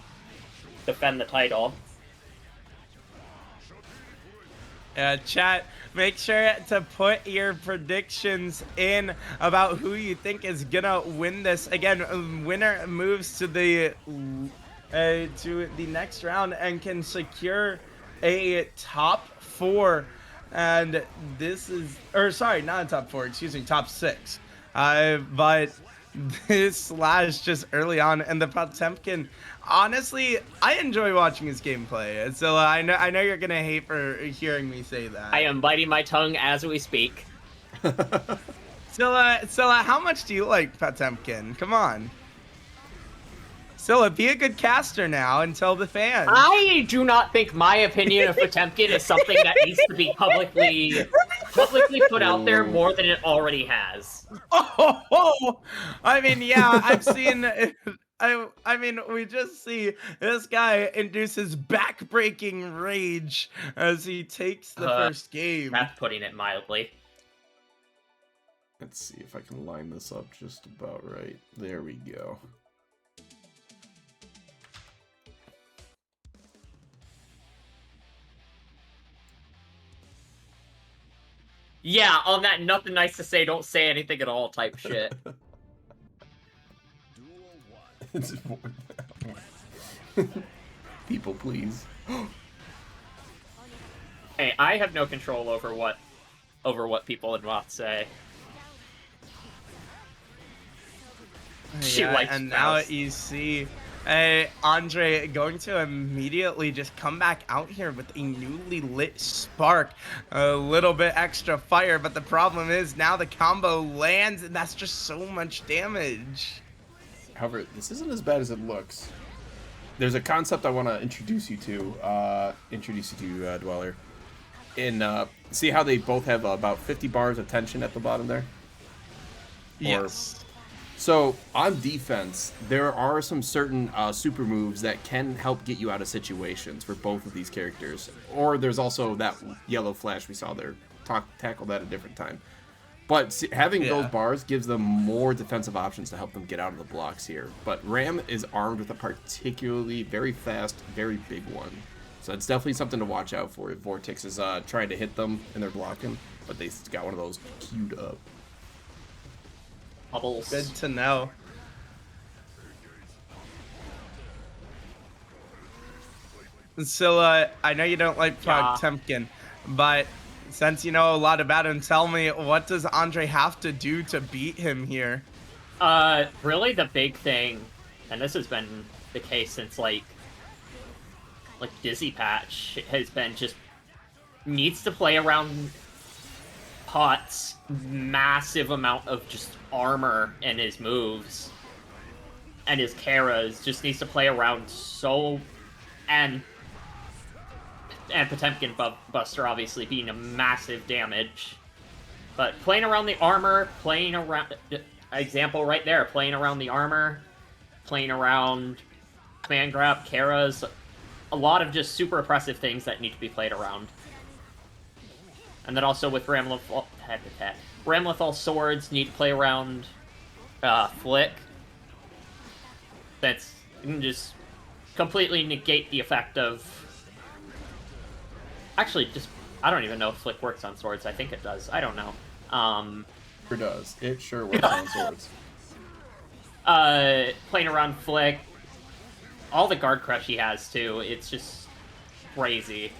Speaker 3: defend the title.
Speaker 2: Chat, make sure to put your predictions in about who you think is gonna win this. Again, winner moves to the to the next round and can secure a top 4. And this is, or sorry, not a top 4, excuse me, top 6. But this slash just early on, and the Potemkin, honestly, I enjoy watching his gameplay. So I know you're gonna hate for hearing me say that.
Speaker 3: I am biting my tongue as we speak.
Speaker 2: Scylla, how much do you like Potemkin? Come on. Scylla, be a good caster now and tell the fans.
Speaker 3: I do not think my opinion of Potemkin is something that needs to be publicly put out there more than it already has.
Speaker 2: Oh, I mean, yeah, I've seen. I mean, we just see this guy induces back-breaking rage as he takes the first game.
Speaker 3: That's putting it mildly.
Speaker 1: Let's see if I can line this up just about right. There we go.
Speaker 3: Yeah, on that nothing nice to say, don't say anything at all type shit.
Speaker 1: It's people, please.
Speaker 3: Hey, I have no control over what people in Roth say. She likes
Speaker 2: and
Speaker 3: mouse.
Speaker 2: now you see Andre going to immediately just come back out here with a newly lit spark. A little bit extra fire, but the problem is now the combo lands, and that's just so much damage.
Speaker 1: However, this isn't as bad as it looks. There's a concept I want to introduce you to, Dweller. See how they both have about 50 bars of tension at the bottom there?
Speaker 2: Yes.
Speaker 1: So, on defense, there are some certain super moves that can help get you out of situations for both of these characters. Or there's also that yellow flash we saw there. Tackle that a different time. But having those bars gives them more defensive options to help them get out of the blocks here. But Ram is armed with a particularly very fast, very big one. So it's definitely something to watch out for if Vortix is trying to hit them and they're blocking. But they got one of those queued up.
Speaker 3: Bubbles.
Speaker 2: Good to know. So, I know you don't like Potemkin, but since you know a lot about him, tell me, what does Andre have to do to beat him here?
Speaker 3: Really the big thing, and this has been the case since, like Dizzy Patch, has been just needs to play around Pot's massive amount of just armor and his moves and his Karas, just needs to play around and Potemkin Buster obviously being a massive damage, but playing around the armor, playing around, example right there, playing around the armor, playing around command grab, Karas, a lot of just super oppressive things that need to be played around. And then also with Ramlethal swords need to play around Flick. That's can just completely negate the effect of. Actually, just I don't even know if Flick works on swords. I think it does. I don't know.
Speaker 1: Sure does. It sure works on swords.
Speaker 3: Playing around Flick, all the guard crush he has too. It's just crazy.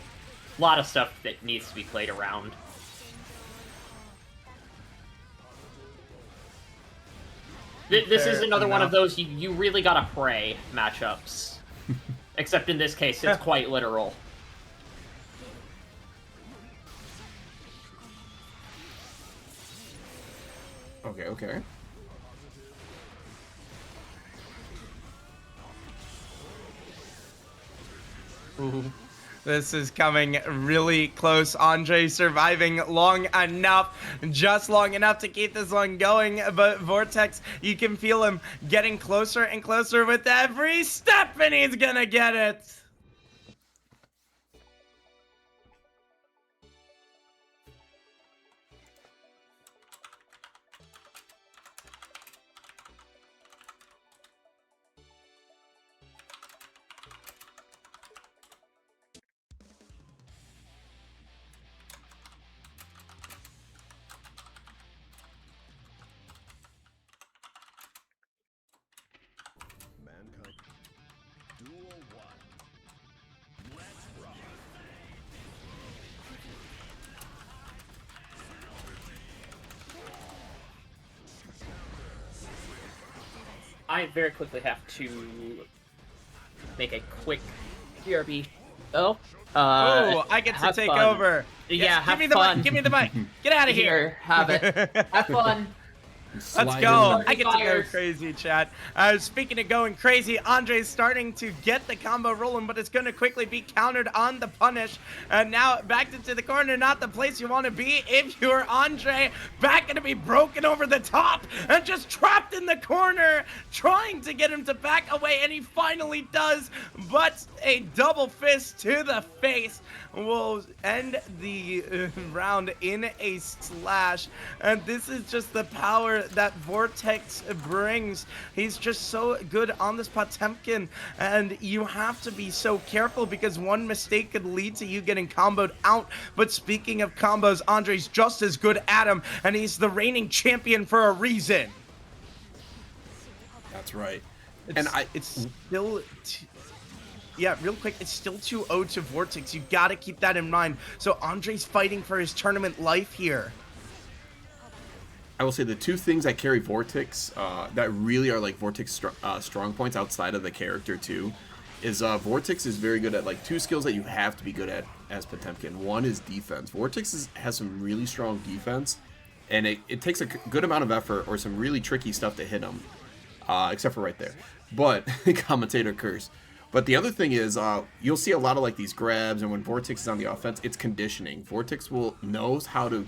Speaker 3: A lot of stuff that needs to be played around. This is another one of those you really gotta pray matchups. Except in this case, it's quite literal.
Speaker 1: Okay.
Speaker 2: Ooh. This is coming really close. Andre surviving long enough, just long enough to keep this one going. But Vortix, you can feel him getting closer and closer with every step, and he's gonna get it.
Speaker 3: I very quickly have to make a quick BRB. Oh,
Speaker 2: Oh, I get to
Speaker 3: have
Speaker 2: take
Speaker 3: fun.
Speaker 2: over.
Speaker 3: Yeah,
Speaker 2: Yes,
Speaker 3: have
Speaker 2: give me the
Speaker 3: fun.
Speaker 2: mic. Give me the mic. Get out of here.
Speaker 3: Here, have it. Have fun.
Speaker 2: Let's
Speaker 1: Slide
Speaker 2: go.
Speaker 1: in.
Speaker 2: I get to go
Speaker 3: Fires.
Speaker 2: crazy, chat. Speaking of going crazy, Andre's starting to get the combo rolling, but it's going to quickly be countered on the punish. And now back into the corner, not the place you want to be if you're Andre. Back going to be broken over the top and just trapped in the corner, trying to get him to back away, and he finally does. But a double fist to the face will end the round in a slash. And this is just the power that Vortix brings. He's just so good on this Potemkin, and you have to be so careful because one mistake could lead to you getting comboed out. But speaking of combos, Andre's just as good at him, and he's the reigning champion for a reason.
Speaker 1: That's right.
Speaker 2: It's still yeah, real quick, it's still 2-0 to Vortix. You gotta keep that in mind. So Andre's fighting for his tournament life here.
Speaker 1: I will say the two things that carry Vortix that really are like Vortix strong points outside of the character too is Vortix is very good at like two skills that you have to be good at as Potemkin. One is defense. Vortix has some really strong defense, and it takes a good amount of effort or some really tricky stuff to hit him, except for right there. But commentator curse. But the other thing is, you'll see a lot of like these grabs, and when Vortix is on the offense, it's conditioning. Vortix knows how to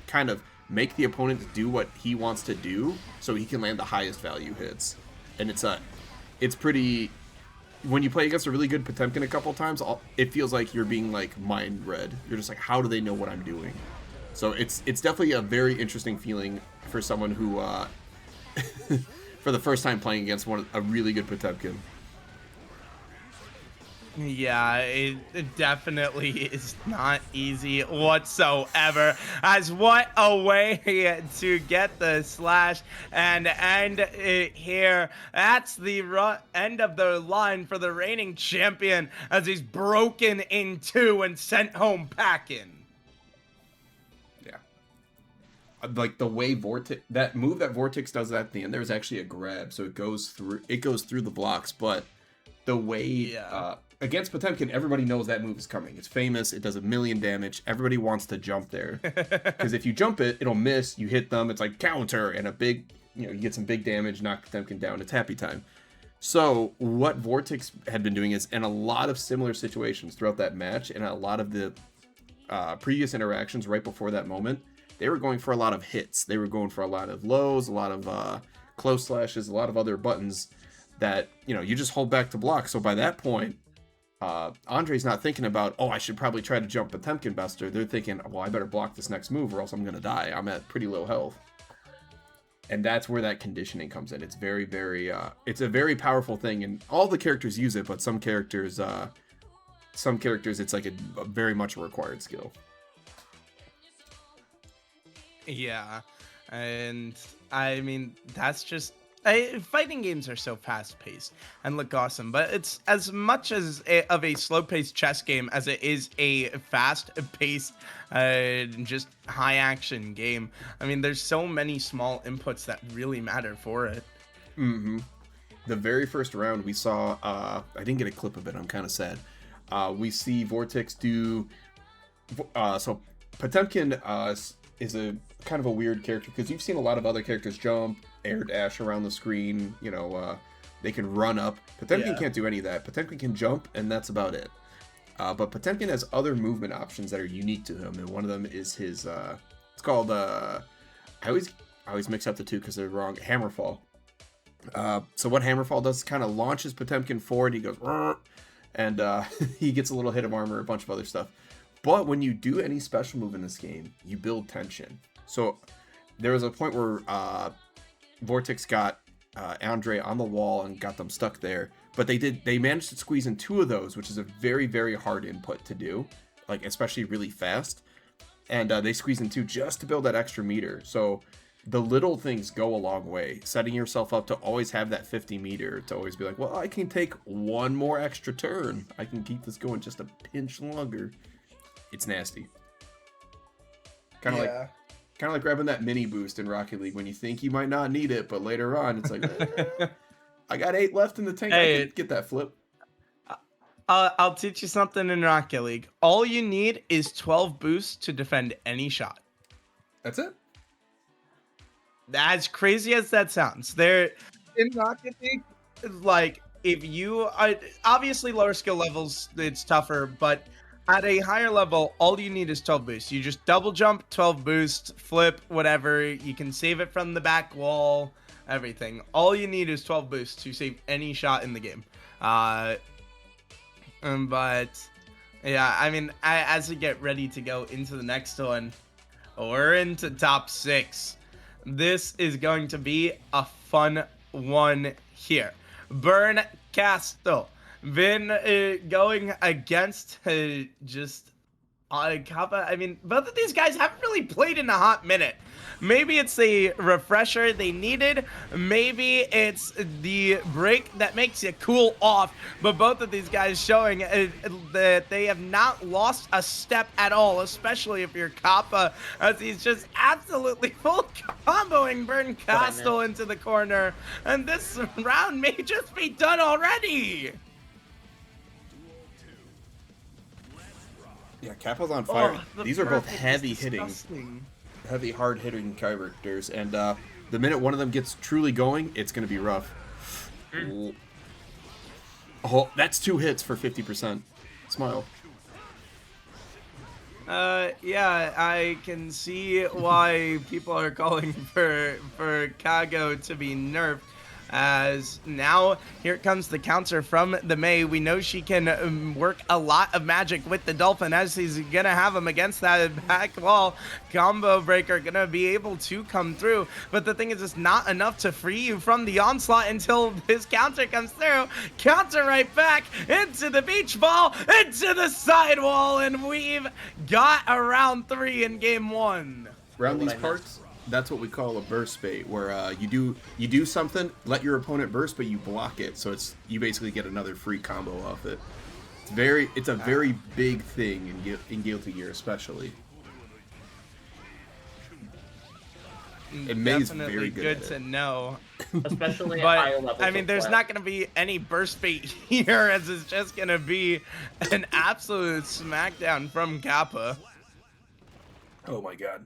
Speaker 1: kind of make the opponent do what he wants to do, so he can land the highest value hits. And it's pretty. When you play against a really good Potemkin a couple times, it feels like you're being like mind read. You're just like, how do they know what I'm doing? So it's definitely a very interesting feeling for someone who, for the first time playing against a really good Potemkin.
Speaker 2: Yeah, it definitely is not easy whatsoever. As what a way to get the slash and end it here. That's the end of the line for the reigning champion as he's broken in two and sent home packing.
Speaker 1: Yeah. Like the way that move that Vortix does at the end, there's actually a grab, so it goes through the blocks, but the way against Potemkin, everybody knows that move is coming. It's famous. It does 1,000,000 damage. Everybody wants to jump there. Because if you jump it, it'll miss. You hit them. It's like counter and a big, you get some big damage, knock Potemkin down. It's happy time. So what Vortix had been doing is in a lot of similar situations throughout that match and a lot of the previous interactions right before that moment, they were going for a lot of hits. They were going for a lot of lows, a lot of close slashes, a lot of other buttons that, you just hold back to block. So by that point, Andre's not thinking about, I should probably try to jump Potemkin Buster. They're thinking, well, I better block this next move or else I'm going to die. I'm at pretty low health. And that's where that conditioning comes in. It's very, very, it's a very powerful thing, and all the characters use it, but some characters, it's like a very much a required skill.
Speaker 2: Yeah, and I mean, that's just... fighting games are so fast-paced and look awesome, but it's as much of a slow-paced chess game as it is a fast-paced, just high-action game. I mean, there's so many small inputs that really matter for it.
Speaker 1: Mm-hmm. The very first round we saw, I didn't get a clip of it, I'm kind of sad. We see Vortix do, so Potemkin is a kind of a weird character because you've seen a lot of other characters jump, air dash around the screen, they can run up. Potemkin can't do any of that. Potemkin can jump, and that's about it. But Potemkin has other movement options that are unique to him, and one of them is his, it's called, I always mix up the two because they're wrong, Hammerfall. So what Hammerfall does is kind of launches Potemkin forward, he goes, and he gets a little hit of armor, a bunch of other stuff. But when you do any special move in this game, you build tension. So there was a point where Vortix got Andre on the wall and got them stuck there, but they managed to squeeze in two of those, which is a very, very hard input to do, like especially really fast. And they squeezed in two just to build that extra meter. So the little things go a long way. Setting yourself up to always have that 50 meter, to always be like, well, I can take one more extra turn. I can keep this going just a pinch longer. It's nasty. Kind of like grabbing that mini boost in Rocket League when you think you might not need it, but later on it's like, I got 8 left in the tank.
Speaker 2: Hey,
Speaker 1: I can get that flip.
Speaker 2: I'll teach you something in Rocket League. All you need is 12 boosts to defend any shot.
Speaker 1: That's it.
Speaker 2: As crazy as that sounds, there in Rocket League, like if you are obviously lower skill levels, it's tougher, but at a higher level, all you need is 12 boosts. You just double jump, 12 boosts, flip, whatever. You can save it from the back wall, everything. All you need is 12 boosts to save any shot in the game. But yeah, I mean, as we get ready to go into the next one, we're into top 6. This is going to be a fun one here. Burn Castle. Been going against just Kapa. I mean, both of these guys haven't really played in a hot minute. Maybe it's the refresher they needed. Maybe it's the break that makes you cool off. But both of these guys showing that they have not lost a step at all, especially if you're Kappa, as he's just absolutely full comboing Burn Castle into the corner. And this round may just be done already.
Speaker 1: Yeah, Kappa's on fire. These are both
Speaker 2: heavy
Speaker 1: hard hitting characters, and the minute one of them gets truly going, it's gonna be rough. Oh, that's 2 hits for 50%. Smile.
Speaker 2: Yeah, I can see why people are calling for Kago to be nerfed. As now, here comes the counter from the Mei. We know she can work a lot of magic with the Dolphin, as he's gonna have him against that back wall. Combo breaker gonna be able to come through, but the thing is, it's not enough to free you from the onslaught until this counter comes through. Counter right back into the beach ball, into the sidewall, and we've got a round 3 in game 1.
Speaker 1: Around these parts, that's what we call a burst bait, where you do something, let your opponent burst, but you block it, so you basically get another free combo off it. It's a very big thing in Guilty Gear, especially. It Mei's very good
Speaker 2: to know.
Speaker 3: Especially
Speaker 2: but,
Speaker 3: at higher levels.
Speaker 2: I mean, there's not going to be any burst bait here, as it's just going to be an absolute smackdown from Kappa.
Speaker 1: Oh my god.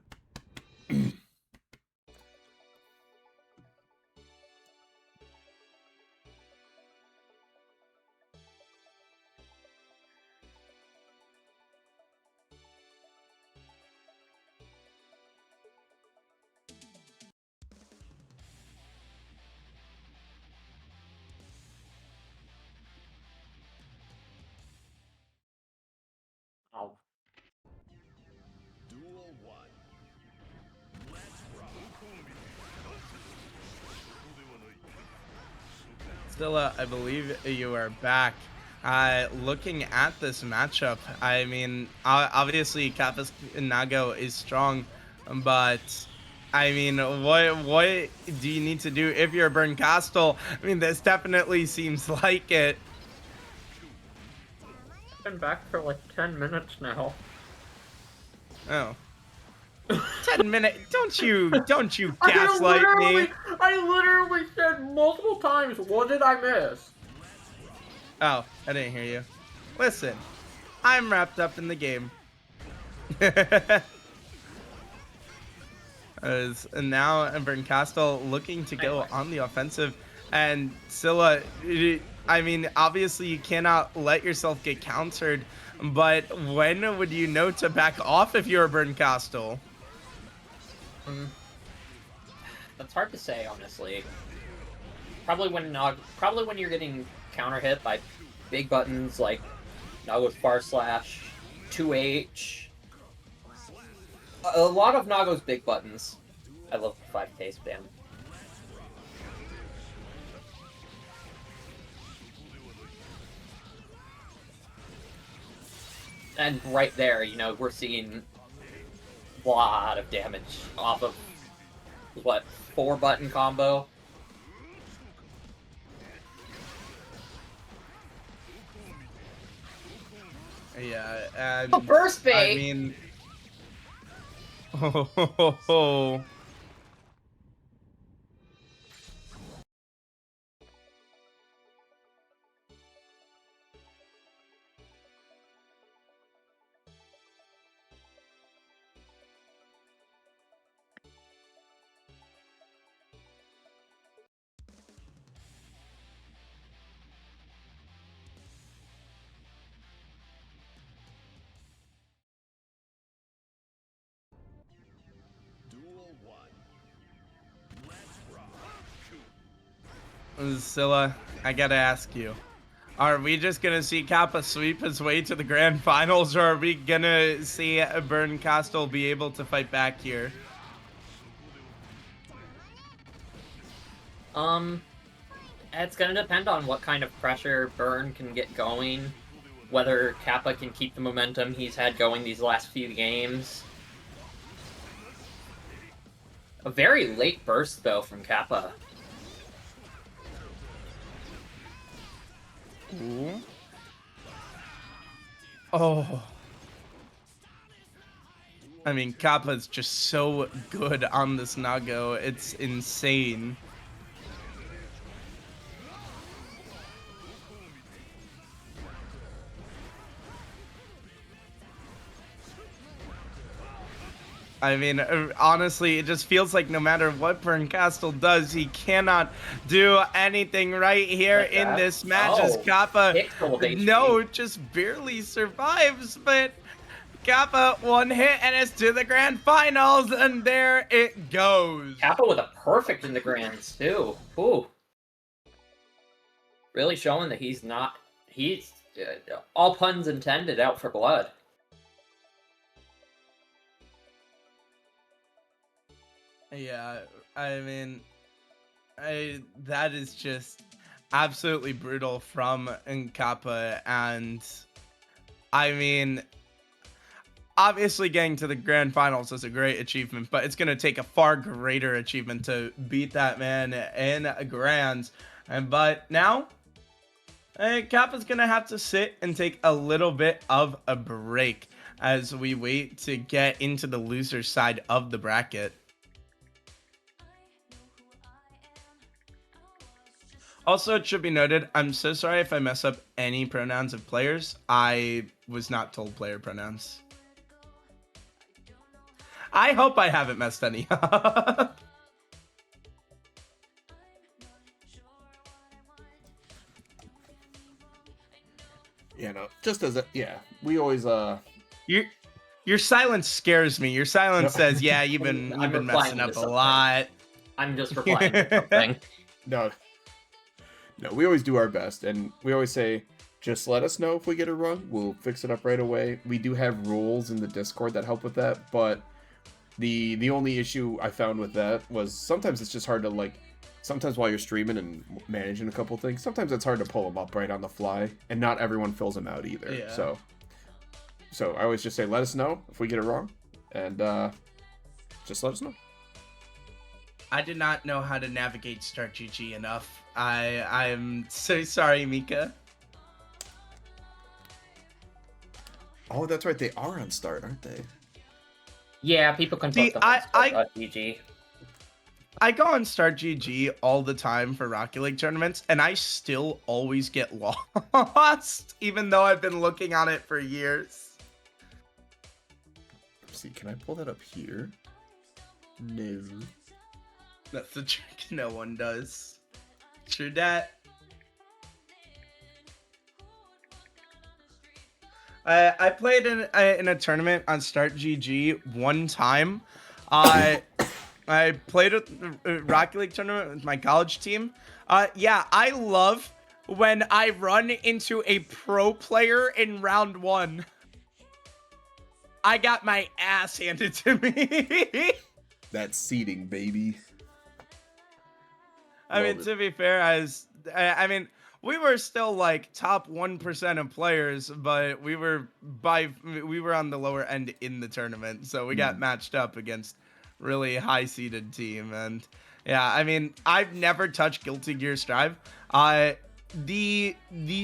Speaker 3: Oh.
Speaker 6: Duel 1. Let's rock.
Speaker 2: Zilla, I believe you are back. Looking at this matchup, I mean, obviously Kappa's Nago is strong, but I mean, what do you need to do if you're Burn Castle? I mean, this definitely seems like it.
Speaker 3: I've been back for like 10 minutes now.
Speaker 2: Oh. 10 minutes? Don't you gaslight me?
Speaker 3: I literally said multiple times, what did I miss?
Speaker 2: Oh, I didn't hear you. Listen, I'm wrapped up in the game. And now Burn Castle looking to go on the offensive, and Scylla, I mean, obviously you cannot let yourself get countered, but when would you know to back off if you're Burn Castle?
Speaker 3: That's hard to say, honestly. Probably when you're getting counter hit by big buttons like Nago's Far Slash, 2H. A lot of Nago's big buttons. I love the 5K spam. And right there, you know, we're seeing a lot of damage off of what, 4-button combo.
Speaker 2: Yeah, and
Speaker 3: Oh, burst bait!
Speaker 2: I mean, oh.
Speaker 6: Duel 1. Let's rock.
Speaker 2: Zilla, I gotta ask you. Are we just gonna see Kappa sweep his way to the grand finals, or are we gonna see Burn Castle be able to fight back here?
Speaker 3: It's gonna depend on what kind of pressure Burn can get going, whether Kappa can keep the momentum he's had going these last few games. A very late burst, though, from Kappa.
Speaker 2: Ooh. Oh. I mean, Kappa's just so good on this Nago. It's insane. I mean, honestly, it just feels like no matter what Bernkastel does, he cannot do anything right here
Speaker 3: Like
Speaker 2: in
Speaker 3: that?
Speaker 2: this match as
Speaker 3: Oh,
Speaker 2: Kappa,
Speaker 3: pixel of HP.
Speaker 2: no, just barely survives, but Kappa one hit and it's to the grand finals, and there it goes.
Speaker 3: Kappa with a perfect in the grands, too. Ooh. Really showing that he's all puns intended, out for blood.
Speaker 2: Yeah, I mean, that is just absolutely brutal from Nkappa, and I mean, obviously getting to the grand finals is a great achievement, but it's going to take a far greater achievement to beat that man in a grand. But now, Kappa's going to have to sit and take a little bit of a break as we wait to get into the loser side of the bracket. Also, it should be noted, I'm so sorry if I mess up any pronouns of players. I was not told player pronouns. I hope I haven't messed any up.
Speaker 1: You know, just as a, yeah, we always
Speaker 2: Your silence scares me. Your silence
Speaker 1: No.
Speaker 2: says, "Yeah, you've been messing
Speaker 3: replying to
Speaker 2: up a
Speaker 3: something.
Speaker 2: lot."
Speaker 3: I'm just replying to something.
Speaker 1: no, we always do our best, and we always say, just let us know if we get it wrong. We'll fix it up right away. We do have rules in the Discord that help with that, but the only issue I found with that was sometimes it's just hard to, like, sometimes while you're streaming and managing a couple things, sometimes it's hard to pull them up right on the fly, and not everyone fills them out either.
Speaker 2: Yeah.
Speaker 1: So I always just say, let us know if we get it wrong, and just let us know.
Speaker 2: I did not know how to navigate Start GG enough. I'm so sorry, Mika.
Speaker 1: Oh, that's right. They are on Start, aren't they?
Speaker 3: Yeah, people can
Speaker 2: See,
Speaker 3: put them on Start.gg.
Speaker 2: I go on Start GG all the time for Rocket League tournaments, and I still always get lost, even though I've been looking on it for years.
Speaker 1: Let's see, can I pull that up here? No.
Speaker 2: That's the trick no one does. True dat. I played in a tournament on Start GG one time. I played a Rocket League tournament with my college team. Yeah, I love when I run into a pro player in round one. I got my ass handed to me.
Speaker 1: That's seeding, baby.
Speaker 2: I mean, to be fair, I mean, we were still like top 1% of players, but we were on the lower end in the tournament, so we got matched up against really high seeded team. And yeah, I mean, I've never touched Guilty Gear Strive. The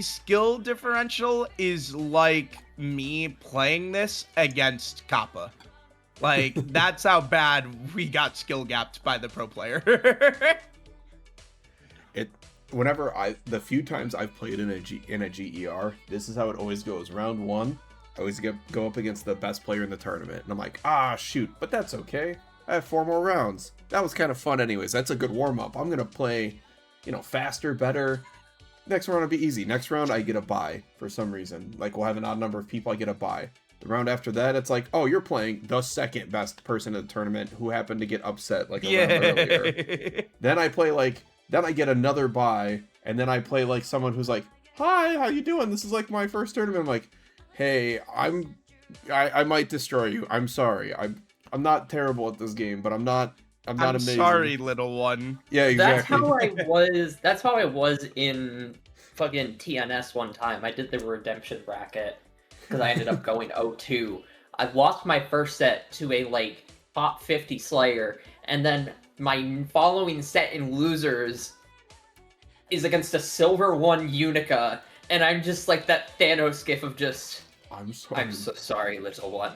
Speaker 2: skill differential is like me playing this against Kappa. Like, that's how bad we got skill gapped by the pro player.
Speaker 1: The few times I've played in a GER, this is how it always goes. Round 1, I always go up against the best player in the tournament, and I'm like, shoot, but that's okay. I have 4 more rounds. That was kind of fun anyways. That's a good warm-up. I'm gonna play, faster, better. Next round will be easy. Next round, I get a bye for some reason. Like, we'll have an odd number of people, I get a bye. The round after that, it's like, oh, you're playing the second best person in the tournament who happened to get upset like a round earlier. Then I play then I get another bye, and then I play like someone who's like, hi, how you doing? This is like my first tournament. I'm like, hey, I might destroy you. I'm sorry. I'm not terrible at this game, but I'm not amazing.
Speaker 2: Sorry, little one.
Speaker 1: Yeah, exactly.
Speaker 3: That's how I was in fucking TNS one time. I did the redemption bracket because I ended up going 0-2. I lost my first set to a top 50 Slayer, and then my following set in losers is against a silver 1 Unica, and I'm just like that Thanos gif of just, I'm so sorry, little one.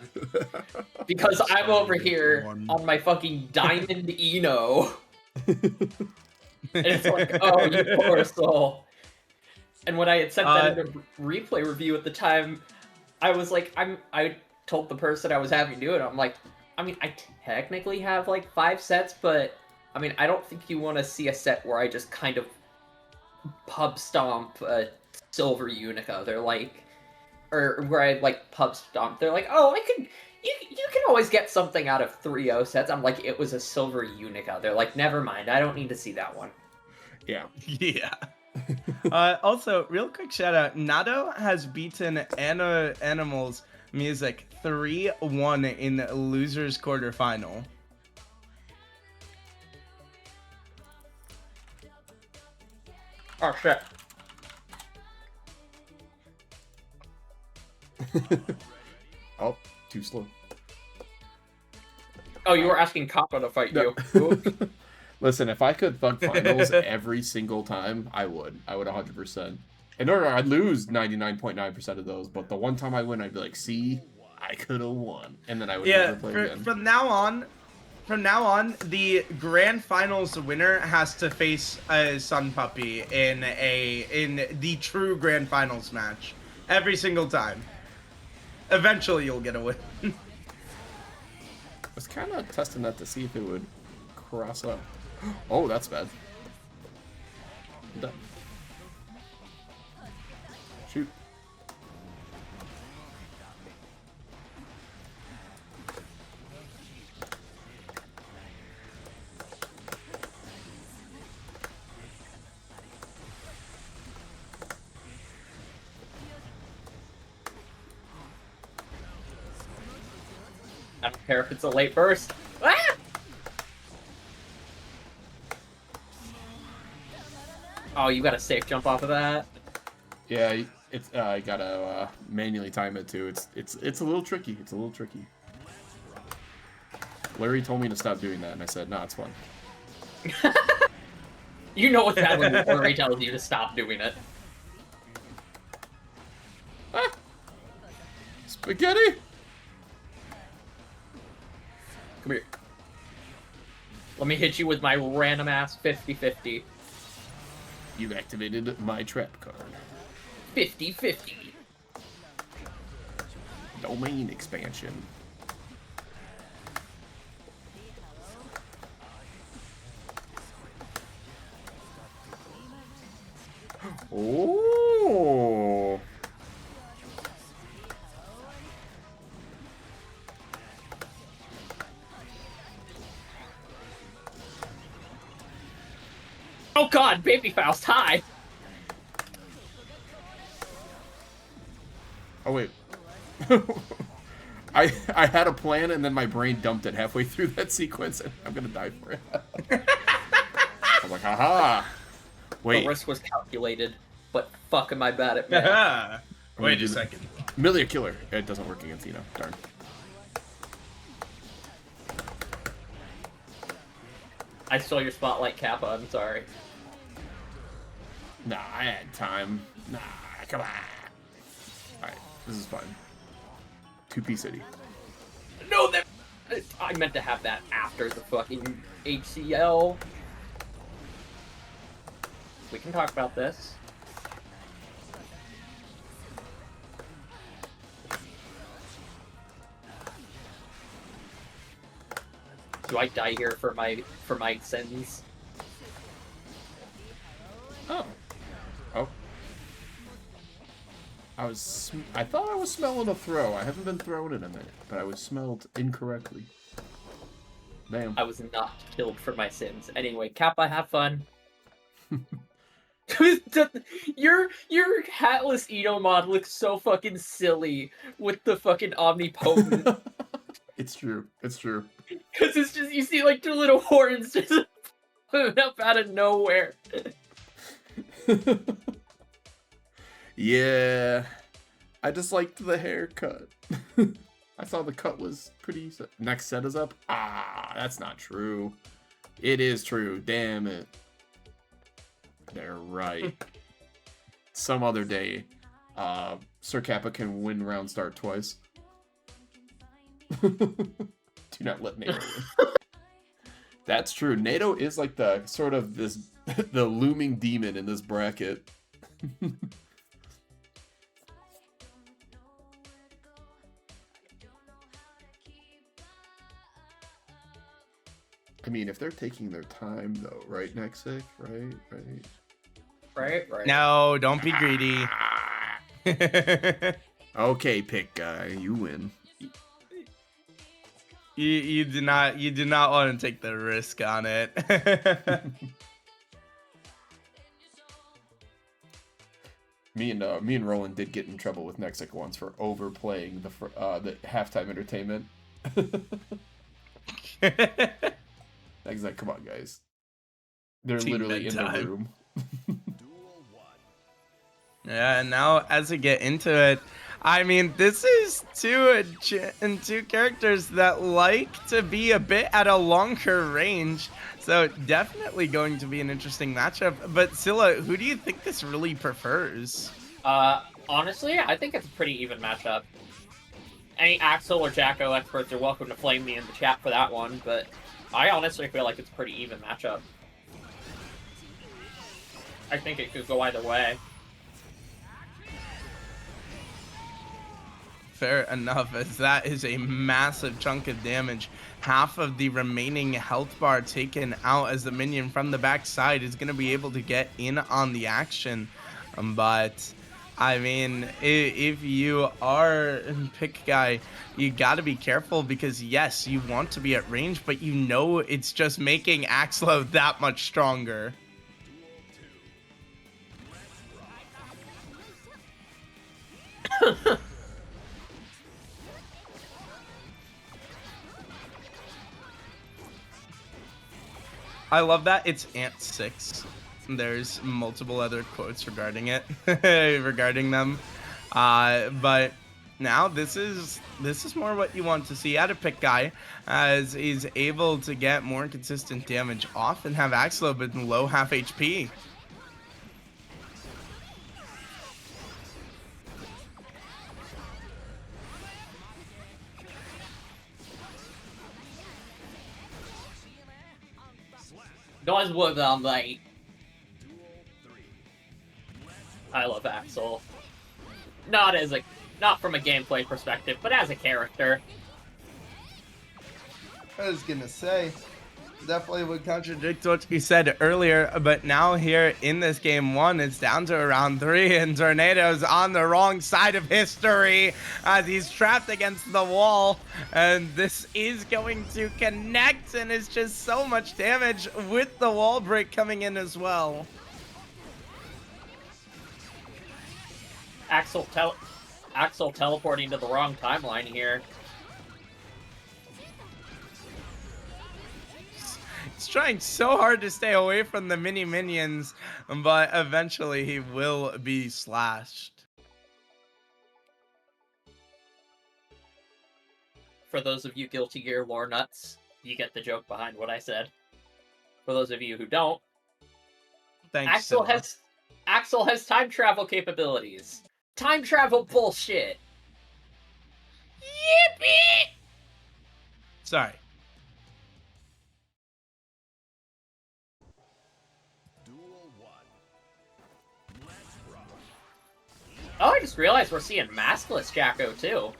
Speaker 3: Because I'm over here on my fucking Diamond Eno. And it's like, oh, you poor soul. And when I had sent that in a replay review at the time, I was like, I told the person I was having do it, I'm like, I mean, I technically have 5 sets, but I mean, I don't think you want to see a set where I just kind of pub stomp a silver Unica. They're like, or where I pub stomp. They're like, oh, you can always get something out of 3-0 sets. I'm like, it was a silver Unica. They're like, never mind, I don't need to see that one.
Speaker 1: Yeah.
Speaker 2: Yeah. Also, real quick shout out, Nado has beaten Animals Music 3-1 in losers quarterfinal.
Speaker 3: Oh shit.
Speaker 1: Oh, too slow.
Speaker 3: Oh, you were asking Kapa to fight
Speaker 1: No.
Speaker 3: you.
Speaker 1: Listen, if I could thug finals every single time, I would 100%. In order, I'd lose 99.9% of those, but the one time I win, I'd be like, see, I could have won. And then I would never play again.
Speaker 2: From now on, the grand finals winner has to face a Sun Puppy in the true grand finals match. Every single time. Eventually you'll get a win.
Speaker 1: I was kind of testing that to see if it would cross up. Oh, that's bad. Done. Shoot.
Speaker 3: I don't care if it's a late burst. Ah! Oh, you got a safe jump off of that?
Speaker 1: Yeah, it's I gotta manually time it too. It's a little tricky. It's a little tricky. Larry told me to stop doing that, and I said, "No, it's fun."
Speaker 3: You know what's bad when Larry tells you to stop doing it.
Speaker 1: Ah! Spaghetti.
Speaker 3: Come here. Let me hit you with my random ass 50-50.
Speaker 1: You've activated my trap card.
Speaker 3: 50-50.
Speaker 1: Domain expansion. Oh.
Speaker 3: Oh god, Baby Faust, hi!
Speaker 1: Oh wait. I had a plan and then my brain dumped it halfway through that sequence and I'm gonna die for it. I'm like, haha. Wait.
Speaker 3: The risk was calculated, but fuck am I bad at math.
Speaker 2: Wait a second.
Speaker 1: Milia Killer. It doesn't work against Eno. Darn.
Speaker 3: I stole your spotlight, Kappa. I'm sorry.
Speaker 1: Nah, I had time. Nah, come on. Alright, this is fun. 2P City.
Speaker 3: No, that I meant to have that after the fucking HCL. We can talk about this. Do I die here for my sins?
Speaker 1: Oh. Oh. I thought I was smelling a throw. I haven't been thrown in a minute, but I was smelled incorrectly. Bam.
Speaker 3: I was not killed for my sins. Anyway, Kappa, have fun. your hatless Edo mod looks so fucking silly with the fucking omnipotent.
Speaker 1: It's true. It's true.
Speaker 3: Because it's just, you see like two little horns just coming up out of nowhere.
Speaker 1: Yeah. I just liked the haircut. I saw the cut was pretty... Next set is up? Ah, that's not true. It is true. Damn it. They're right. Some other day, Sir Kappa can win round start twice. Do not let NATO win. That's true. NATO is like the sort of this the looming demon in this bracket. I mean, if they're taking their time though, right, Nexic? Right.
Speaker 2: No, don't be greedy.
Speaker 1: Okay, pick guy, you win.
Speaker 2: You do not want to take the risk on it.
Speaker 1: Me and Roland did get in trouble with Nexic once for overplaying the halftime entertainment. He's like, come on, guys. They're
Speaker 2: Team
Speaker 1: literally in the
Speaker 2: bedtime.
Speaker 1: room.
Speaker 2: Yeah, and now as we get into it, I mean, this is two characters that like to be a bit at a longer range, so definitely going to be an interesting matchup. But Scylla, who do you think this really prefers?
Speaker 3: Honestly, I think it's a pretty even matchup. Any Axel or Jacko experts are welcome to flame me in the chat for that one, but I honestly feel like it's a pretty even matchup. I think it could go either way.
Speaker 2: Fair enough, as that is a massive chunk of damage. Half of the remaining health bar taken out as the minion from the backside is going to be able to get in on the action. But, I mean, if you are pick guy, you got to be careful because, yes, you want to be at range, but you know it's just making Axlo that much stronger. I love that it's Ant 6. There's multiple other quotes regarding it, regarding them. But now this is more what you want to see out of pick guy, as he's able to get more consistent damage off and have Axlo been low half HP.
Speaker 3: Guys, what about mate? I love Axel. Not from a gameplay perspective, but as a character.
Speaker 2: I was gonna say, definitely would contradict what you said earlier, but now here in this game 1, it's down to around 3, and Tornado's on the wrong side of history as he's trapped against the wall, and this is going to connect, and it's just so much damage with the wall break coming in as well.
Speaker 3: Axel teleporting to the wrong timeline here.
Speaker 2: He's trying so hard to stay away from the mini minions, but eventually he will be slashed.
Speaker 3: For those of you Guilty Gear lore nuts, you get the joke behind what I said. for those of you who don't,
Speaker 2: Thanks,
Speaker 3: Axel has time travel capabilities. Time travel bullshit. Yippee!
Speaker 2: Sorry.
Speaker 3: Oh, I just realized we're seeing maskless Jacko too.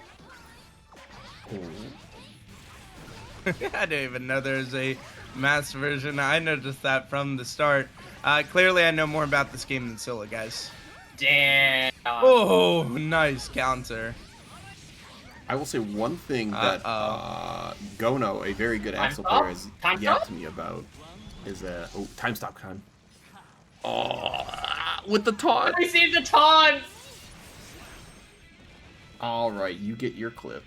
Speaker 2: I didn't even know there's a mass version. I noticed that from the start. Clearly, I know more about this game than Scylla, guys.
Speaker 3: Damn.
Speaker 2: Oh, nice counter.
Speaker 1: I will say one thing that Gono, a very good Axel player, has yapped to me about is time stop time. Oh, with the taunt.
Speaker 3: I received a taunt.
Speaker 1: All right, you get your clip.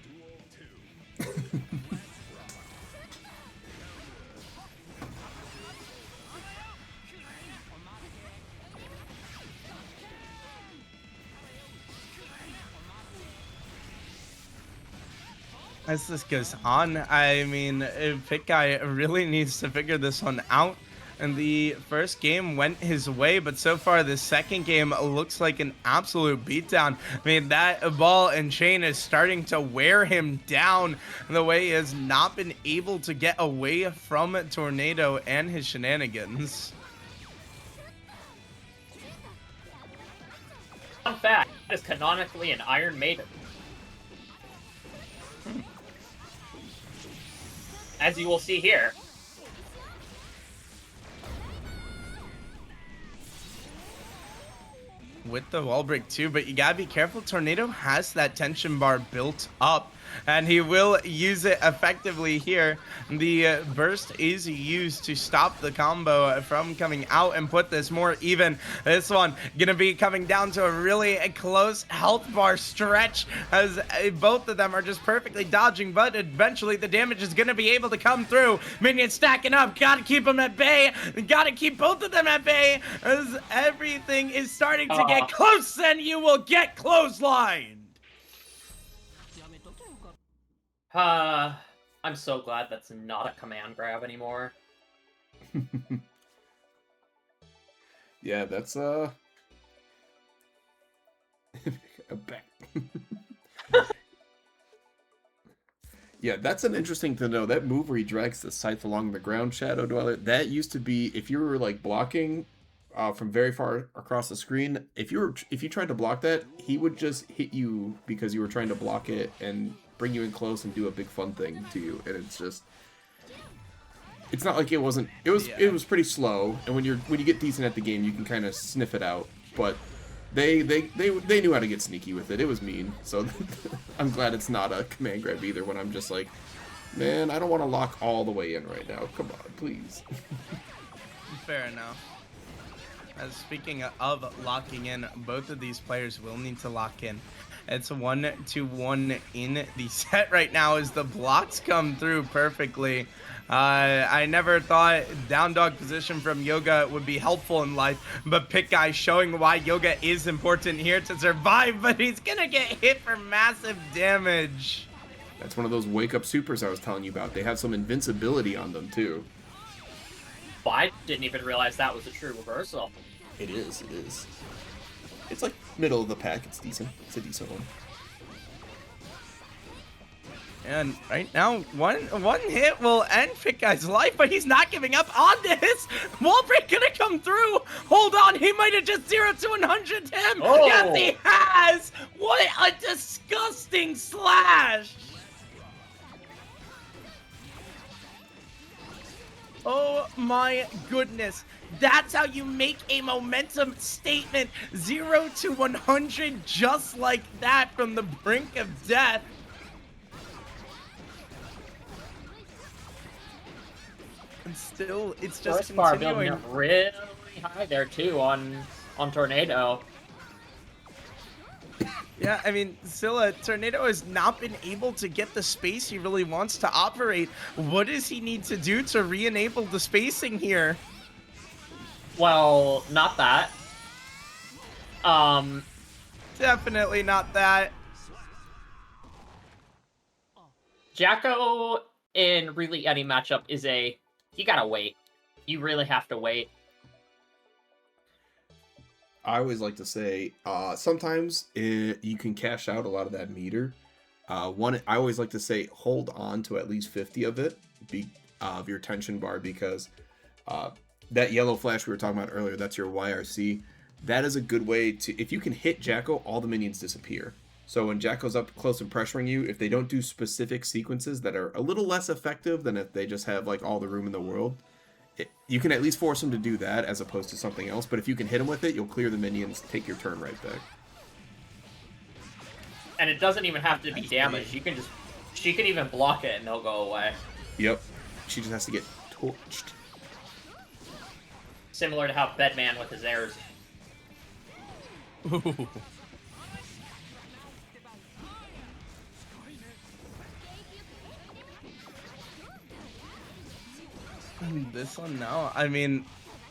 Speaker 2: As this goes on, I mean, Pit Guy really needs to figure this one out. And the first game went his way, but so far the second game looks like an absolute beatdown. I mean, that ball and chain is starting to wear him down the way he has not been able to get away from Tornado and his shenanigans.
Speaker 3: Fun fact, that is canonically an Iron Maiden. As you will see here.
Speaker 2: With the wall break too, but you gotta be careful. Tornado has that tension bar built up, and he will use it effectively here. The burst is used to stop the combo from coming out and put this more even. This one gonna be coming down to a really close health bar stretch, as both of them are just perfectly dodging, but eventually the damage is gonna be able to come through. Minions stacking up, gotta keep them at bay, gotta keep both of them at bay, as everything is starting to get close, and you will get clotheslined.
Speaker 3: I'm so glad that's not a command grab anymore.
Speaker 1: Yeah, that's a back. Yeah, that's an interesting to know. That move where he drags the scythe along the ground, Shadow Dweller, that used to be, if you were like blocking from very far across the screen, if you tried to block that, he would just hit you because you were trying to block it and bring you in close and do a big fun thing to you. And it's not like it wasn't. It was pretty slow. And when you get decent at the game, you can kind of sniff it out. But they knew how to get sneaky with it. It was mean. So I'm glad it's not a command grab either. When I'm just like, man, I don't want to lock all the way in right now. Come on, please.
Speaker 2: Fair enough. Speaking of locking in, both of these players will need to lock in. It's 1-1 in the set right now as the blocks come through perfectly. I never thought down dog position from Yoga would be helpful in life, but Pit Guy showing why Yoga is important here to survive, but he's gonna get hit for massive damage.
Speaker 1: That's one of those wake up supers I was telling you about. They have some invincibility on them too.
Speaker 3: I didn't even realize that was a true reversal.
Speaker 1: It is. It's like middle of the pack. It's decent. It's a decent one.
Speaker 2: And right now, one hit will end Pit Guy's life, but he's not giving up on this. Wall break gonna come through. Hold on, he might have just 0 to 100 him.
Speaker 3: Oh.
Speaker 2: Yes, he has. What a disgusting slash. Oh my goodness. That's how you make a momentum statement. 0 to 100 just like that from the brink of death. And still, it's just
Speaker 3: First bar building
Speaker 2: continuing.
Speaker 3: up really high there too on Tornado.
Speaker 2: Yeah, I mean, Scylla, Tornado has not been able to get the space he really wants to operate. What does he need to do to re-enable the spacing here?
Speaker 3: Well, not that.
Speaker 2: Definitely not that.
Speaker 3: Jacko in really any matchup is you gotta wait. you really have to wait.
Speaker 1: I always like to say, sometimes you can cash out a lot of that meter. I always like to say, hold on to at least 50 of it, of your tension bar, because that yellow flash we were talking about earlier, that's your YRC. That is a good way to, if you can hit Jacko, all the minions disappear. So when Jacko's up close and pressuring you, if they don't do specific sequences that are a little less effective than if they just have like all the room in the world, you can at least force them to do that as opposed to something else. But if you can hit them with it, you'll clear the minions, take your turn right back.
Speaker 3: And it doesn't even have to be damaged. You can just, she can even block it and they'll go away.
Speaker 1: Yep. She just has to get torched.
Speaker 3: Similar to how Bedman with his airs.
Speaker 2: Ooh. This one now, I mean,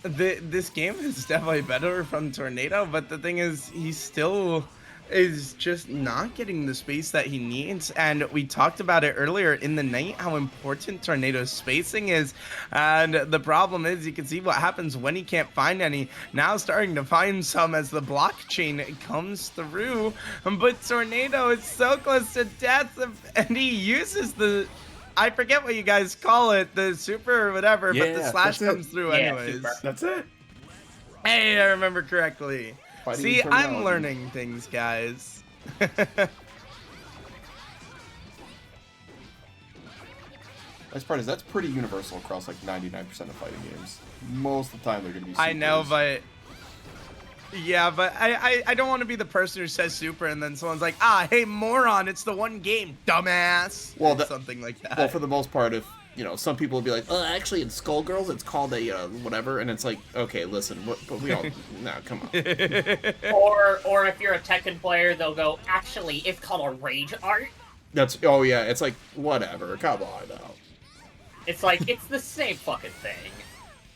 Speaker 2: this game is definitely better from Tornado, but the thing is, he still is just not getting the space that he needs. And we talked about it earlier in the night, how important Tornado's spacing is. And the problem is, you can see what happens when he can't find any. Now starting to find some as the blockchain comes through. But Tornado is so close to death, and he uses the... I forget what you guys call it, the super or whatever, but the slash comes through anyways.
Speaker 3: Super.
Speaker 1: That's it.
Speaker 2: Hey, I remember correctly.
Speaker 1: Fighting
Speaker 2: See, I'm
Speaker 1: terminology.
Speaker 2: learning things, guys.
Speaker 1: Nice part is that's pretty universal across like 99% of fighting games. Most of the time they're going to be
Speaker 2: I know,
Speaker 1: supers.
Speaker 2: but... Yeah, but I don't want to be the person who says super and then someone's like, ah, hey, moron, it's the one game, dumbass.
Speaker 1: Well,
Speaker 2: Or something like that.
Speaker 1: Well, for the most part, if, you know, some people will be like, oh, actually in Skullgirls it's called a whatever, and it's like, okay, listen, but we all, no, come on.
Speaker 3: Or if you're a Tekken player, they'll go, actually, it's called a rage art.
Speaker 1: That's, oh yeah, it's like, whatever, come on now.
Speaker 3: It's like, it's the same fucking thing.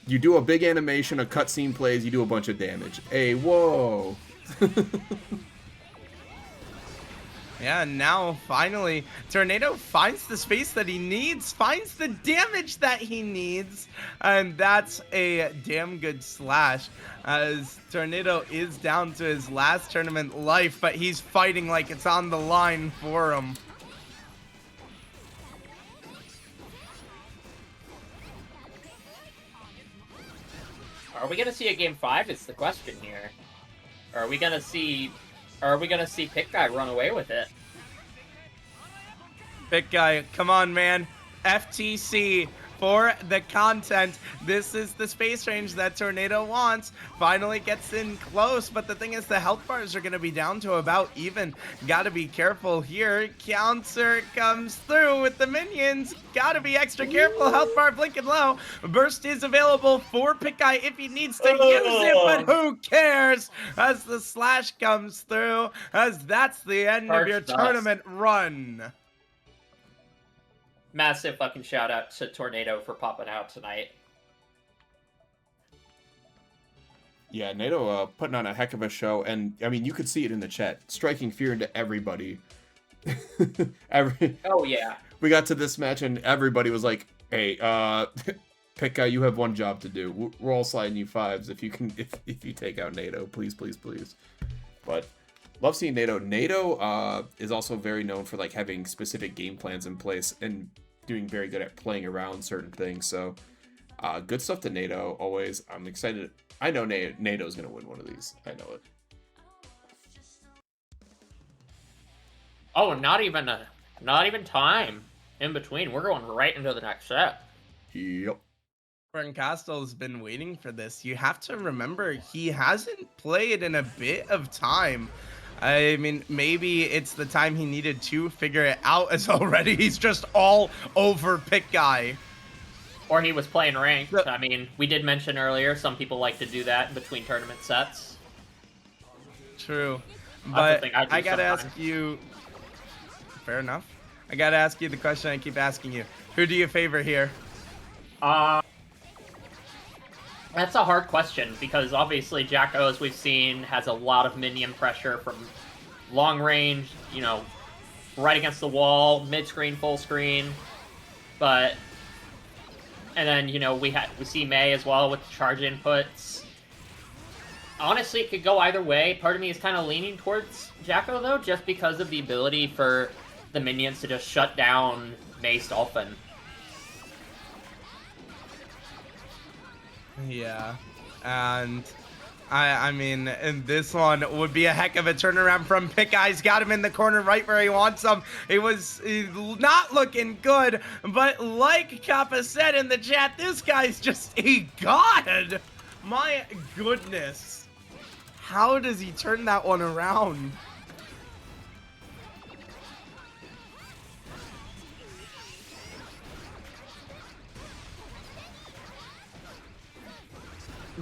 Speaker 1: You do a big animation, a cutscene plays, you do a bunch of damage. Hey, whoa.
Speaker 2: Yeah, and now, finally, Tornado finds the space that he needs, finds the damage that he needs, and that's a damn good slash, as Tornado is down to his last tournament life, but he's fighting like it's on the line for him.
Speaker 3: Are we gonna see a game 5? Is the question here. Or are we gonna see Pick Guy run away with it?
Speaker 2: Big guy, come on, man. FTC for the content. This is the space range that Tornado wants. Finally gets in close, but the thing is the health bars are going to be down to about even. Gotta be careful here. Counter comes through with the minions. Gotta be extra careful. Health bar blinking low. Burst is available for Pick Guy if he needs to use it, but who cares? As the slash comes through, as that's the end of your tournament run.
Speaker 3: Massive fucking shout out to Tornado for popping out tonight.
Speaker 1: Yeah, NATO putting on a heck of a show, and I mean, you could see it in the chat, striking fear into everybody.
Speaker 3: Oh yeah.
Speaker 1: We got to this match, and everybody was like, "Hey, Pick Guy, you have one job to do. We're all sliding you fives if you can, if you take out NATO, please, please, please." But love seeing NATO. NATO is also very known for like having specific game plans in place and doing very good at playing around certain things. So good stuff to NATO always. I'm excited. I know NATO's gonna win one of these. I know it.
Speaker 3: Oh, not even time in between. We're going right into the next set.
Speaker 1: Yep.
Speaker 2: Castel's been waiting for this. You have to remember, he hasn't played in a bit of time. I mean, maybe it's the time he needed to figure it out, as already he's just all over Pick Guy.
Speaker 3: Or he was playing ranked. I mean, we did mention earlier, some people like to do that in between tournament sets.
Speaker 2: True.
Speaker 3: That's the
Speaker 2: But
Speaker 3: thing I do
Speaker 2: I gotta
Speaker 3: sometimes.
Speaker 2: ask you... Fair enough. I gotta ask you the question I keep asking you. Who do you favor here?
Speaker 3: That's a hard question, because obviously Jacko, as we've seen, has a lot of minion pressure from long range, you know, right against the wall, mid-screen, full screen. But And then, you know, we see May as well with the charge inputs. Honestly, it could go either way. Part of me is kind of leaning towards Jacko, though, just because of the ability for the minions to just shut down May's Dolphin.
Speaker 2: Yeah, and I mean, and this one would be a heck of a turnaround from Pickeyes. Got him in the corner right where he wants him. It was not looking good, but like Kappa said in the chat, this guy's just a god. My goodness. How does he turn that one around?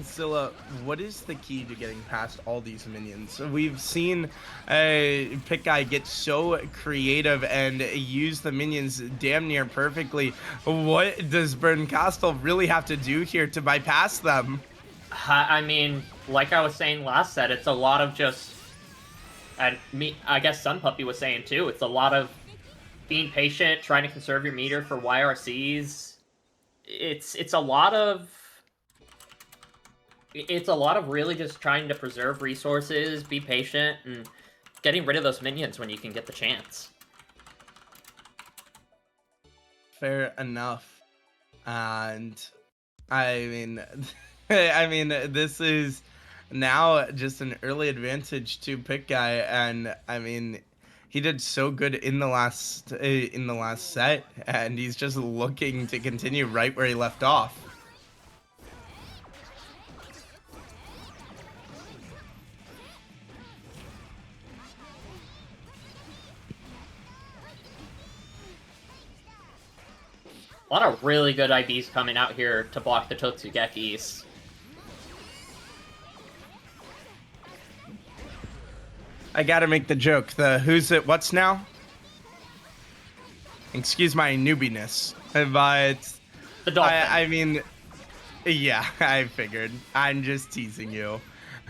Speaker 2: Zilla, what is the key to getting past all these minions? We've seen Pick Guy get so creative and use the minions damn near perfectly. What does Burn Castle really have to do here to bypass them?
Speaker 3: I mean, like I was saying last set, it's a lot of just... I guess Sun Puppy was saying too, it's a lot of being patient, trying to conserve your meter for YRCs. It's a lot of... It's a lot of really just trying to preserve resources, be patient, and getting rid of those minions when you can get the chance.
Speaker 2: Fair enough. And I mean, this is now just an early advantage to Pick Guy, and I mean, he did so good in the last set, and he's just looking to continue right where he left off.
Speaker 3: A lot of really good IBs coming out here to block the Totsugekis.
Speaker 2: I gotta make the joke. The who's it, what's now? Excuse my newbiness, but
Speaker 3: The Dolphin.
Speaker 2: I mean, yeah, I figured. I'm just teasing you.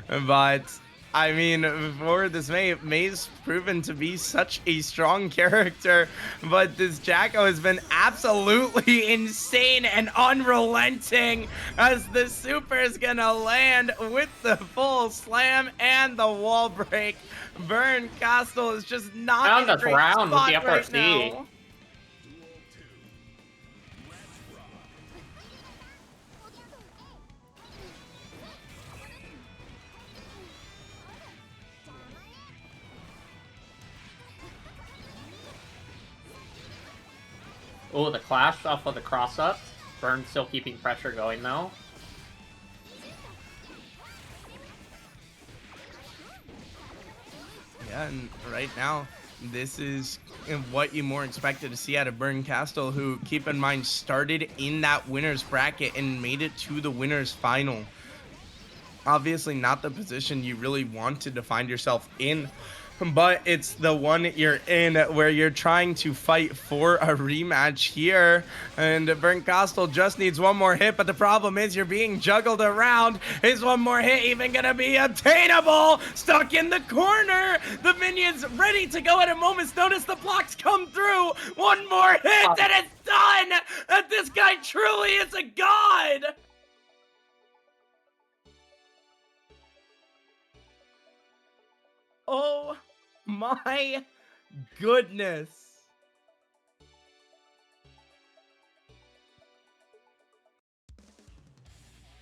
Speaker 2: But I mean, for this May's proven to be such a strong character, but this Jacko has been absolutely insane and unrelenting as the super is gonna land with the full slam and the wall break. Burn Castle is just not
Speaker 3: On
Speaker 2: in a
Speaker 3: the
Speaker 2: great
Speaker 3: ground with
Speaker 2: spot
Speaker 3: the
Speaker 2: right
Speaker 3: FRC.
Speaker 2: now.
Speaker 3: Oh, the clash off of the cross-up. Burn still keeping pressure going, though.
Speaker 2: Yeah, and right now, this is what you more expected to see out of Burn Castle, who, keep in mind, started in that winner's bracket and made it to the winner's final. Obviously not the position you really wanted to find yourself in, but it's the one you're in where you're trying to fight for a rematch here. And Burn Castle just needs one more hit, but the problem is you're being juggled around. Is one more hit even gonna be obtainable? Stuck in the corner. The minions ready to go at a moment's notice. The blocks come through. One more hit and it's done. And this guy truly is a god. Oh my goodness.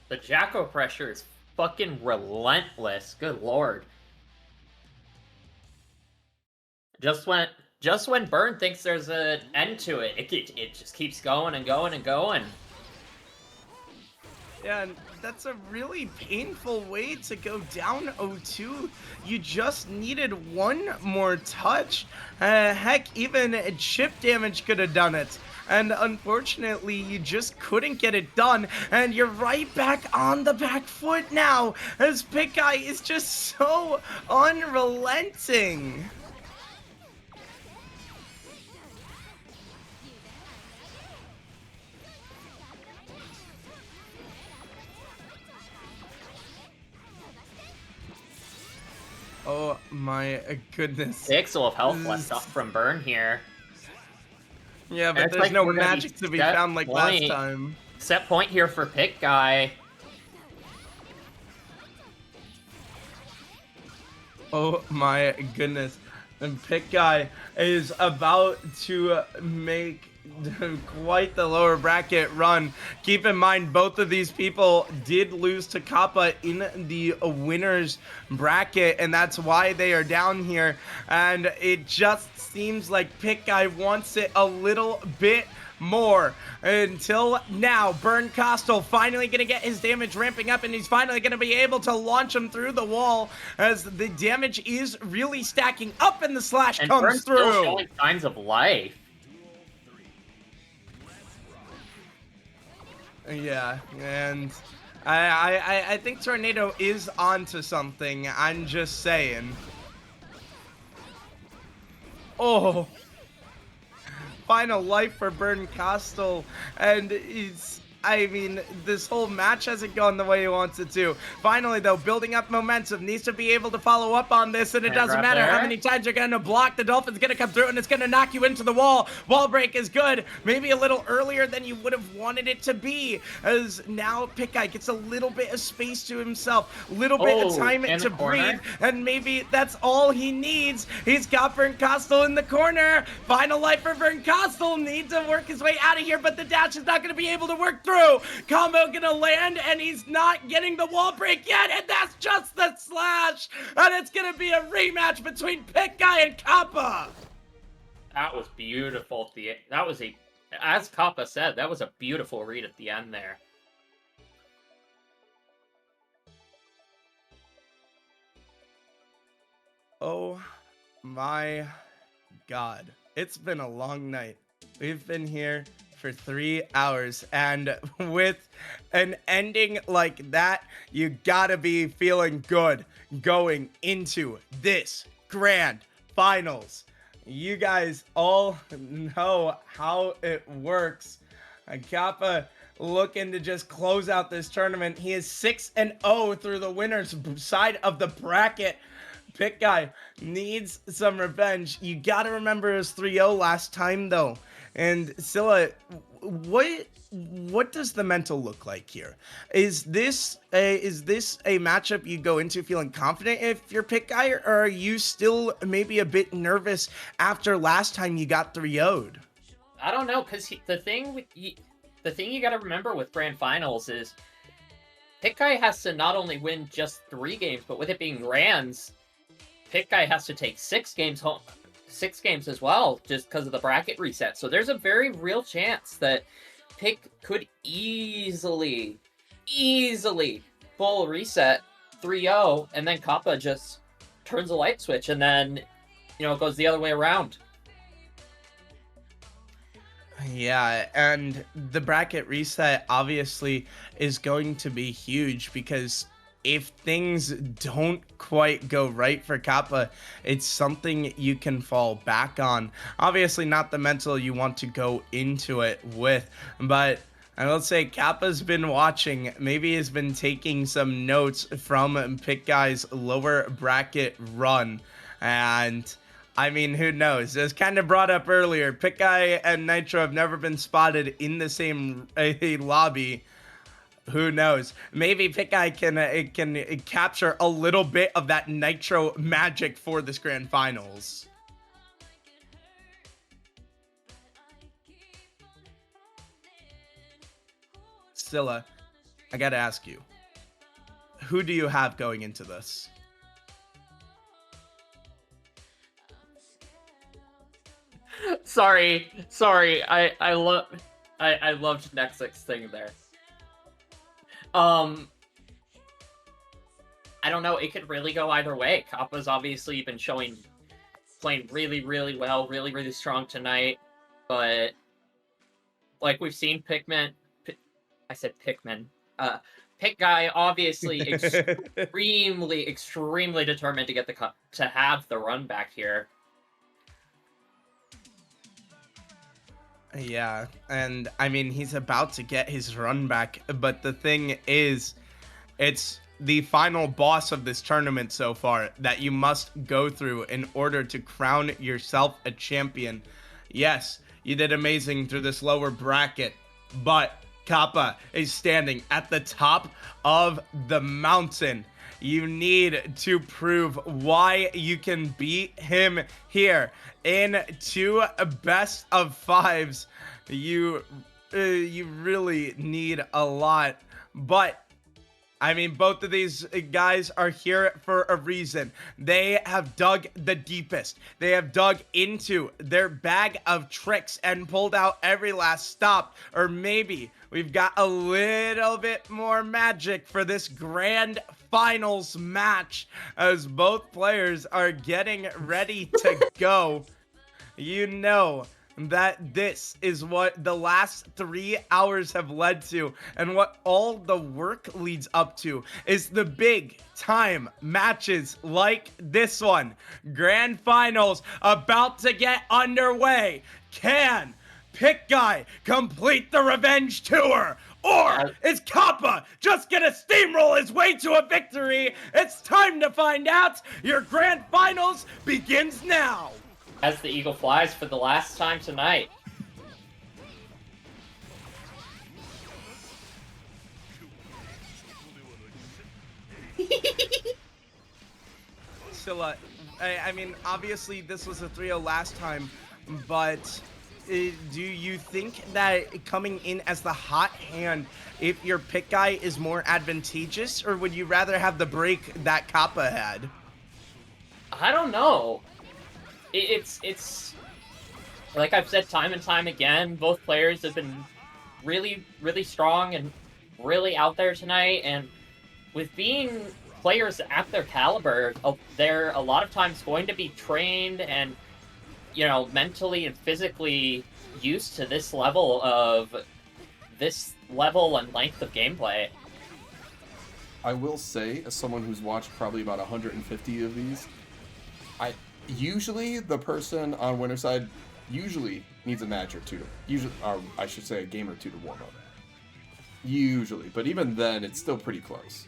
Speaker 3: The Jacko pressure is fucking relentless. Good lord. Just when Burn thinks there's an end to it, it just keeps going and going and going.
Speaker 2: Yeah, and that's a really painful way to go down 0-2. You just needed one more touch. Heck, even chip damage could have done it. And unfortunately, you just couldn't get it done. And you're right back on the back foot now, as Pick Guy is just so unrelenting. Oh my goodness.
Speaker 3: Pixel of health left off from Burn here.
Speaker 2: Yeah, but
Speaker 3: It's
Speaker 2: there's
Speaker 3: like
Speaker 2: no
Speaker 3: we're gonna
Speaker 2: magic
Speaker 3: be
Speaker 2: to be
Speaker 3: set
Speaker 2: found like
Speaker 3: point.
Speaker 2: last time.
Speaker 3: Set point here for Pick Guy.
Speaker 2: Oh my goodness. And Pick Guy is about to make quite the lower bracket run. Keep in mind, both of these people did lose to Kappa in the winners bracket, and that's why they are down here. And it just seems like Pick Guy wants it a little bit more. Until now, Burn Costal finally going to get his damage ramping up, and he's finally going to be able to launch him through the wall as the damage is really stacking up and the slash
Speaker 3: And
Speaker 2: comes
Speaker 3: Burn's
Speaker 2: through.
Speaker 3: still showing signs of life.
Speaker 2: Yeah, and I think Tornado is onto something. I'm just saying. Oh, final life for Burn Costal, and I mean, this whole match hasn't gone the way he wants it to. Finally, though, building up momentum, needs to be able to follow up on this, and it doesn't
Speaker 3: right
Speaker 2: matter
Speaker 3: there.
Speaker 2: how many times you're going to block. The Dolphin's going to come through, and it's going to knock you into the wall. Wall break is good. Maybe a little earlier than you would have wanted it to be, as now Pick Guy gets a little bit of space to himself, a little bit of time
Speaker 3: in
Speaker 2: to
Speaker 3: the corner.
Speaker 2: breathe, and maybe that's all he needs. He's got Vern Costal in the corner. Final life for Vern Costal. Needs to work his way out of here, but the dash is not going to be able to work through. Combo gonna land, and he's not getting the wall break yet, and that's just the slash, and it's gonna be a rematch between Pick Guy and Kappa.
Speaker 3: That was beautiful. That was as Kappa said, that was a beautiful read at the end there.
Speaker 2: Oh my God. It's been a long night. We've been here for 3 hours, and with an ending like that, you gotta be feeling good going into this grand finals. You guys all know how it works. Kappa looking to just close out this tournament. He is 6-0 through the winners side of the bracket. Pick Guy needs some revenge. You gotta remember his 3-0 last time, though. And Scylla, what does the mental look like here? Is this a matchup you go into feeling confident if you're Pick Guy, or are you still maybe a bit nervous after last time you got 3-0'd?
Speaker 3: I don't know, because the thing you got to remember with grand finals is Pick Guy has to not only win just 3 games, but with it being grands, Pick Guy has to take 6 games home. 6 games as well, just because of the bracket reset. So there's a very real chance that Pick could easily full reset 3-0, and then Kappa just turns a light switch, and then, it goes the other way around.
Speaker 2: Yeah, and the bracket reset obviously is going to be huge, because if things don't quite go right for Kappa, it's something you can fall back on. Obviously not the mental you want to go into it with, but I will say Kappa's been watching. Maybe he's been taking some notes from Pick Guy's lower bracket run, and I mean, who knows? As kind of brought up earlier, Pick Guy and Nitro have never been spotted in the same lobby. Who knows? Maybe Pick Guy can capture a little bit of that Nitro magic for this grand finals. Scylla, I gotta ask you, who do you have going into this?
Speaker 3: Sorry. I loved Nexus thing there. I don't know. It could really go either way. Kappa's obviously been playing really, really well, really, really strong tonight. But like we've seen, Pick Guy obviously extremely determined to get to have the run back here.
Speaker 2: Yeah, and I mean, he's about to get his run back, but the thing is, it's the final boss of this tournament so far that you must go through in order to crown yourself a champion. Yes, you did amazing through this lower bracket, but Kappa is standing at the top of the mountain. You need to prove why you can beat him here in 2 best of 5s. You really need a lot, but I mean, both of these guys are here for a reason. They have dug the deepest. They have dug into their bag of tricks and pulled out every last stop. Or maybe we've got a little bit more magic for this grand finals match as both players are getting ready to go. You know that this is what the last 3 hours have led to, and what all the work leads up to is the big time matches like this one. Grand finals about to get underway. Can Pick Guy complete the revenge tour? Or is Kappa just gonna steamroll his way to a victory? It's time to find out. Your grand finals begins now.
Speaker 3: As the eagle flies for the last time tonight.
Speaker 2: Scylla, I mean, obviously this was a 3-0 last time, but do you think that coming in as the hot hand, if your pick guy is more advantageous, or would you rather have the break that Kappa had?
Speaker 3: I don't know. It's like I've said time and time again, both players have been really, really strong and really out there tonight, and with being players at their caliber, they're a lot of times going to be trained and, you know, mentally and physically used to this level and length of gameplay.
Speaker 1: I will say, as someone who's watched probably about 150 of these, usually the person on winner side usually needs a match or two. Or I should say a game or two to warm up. Usually, but even then, it's still pretty close.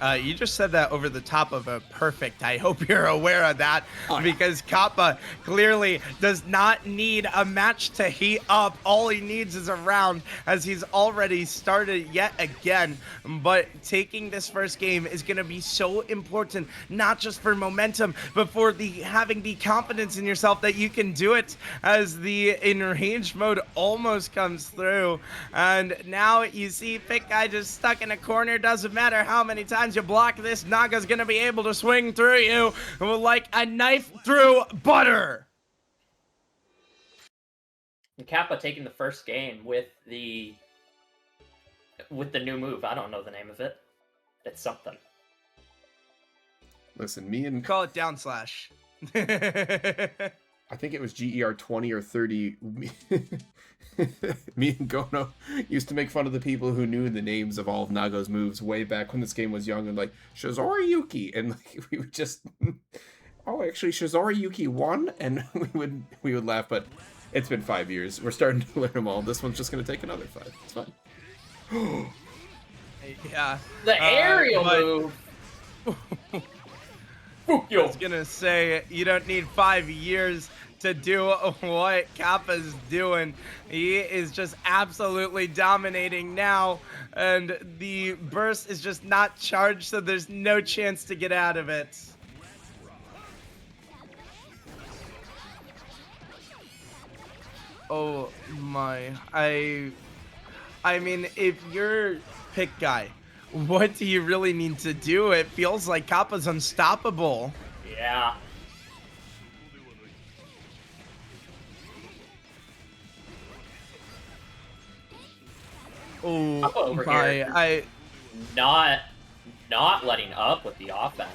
Speaker 2: You just said that over the top of a perfect. I hope you're aware of that, because Kappa clearly does not need a match to heat up. All he needs is a round, as he's already started yet again. But taking this first game is going to be so important, not just for momentum, but for having the confidence in yourself that you can do it, as the enraged mode almost comes through. And now you see Pick Guy just stuck in a corner. Doesn't matter how many times you block this, Naga's gonna be able to swing through you like a knife through butter.
Speaker 3: And Kappa taking the first game with the new move. I don't know the name of it. It's something.
Speaker 1: Listen, me and
Speaker 2: Call it down slash.
Speaker 1: I think it was GER 20 or 30. Me and Gono used to make fun of the people who knew the names of all of Nago's moves way back when this game was young, and like Shizori Yuki, and like we would just, oh, actually Shizori Yuki won, and we would laugh. But it's been 5 years. We're starting to learn them all. This one's just gonna take another 5. It's fine.
Speaker 2: Yeah.
Speaker 3: The aerial move.
Speaker 2: I was gonna say, you don't need 5 years to do what Kappa's doing. He is just absolutely dominating now, and the burst is just not charged, so there's no chance to get out of it. Oh my, I mean, if you're Pick Guy, what do you really need to do? It feels like Kappa's unstoppable.
Speaker 3: Yeah.
Speaker 2: Oh
Speaker 3: my,
Speaker 2: I
Speaker 3: not letting up with the offense.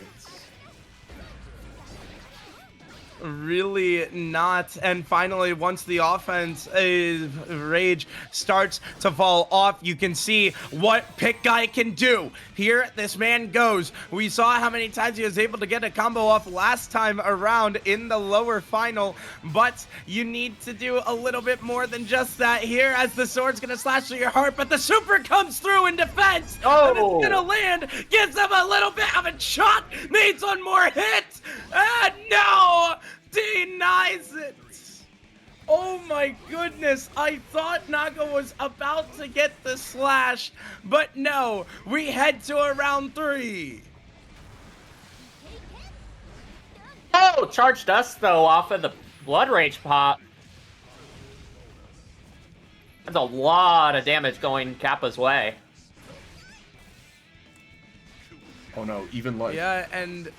Speaker 2: Really not. And finally, once the offense rage starts to fall off, you can see what Pick Guy can do. Here this man goes. We saw how many times he was able to get a combo off last time around in the lower final, but you need to do a little bit more than just that here, as the sword's gonna slash through your heart, but the super comes through in defense.
Speaker 3: Oh,
Speaker 2: and it's gonna land, gives him a little bit of a shot, needs one more hit, and no, denies it. Oh my my goodness. I thought Naga was about to get the slash, but no. We head to a round 3.
Speaker 3: Oh, charged us though off of the Blood Rage pop. That's a lot of damage going Kappa's way.
Speaker 1: Oh no, even like
Speaker 2: Yeah, and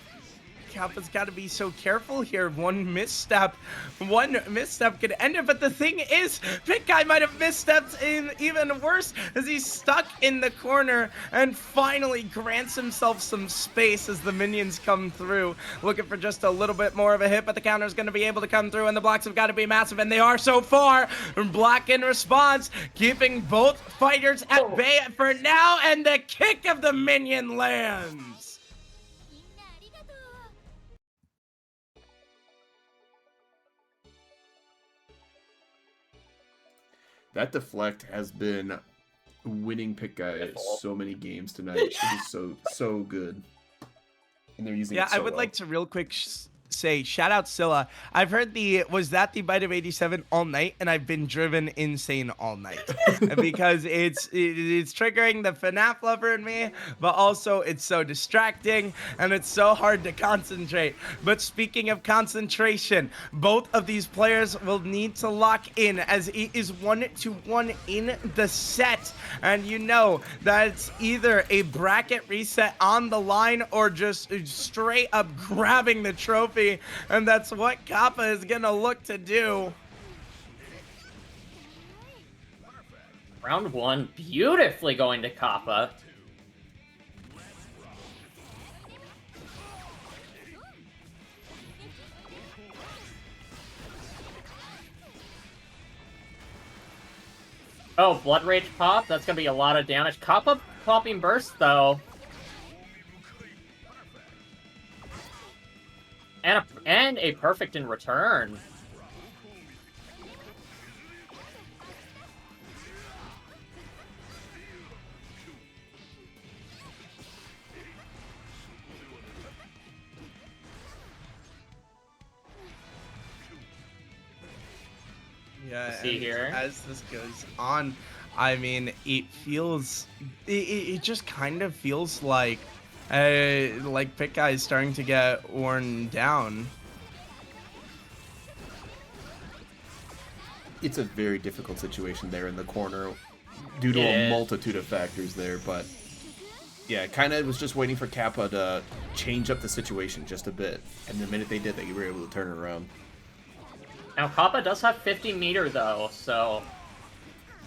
Speaker 2: Kappa's got to be so careful here. One misstep could end it. But the thing is, Pit Guy might have misstepped in even worse as he's stuck in the corner and finally grants himself some space as the minions come through. Looking for just a little bit more of a hit, but the counter's going to be able to come through and the blocks have got to be massive, and they are so far. Black in response, keeping both fighters at bay for now, and the kick of the minion lands.
Speaker 1: that deflect has been winning Pit Guy so many games tonight. It is so good. And they're using it so
Speaker 2: I would
Speaker 1: well.
Speaker 2: like to real quick say shout out Scylla. I've heard was that the Bite of 87 all night, and I've been driven insane all night because it's triggering the FNAF lover in me, but also it's so distracting and it's so hard to concentrate. But speaking of concentration, both of these players will need to lock in as it is 1-1 in the set, and you know that it's either a bracket reset on the line or just straight up grabbing the trophy. And that's what Kapa is gonna look to do.
Speaker 3: Round 1 beautifully going to Kapa. Oh, Blood Rage pop. That's gonna be a lot of damage. Kapa popping burst though. And a perfect in return.
Speaker 2: Yeah,
Speaker 3: See
Speaker 2: and
Speaker 3: here.
Speaker 2: as this goes on, I mean, it feels, it just kind of feels like Pit Guy is starting to get worn down.
Speaker 1: It's a very difficult situation there in the corner due to a multitude of factors there, but yeah, kind of was just waiting for Kappa to change up the situation just a bit, and the minute they did, they were able to turn it around.
Speaker 3: Now, Kapa does have 50 meter, though, so...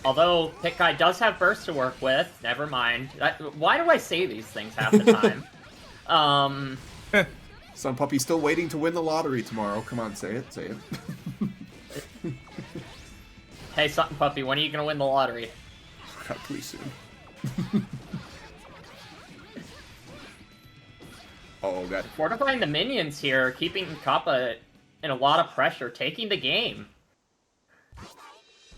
Speaker 3: Although Pit Guy does have burst to work with, never mind. Why do I say these things half the time?
Speaker 1: Sun Puppy's still waiting to win the lottery tomorrow. Come on, say it, say it.
Speaker 3: Hey, Sutton Puppy, when are you going to win the lottery?
Speaker 1: God, please soon. Oh, God.
Speaker 3: Fortifying the minions here, keeping Kappa in a lot of pressure, taking the game.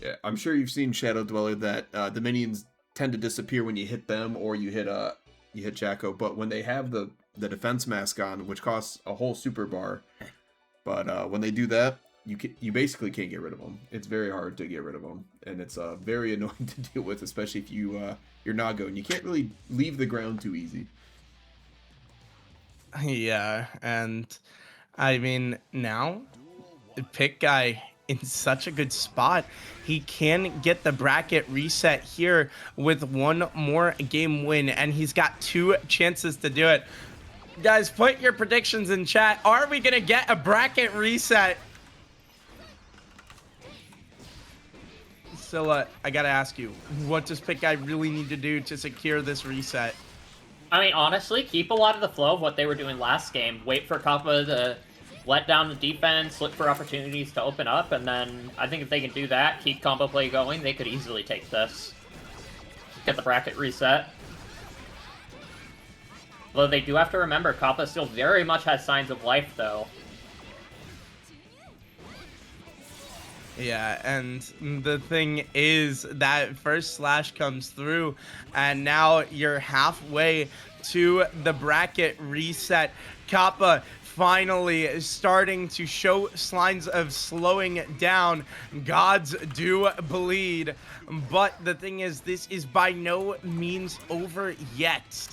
Speaker 1: Yeah, I'm sure you've seen Shadow Dweller that the minions tend to disappear when you hit them or you hit Jacko, but when they have the defense mask on, which costs a whole super bar, but when they do that, you basically can't get rid of them. It's very hard to get rid of them, and it's very annoying to deal with, especially if you're Nago, and you can't really leave the ground too easy.
Speaker 2: Yeah, and I mean, now, Pit Guy in such a good spot. He can get the bracket reset here with one more game win, and he's got 2 chances to do it. Guys, put your predictions in chat. Are we going to get a bracket reset? So, I got to ask you, what does Pit Guy really need to do to secure this reset?
Speaker 3: I mean, honestly, keep a lot of the flow of what they were doing last game. Wait for Kappa to let down the defense, look for opportunities to open up, and then I think if they can do that, keep combo play going, they could easily take this. Get the bracket reset. Although they do have to remember, Kappa still very much has signs of life, though.
Speaker 2: Yeah, and the thing is that first slash comes through, and now you're halfway to the bracket reset. Kappa finally starting to show signs of slowing down. Gods do bleed. But the thing is, this is by no means over yet.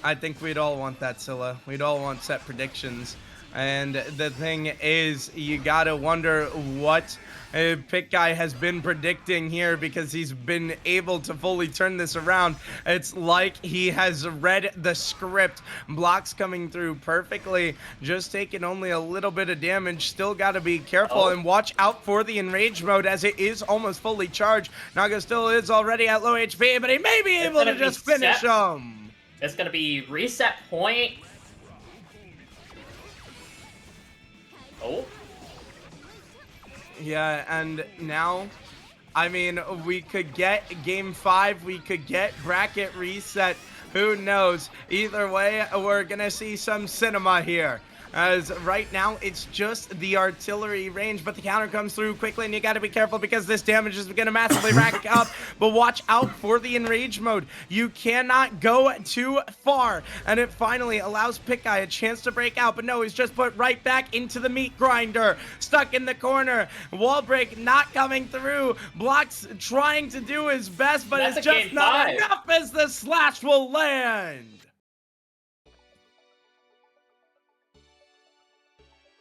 Speaker 2: I think we'd all want that, Scylla. We'd all want set predictions. And the thing is, you gotta wonder what Pick Guy has been predicting here, because he's been able to fully turn this around. It's like he has read the script. Blocks coming through perfectly, just taking only a little bit of damage. Still gotta be careful and watch out for the enrage mode, as it is almost fully charged. Nago still is already at low HP, but he may be able to just finish him.
Speaker 3: It's gonna be reset point. Oh.
Speaker 2: Yeah, and now, I mean, we could get game 5, we could get bracket reset. Who knows? Either way, we're gonna see some cinema here. As right now, it's just the artillery range, but the counter comes through quickly, and you gotta be careful because this damage is gonna massively rack up. But watch out for the enrage mode. You cannot go too far, and it finally allows Pick Guy a chance to break out. But no, he's just put right back into the meat grinder, stuck in the corner. Wall break not coming through. Blocks trying to do his best, but it's just not enough as the slash will land.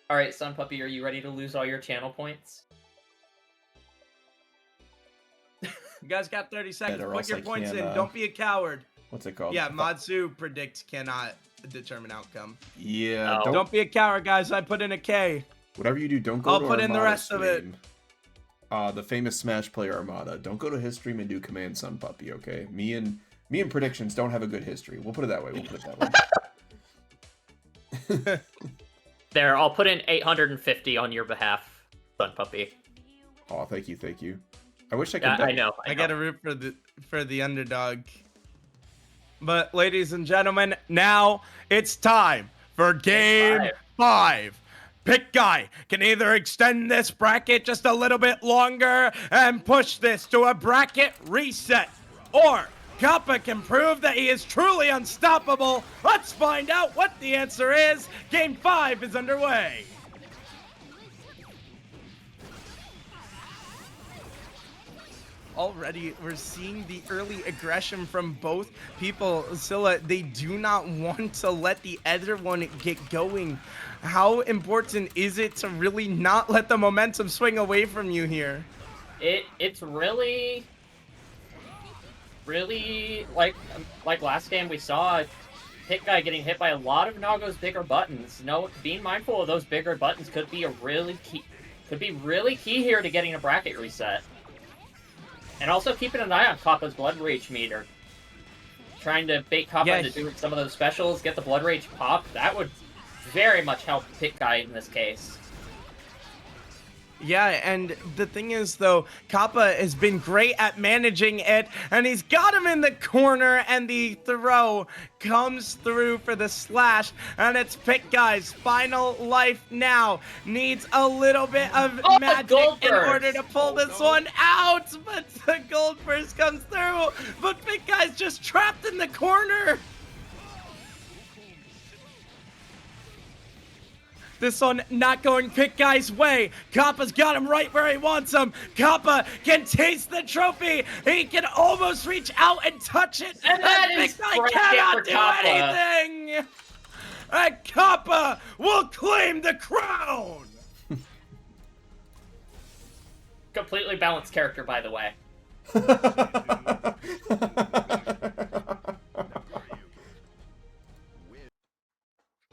Speaker 3: All right, Sun Puppy, are you ready to lose all your channel points?
Speaker 2: You guys got 30 seconds.
Speaker 1: Or
Speaker 2: Put
Speaker 1: else
Speaker 2: your
Speaker 1: I
Speaker 2: points
Speaker 1: can't,
Speaker 2: in. Don't be a coward.
Speaker 1: What's it called?
Speaker 2: Yeah, Madzu predicts cannot determine outcome.
Speaker 1: Yeah.
Speaker 3: No.
Speaker 2: Don't be a coward, guys. I put in a K.
Speaker 1: Whatever you do, don't go
Speaker 2: I'll
Speaker 1: to
Speaker 2: put in the
Speaker 1: Armada
Speaker 2: rest of it.
Speaker 1: stream. The famous Smash player Armada. Don't go to his stream and do Command Sun Puppy, okay? Me and predictions don't have a good history. We'll put it that way.
Speaker 3: There, I'll put in 850 on your behalf, Sun Puppy.
Speaker 1: Oh, thank you. I wish I could.
Speaker 3: I know.
Speaker 2: I gotta root for the underdog. But ladies and gentlemen, now it's time for game 5. Pick Guy can either extend this bracket just a little bit longer and push this to a bracket reset, or Kapa can prove that he is truly unstoppable. Let's find out what the answer is. Game 5 is underway. Already, we're seeing the early aggression from both people. Scylla, they do not want to let the other one get going. How important is it to really not let the momentum swing away from you here?
Speaker 3: It's really like last game we saw Pick Guy getting hit by a lot of Nago's bigger buttons. No, being mindful of those bigger buttons could be really key here to getting a bracket reset. And also keeping an eye on Kappa's blood rage meter. Trying to bait Kapa into doing some of those specials, get the blood rage pop. That would very much help Pick Guy in this case.
Speaker 2: Yeah, and the thing is, though, Kapa has been great at managing it, and he's got him in the corner, and the throw comes through for the slash, and it's Pick Guy's final life now. Needs a little bit of magic in order to pull this one out, but the gold burst comes through, but Pick Guy's just trapped in the corner. This one not going Pick Guy's way. Kappa's got him right where he wants him. Kappa can taste the trophy. He can almost reach out and touch it.
Speaker 3: And that is
Speaker 2: Pick Guy cannot do anything. And Kappa will claim the crown.
Speaker 3: Completely balanced character, by the way.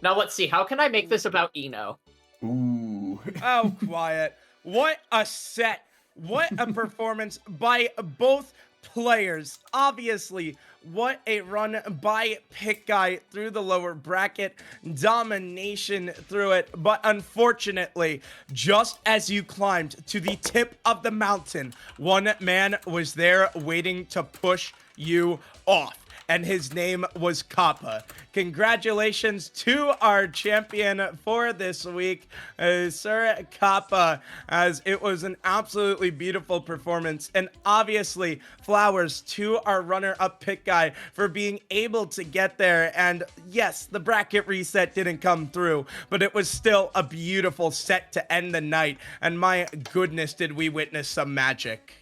Speaker 3: Now let's see, how can I make this about Eno?
Speaker 1: Ooh.
Speaker 2: Oh, quiet. What a set. What a performance by both players. Obviously, what a run by Pick Guy through the lower bracket. Domination through it. But unfortunately, just as you climbed to the tip of the mountain, one man was there waiting to push you off. and his name was Kapa. Congratulations to our champion for this week, Sir Kapa, as it was an absolutely beautiful performance. And obviously, flowers to our runner-up pick guy for being able to get there. And yes, the bracket reset didn't come through, but it was still a beautiful set to end the night. And my goodness, did we witness some magic.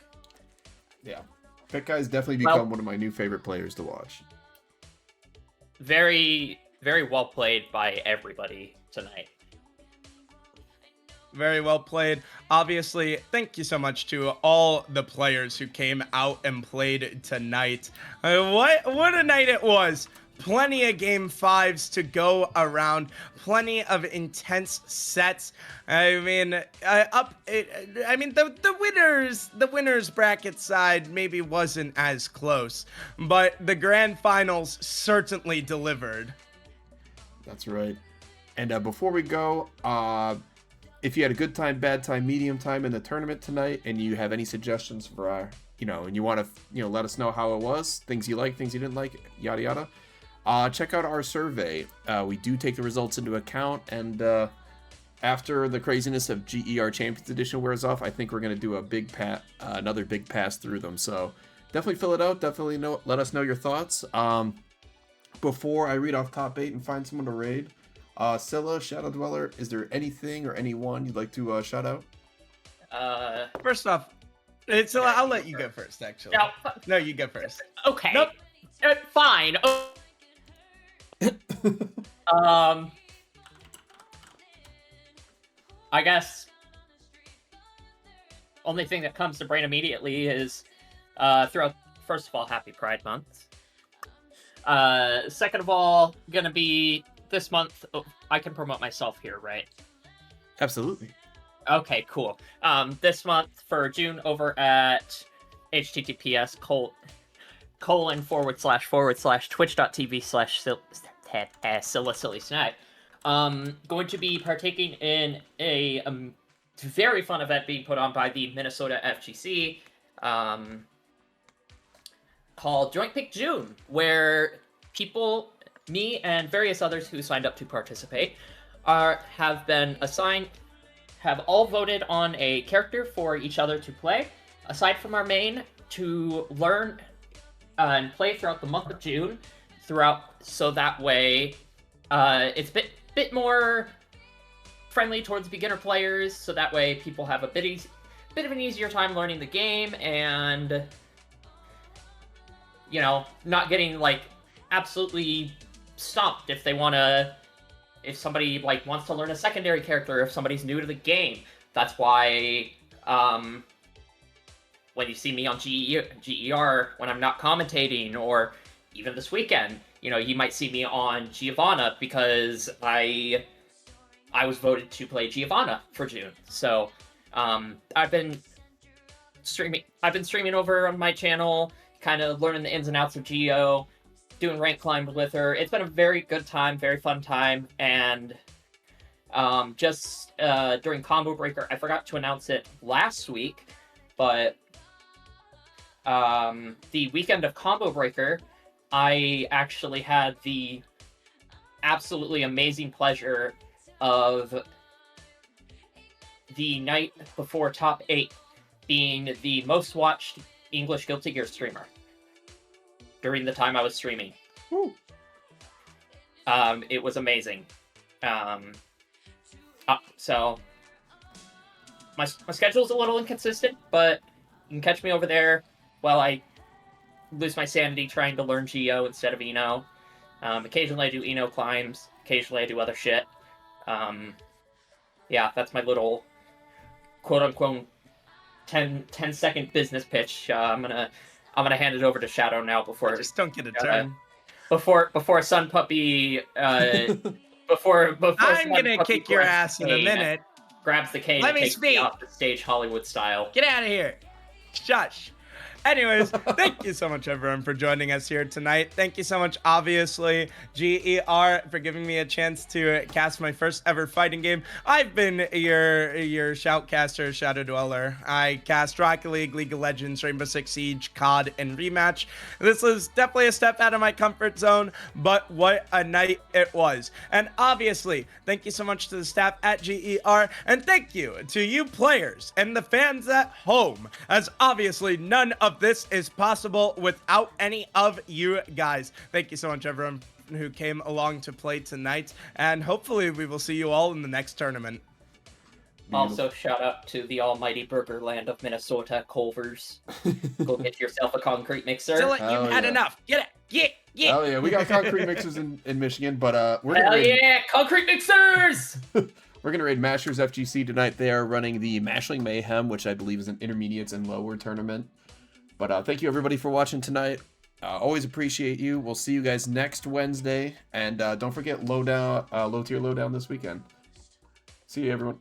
Speaker 1: Yeah. Pick Guy's definitely become one of my new favorite players to watch.
Speaker 3: Very, very well played by everybody tonight.
Speaker 2: Very well played. Obviously, thank you so much to all the players who came out and played tonight. What a night it was. Plenty of game 5s to go around. Plenty of intense sets. I mean, the winners bracket side maybe wasn't as close, but the grand finals certainly delivered.
Speaker 1: That's right. And before we go, if you had a good time, bad time, medium time in the tournament tonight, and you have any suggestions for and you want to, let us know how it was, things you like, things you didn't like, yada yada. Check out our survey. We do take the results into account, and after the craziness of GER Champions Edition wears off, I think we're going to do another big pass through them. So definitely fill it out. Definitely let us know your thoughts. Before I read off top 8 and find someone to raid, Scylla, Shadow Dweller, is there anything or anyone you'd like to shout out?
Speaker 2: First off, I'll let you go first, actually. No, you go first.
Speaker 3: Okay.
Speaker 2: Nope.
Speaker 3: Fine. I guess only thing that comes to brain immediately is first of all, happy Pride Month. Second of all, gonna be this month. Oh, I can promote myself here, right?
Speaker 1: Absolutely.
Speaker 3: Okay, cool. This month for June over at https://twitch.tv/Scylla going to be partaking in a very fun event being put on by the Minnesota FGC called Joint Pick June, where people, me and various others who signed up to participate, have all voted on a character for each other to play, aside from our main, to learn and play throughout the month of June, so that way it's a bit more friendly towards beginner players, so that way people have a bit of an easier time learning the game and, not getting, absolutely stomped if somebody, wants to learn a secondary character, if somebody's new to the game. That's why, when you see me on GER, when I'm not commentating, or even this weekend, you might see me on Giovanna because I was voted to play Giovanna for June. So, I've been streaming over on my channel, kind of learning the ins and outs of Geo, doing rank climb with her. It's been a very good time, very fun time, and just during Combo Breaker, I forgot to announce it last week, but the weekend of Combo Breaker, I actually had the absolutely amazing pleasure of the night before top 8 being the most watched English Guilty Gear streamer during the time I was streaming.
Speaker 1: Woo.
Speaker 3: It was amazing. So my schedule's a little inconsistent, but you can catch me over there while I lose my sanity trying to learn Geo instead of Eno. Occasionally I do Eno climbs. Occasionally I do other shit. Yeah, that's my little quote-unquote 10-second business pitch. I'm gonna hand it over to Shadow now before...
Speaker 2: Just don't get a turn.
Speaker 3: Before Sun Puppy... before
Speaker 2: I'm gonna kick your ass in a minute.
Speaker 3: Grabs the cane
Speaker 2: Let
Speaker 3: and
Speaker 2: me
Speaker 3: takes
Speaker 2: speak.
Speaker 3: me off the stage Hollywood style.
Speaker 2: Get out of here. Shush. Anyways, thank you so much, everyone, for joining us here tonight. Thank you so much, obviously, GER, for giving me a chance to cast my first ever fighting game. I've been your shoutcaster, Shadow Dweller. I cast Rocket League, League of Legends, Rainbow Six Siege, COD, and Rematch. This was definitely a step out of my comfort zone, but what a night it was. And obviously, thank you so much to the staff at GER, and thank you to you players and the fans at home, as obviously none of this is possible without any of you guys. Thank you so much, everyone who came along to play tonight, and hopefully we will see you all in the next tournament.
Speaker 3: Also, shout out to the almighty burger land of Minnesota, Culver's. Go get yourself a concrete mixer.
Speaker 2: Dylan,
Speaker 1: Hell
Speaker 2: you've had
Speaker 1: yeah.
Speaker 2: enough. Get it. Yeah.
Speaker 1: Oh yeah, we got concrete mixers in Michigan, but we're gonna
Speaker 3: Hell
Speaker 1: raid,
Speaker 3: yeah, concrete mixers!
Speaker 1: we're gonna raid Mashers FGC tonight. They are running the Mashling Mayhem, which I believe is an intermediates and lower tournament. But thank you everybody for watching tonight. Always appreciate you. We'll see you guys next Wednesday, and don't forget low tier lowdown this weekend. See you everyone.